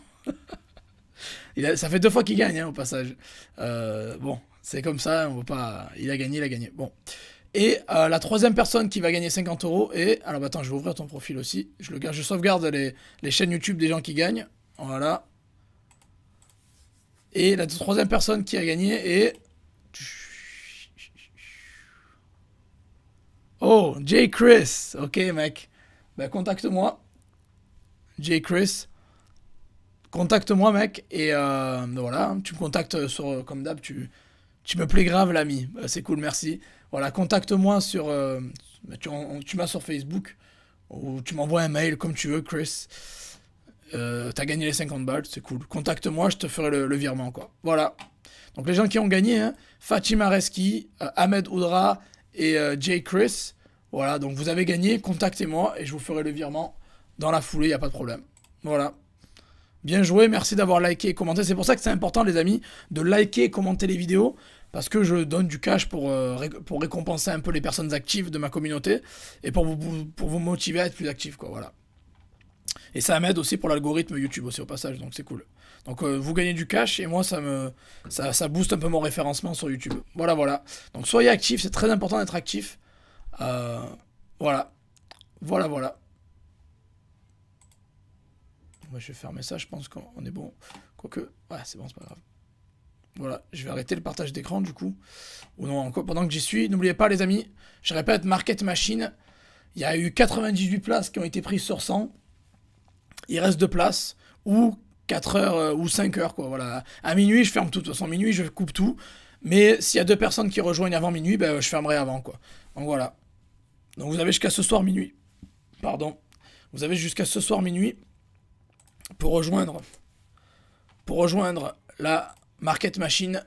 Ça fait 2 fois qu'il gagne, hein, au passage. Bon, c'est comme ça, on va pas... Il a gagné, il a gagné. Bon. Et la troisième personne qui va gagner 50 euros est... Alors, attends, je vais ouvrir ton profil aussi. Je sauvegarde les chaînes YouTube des gens qui gagnent. Voilà. Et la troisième personne qui a gagné est... Oh, J. Chris. Ok, mec. Ben, contacte-moi. J. Chris. Contacte-moi, mec. Et voilà, tu me contactes sur... Comme d'hab, tu me plais grave, l'ami. C'est cool, merci. Voilà, contacte-moi sur... tu m'as sur Facebook. Ou tu m'envoies un mail, comme tu veux, Chris. T'as gagné les 50 balles, c'est cool. Contacte-moi, je te ferai le virement, quoi. Voilà. Donc les gens qui ont gagné, hein, Fatima Reski, Ahmed Oudra et Jay Chris. Voilà, donc vous avez gagné, contactez-moi et je vous ferai le virement dans la foulée, il n'y a pas de problème. Voilà. Bien joué, merci d'avoir liké et commenté. C'est pour ça que c'est important, les amis, de liker et commenter les vidéos. Parce que je donne du cash pour récompenser un peu les personnes actives de ma communauté. Et pour vous motiver à être plus actifs, quoi, voilà. Et ça m'aide aussi pour l'algorithme YouTube aussi au passage, donc c'est cool. Donc vous gagnez du cash et moi ça booste un peu mon référencement sur YouTube. Voilà, voilà. Donc soyez actifs, c'est très important d'être actif. Voilà. Voilà, voilà. Moi je vais fermer ça, je pense qu'on est bon. Quoique, ouais c'est bon, c'est pas grave. Voilà, je vais arrêter le partage d'écran du coup. Ou non, encore pendant que j'y suis. N'oubliez pas les amis, je répète, Market Machine, il y a eu 98 places qui ont été prises sur 100. Il reste 2 places, ou 4 heures, ou 5 heures, quoi, voilà. À minuit, je ferme tout, de toute façon, minuit, je coupe tout. Mais s'il y a 2 personnes qui rejoignent avant minuit, ben, je fermerai avant, quoi. Donc voilà. Donc vous avez jusqu'à ce soir minuit. Pardon. Vous avez jusqu'à ce soir minuit pour rejoindre la Market Machine.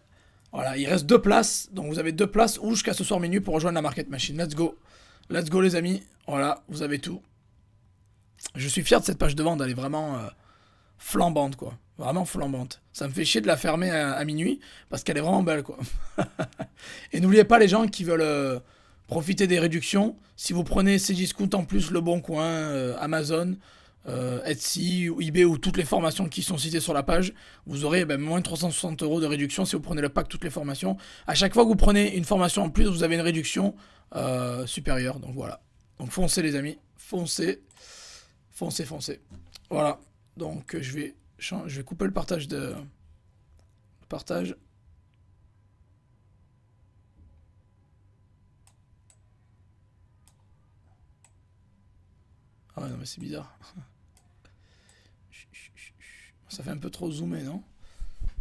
Voilà, il reste 2 places, donc vous avez 2 places ou jusqu'à ce soir minuit pour rejoindre la Market Machine. Let's go. Let's go les amis. Voilà, vous avez tout. Je suis fier de cette page de vente, elle est vraiment flambante, quoi. Vraiment flambante. Ça me fait chier de la fermer à minuit, parce qu'elle est vraiment belle, quoi. Et n'oubliez pas les gens qui veulent profiter des réductions. Si vous prenez Cdiscount en plus, Le Bon Coin, Amazon, Etsy, eBay ou toutes les formations qui sont citées sur la page, vous aurez moins de 360 € de réduction si vous prenez le pack toutes les formations. À chaque fois que vous prenez une formation en plus, vous avez une réduction supérieure. Donc voilà. Donc foncez les amis, foncez. Foncez, foncez. Voilà. Donc je vais couper le partage de... Le partage. Ah ouais, non mais c'est bizarre. Ça fait un peu trop zoomé, non?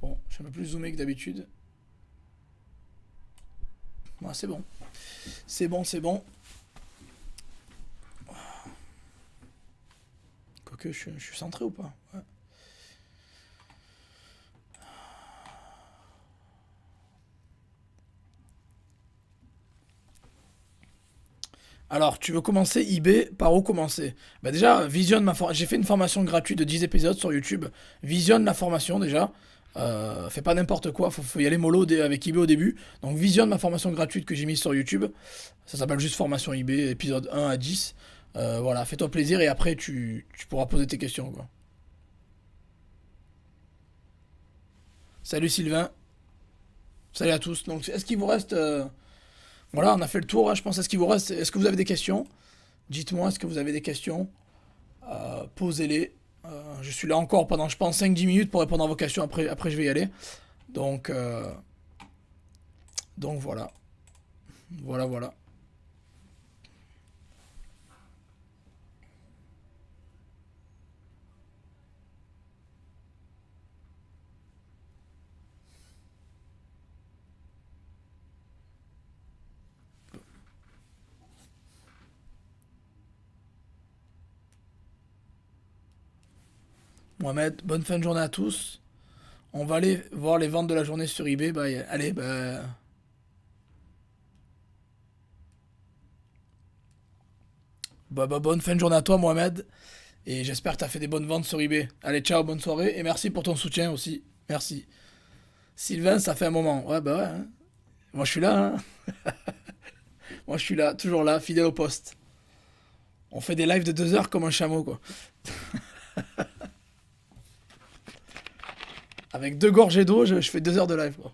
Bon, je suis un peu plus zoomé que d'habitude. Ouais, c'est bon. C'est bon, c'est bon. Quoique, je suis centré ou pas? Ouais. Alors, tu veux commencer eBay, par où commencer? Bah déjà, visionne ma formation. J'ai fait une formation gratuite de 10 épisodes sur YouTube. Visionne la formation déjà. Fais pas n'importe quoi, faut y aller mollo avec eBay au début. Donc visionne ma formation gratuite que j'ai mise sur YouTube. Ça s'appelle juste formation eBay, épisode 1 à 10. Voilà, fais-toi plaisir et après tu pourras poser tes questions, quoi. Salut Sylvain, salut à tous. Donc est-ce qu'il vous reste... Voilà, on a fait le tour, hein, je pense. Est-ce qu'il vous reste... Est-ce que vous avez des questions? Dites-moi, est-ce que vous avez des questions? Posez-les. Je suis là encore pendant, je pense, 5-10 minutes pour répondre à vos questions. Après je vais y aller. Donc, donc voilà. Voilà, voilà. Mohamed, bonne fin de journée à tous. On va aller voir les ventes de la journée sur eBay. Bah, allez, bonne fin de journée à toi, Mohamed. Et j'espère que tu as fait des bonnes ventes sur eBay. Allez, ciao, bonne soirée. Et merci pour ton soutien aussi. Merci. Sylvain, ça fait un moment. Ouais, bah ouais, hein. Moi, je suis là, hein. Moi, je suis là, toujours là, fidèle au poste. On fait des lives de 2 heures comme un chameau, quoi. Avec 2 gorgées d'eau, je fais 2 heures de live, quoi.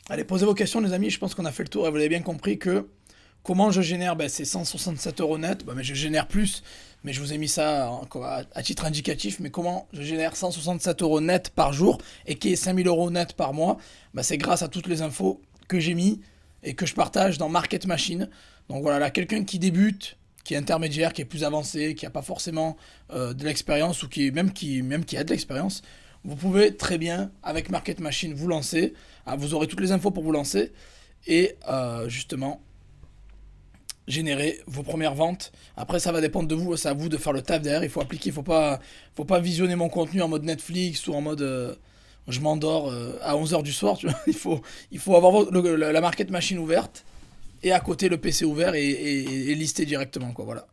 Allez, posez vos questions, les amis. Je pense qu'on a fait le tour et vous avez bien compris que comment je génère, ben, c'est 167 euros net. Ben, mais je génère plus, mais je vous ai mis ça à titre indicatif. Mais comment je génère 167 euros net par jour et qui est 5000 euros net par mois? Ben, c'est grâce à toutes les infos que j'ai mis et que je partage dans Market Machine. Donc voilà, là, quelqu'un qui débute, qui est intermédiaire, qui est plus avancé, qui n'a pas forcément de l'expérience ou qui a de l'expérience, vous pouvez très bien, avec Market Machine, vous lancer. Ah, vous aurez toutes les infos pour vous lancer et justement générer vos premières ventes. Après, ça va dépendre de vous, c'est à vous de faire le taf derrière. Il faut appliquer, faut pas visionner mon contenu en mode Netflix ou en mode je m'endors à 11 h du soir. Tu vois. Il faut avoir la Market Machine ouverte et à côté le PC ouvert et lister directement, quoi. Voilà.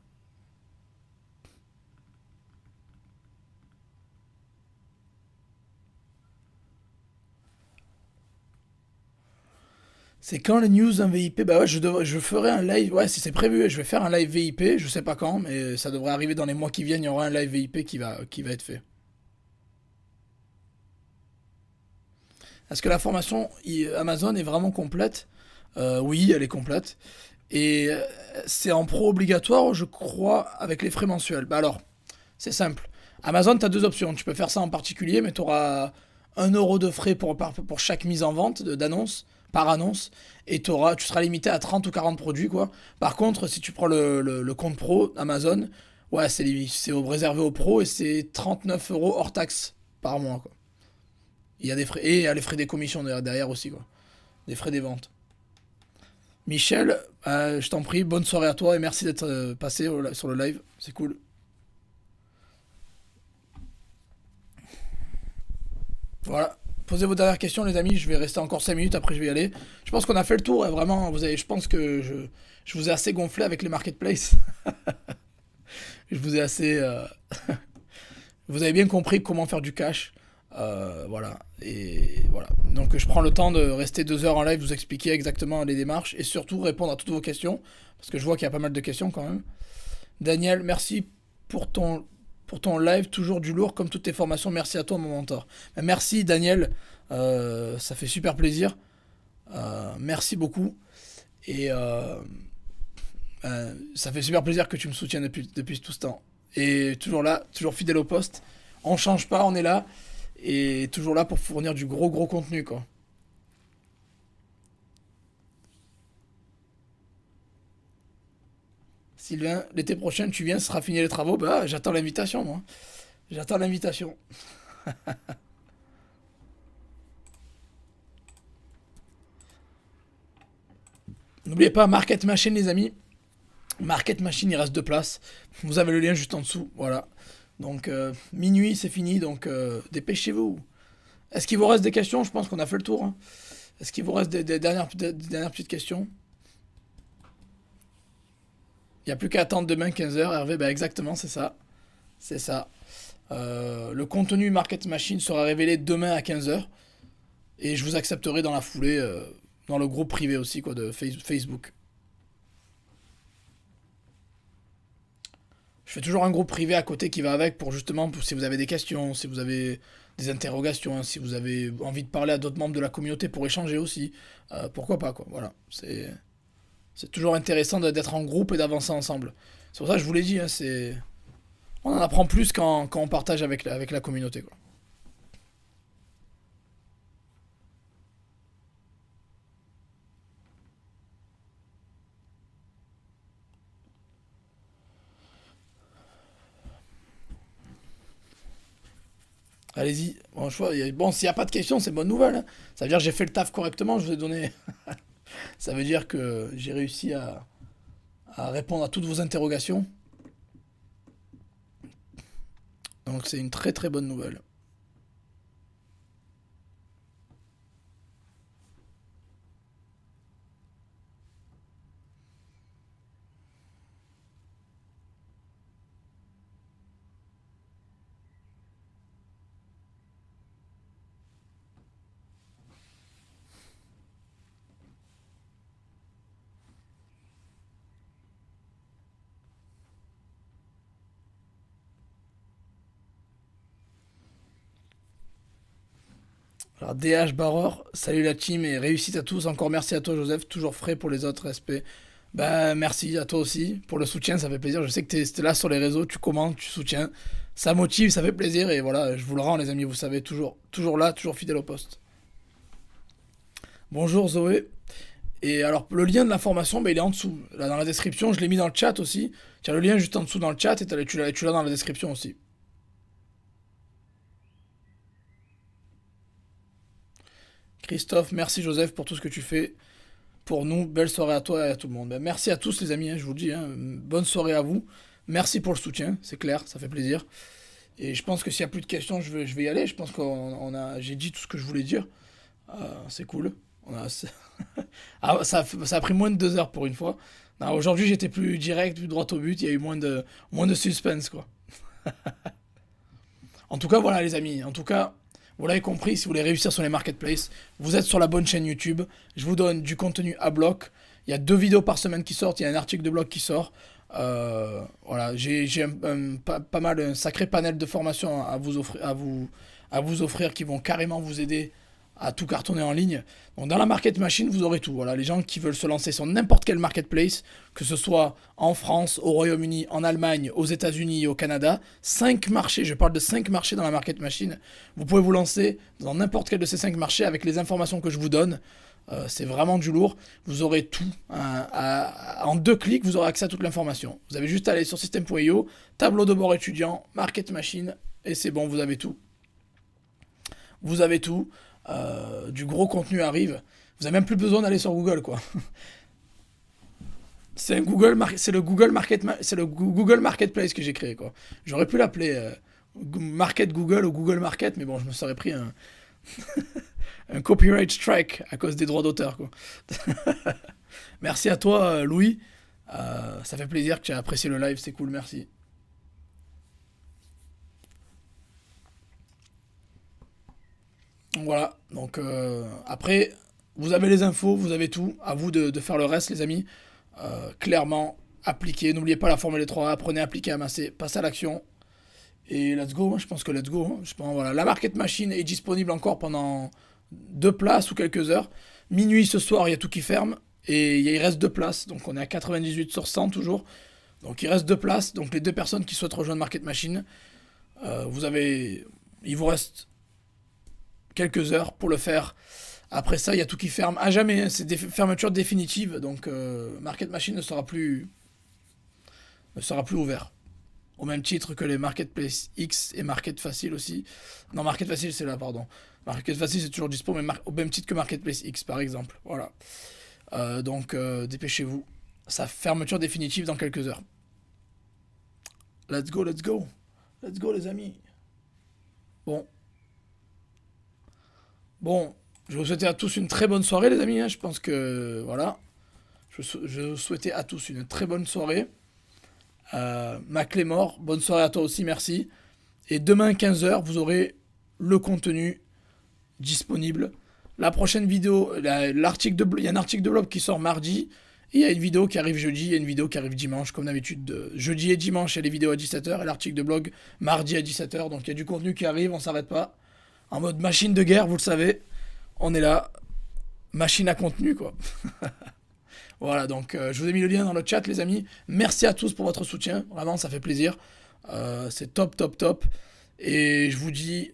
C'est quand les news un VIP? Bah ouais, je ferai un live. Ouais, si c'est prévu, je vais faire un live VIP. Je sais pas quand, mais ça devrait arriver dans les mois qui viennent. Il y aura un live VIP qui va être fait. Est-ce que la formation Amazon est vraiment complète? Oui, elle est complète. Et c'est en pro obligatoire, je crois, avec les frais mensuels. Bah alors, c'est simple. Amazon, tu as 2 options. Tu peux faire ça en particulier, mais tu auras 1 euro de frais pour chaque mise en vente d'annonce, par annonce, et tu seras limité à 30 ou 40 produits, quoi. Par contre, si tu prends le compte pro Amazon, ouais, c'est réservé aux pros et c'est 39 euros hors taxe par mois, quoi. Il y a des frais, et il y a les frais des commissions derrière aussi, quoi. Des frais des ventes. Michel, je t'en prie, bonne soirée à toi et merci d'être passé sur le live, c'est cool. Voilà. Posez vos dernières questions, les amis. Je vais rester encore 5 minutes, après je vais y aller. Je pense qu'on a fait le tour, hein, vraiment. Je pense que je vous ai assez gonflé avec les marketplaces. Je vous ai assez. Vous avez bien compris comment faire du cash. Voilà. Et voilà. Donc je prends le temps de rester 2 heures en live, vous expliquer exactement les démarches et surtout répondre à toutes vos questions. Parce que je vois qu'il y a pas mal de questions quand même. Daniel, merci pour ton live, toujours du lourd comme toutes tes formations. Merci à toi, mon mentor. Merci, Daniel. Ça fait super plaisir. Merci beaucoup. Et ça fait super plaisir que tu me soutiennes depuis tout ce temps. Et toujours là, toujours fidèle au poste. On change pas, on est là. et toujours là pour fournir du gros contenu, quoi. Sylvain, l'été prochain, tu viens, ce sera fini les travaux. Bah, j'attends l'invitation, moi. J'attends l'invitation. N'oubliez pas, Market Machine, les amis. Market Machine, il reste 2 places. Vous avez le lien juste en dessous. Voilà. Donc, minuit, c'est fini. Donc, dépêchez-vous. Est-ce qu'il vous reste des questions? Je pense qu'on a fait le tour, hein. Est-ce qu'il vous reste des dernières petites questions? Il n'y a plus qu'à attendre demain 15 h, Hervé. Bah, exactement, c'est ça. C'est ça. Le contenu Market Machine sera révélé demain à 15 h. Et je vous accepterai dans la foulée, dans le groupe privé aussi, quoi, de Facebook. Je fais toujours un groupe privé à côté qui va avec pour justement, si vous avez des questions, si vous avez des interrogations, hein, si vous avez envie de parler à d'autres membres de la communauté pour échanger aussi, pourquoi pas, quoi. Voilà. C'est toujours intéressant d'être en groupe et d'avancer ensemble. C'est pour ça que je vous l'ai dit, hein, on en apprend plus quand on partage avec la communauté, quoi. Allez-y. Bon, bon, s'il n'y a pas de questions, c'est bonne nouvelle, hein. Ça veut dire que j'ai fait le taf correctement, je vous ai donné. Ça veut dire que j'ai réussi à répondre à toutes vos interrogations. Donc c'est une très bonne nouvelle. Alors DH Barreur, salut la team et réussite à tous. Encore merci à toi Joseph, toujours frais pour les autres, respect. Bah merci à toi aussi pour le soutien, ça fait plaisir. Je sais que t'es là sur les réseaux, tu commentes, tu soutiens. Ça motive, ça fait plaisir et voilà, je vous le rends les amis, vous savez, toujours là, toujours fidèle au poste. Bonjour Zoé. Et alors le lien de la formation, bah, il est en dessous. Là dans la description, je l'ai mis dans le chat aussi. Tu as le lien juste en dessous dans le chat et tu l'as dans la description aussi. Christophe, merci Joseph pour tout ce que tu fais pour nous. Belle soirée à toi et à tout le monde. Ben, merci à tous les amis, hein, je vous le dis, hein. Bonne soirée à vous. Merci pour le soutien, c'est clair, ça fait plaisir. Et je pense que s'il n'y a plus de questions, je vais y aller. Je pense j'ai dit tout ce que je voulais dire. C'est cool. Ah, ça a pris moins de 2 heures pour une fois. Non, aujourd'hui, j'étais plus direct, plus droit au but. Il y a eu moins de suspense, quoi. En tout cas, voilà, les amis. En tout cas, vous l'avez compris, si vous voulez réussir sur les marketplaces, vous êtes sur la bonne chaîne YouTube. Je vous donne du contenu à bloc. Il y a 2 vidéos par semaine qui sortent. Il y a un article de blog qui sort. Voilà, j'ai pas mal, un sacré panel de formations à vous offrir qui vont carrément vous aider à tout cartonner en ligne. Donc dans la market machine, vous aurez tout. Voilà, les gens qui veulent se lancer sur n'importe quel marketplace, que ce soit en France, au Royaume-Uni, en Allemagne, aux États-Unis et au Canada, 5 marchés, je parle de 5 marchés dans la market machine. Vous pouvez vous lancer dans n'importe quel de ces 5 marchés avec les informations que je vous donne. C'est vraiment du lourd. Vous aurez tout. En 2 clics, vous aurez accès à toute l'information. Vous avez juste à aller sur system.io, tableau de bord étudiant, market machine, et c'est bon, vous avez tout. Vous avez tout. Du gros contenu arrive. Vous n'avez même plus besoin d'aller sur Google, quoi. C'est le Google Marketplace que j'ai créé, quoi. J'aurais pu l'appeler Market Google ou Google Market, mais bon, je me serais pris un copyright strike à cause des droits d'auteur, quoi. Merci à toi, Louis. Ça fait plaisir que tu aies apprécié le live, c'est cool, merci. Voilà, donc après, vous avez les infos, vous avez tout. À vous de faire le reste, les amis. Clairement, appliquez. N'oubliez pas la formule des 3 A. Apprenez, appliquez, amasser, passez à l'action. Et let's go, hein, je pense que let's go, hein. Je pense, voilà. La market machine est disponible encore pendant 2 places ou quelques heures. Minuit ce soir, il y a tout qui ferme. Et il reste 2 places. Donc on est à 98 sur 100 toujours. Donc il reste 2 places. Donc les 2 personnes qui souhaitent rejoindre Market Machine, vous avez. Il vous reste quelques heures pour le faire. Après ça, il y a tout qui ferme à jamais, hein, c'est des fermetures définitives, donc Market Machine ne sera plus ouvert. Au même titre que les Marketplace X et Market Facile aussi. Non, Market Facile, c'est là, pardon. Market Facile, c'est toujours dispo, mais au même titre que Marketplace X, par exemple. Voilà. Donc, dépêchez-vous. Sa fermeture définitive dans quelques heures. Let's go, let's go. Let's go, les amis. Bon. Bon, je vais vous souhaiter à tous une très bonne soirée, les amis, hein. Je pense que, voilà. Je vous souhaitais à tous une très bonne soirée. Mac Mort, bonne soirée à toi aussi, merci. Et demain 15h, vous aurez le contenu disponible. La prochaine vidéo, il y a un article de blog qui sort mardi. Et il y a une vidéo qui arrive jeudi et une vidéo qui arrive dimanche, comme d'habitude. Jeudi et dimanche, il y a les vidéos à 17h et l'article de blog mardi à 17h. Donc il y a du contenu qui arrive, on s'arrête pas. En mode machine de guerre, vous le savez. On est là. Machine à contenu, quoi. Voilà, donc je vous ai mis le lien dans le chat, les amis. Merci à tous pour votre soutien. Vraiment, ça fait plaisir. C'est top, top, top. Et je vous dis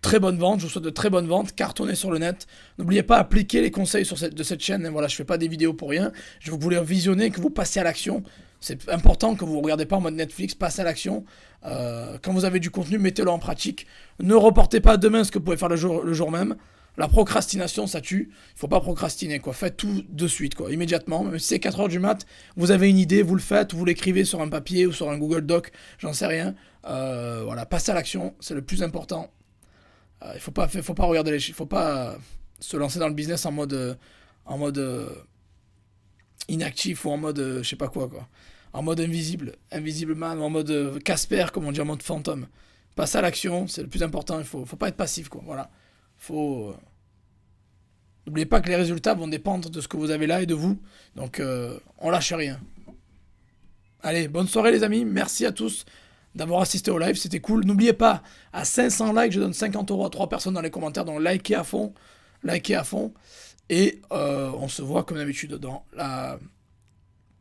très bonne vente. Je vous souhaite de très bonnes ventes. Cartonnez sur le net. N'oubliez pas d'appliquer les conseils de cette chaîne. Et voilà, je ne fais pas des vidéos pour rien. Je veux que vous les visionnez, que vous passiez à l'action. C'est important que vous ne regardez pas en mode Netflix. Passez à l'action. Quand vous avez du contenu, mettez-le en pratique. Ne reportez pas demain ce que vous pouvez faire le jour même. La procrastination, ça tue. Il faut pas procrastiner, quoi. Faites tout de suite, quoi. Immédiatement. Même si c'est 4h du mat, vous avez une idée, vous le faites, vous l'écrivez sur un papier ou sur un Google Doc, j'en sais rien. Voilà, passez à l'action, c'est le plus important. Il faut pas regarder les chiffres. Il faut pas se lancer dans le business en mode inactif ou en mode je sais pas quoi, quoi. En mode invisible man, en mode Casper, comme on dit, en mode fantôme. Passez à l'action, c'est le plus important. Il faut pas être passif, quoi. Voilà. N'oubliez pas que les résultats vont dépendre de ce que vous avez là et de vous. Donc, on lâche rien. Allez, bonne soirée les amis. Merci à tous d'avoir assisté au live. C'était cool. N'oubliez pas, à 500 likes, je donne 50 € à 3 personnes dans les commentaires. Donc, likez à fond. Likez à fond. Et on se voit comme d'habitude dans la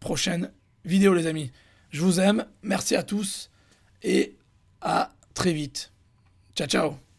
prochaine vidéo les amis. Je vous aime. Merci à tous. Et à très vite. Ciao, ciao.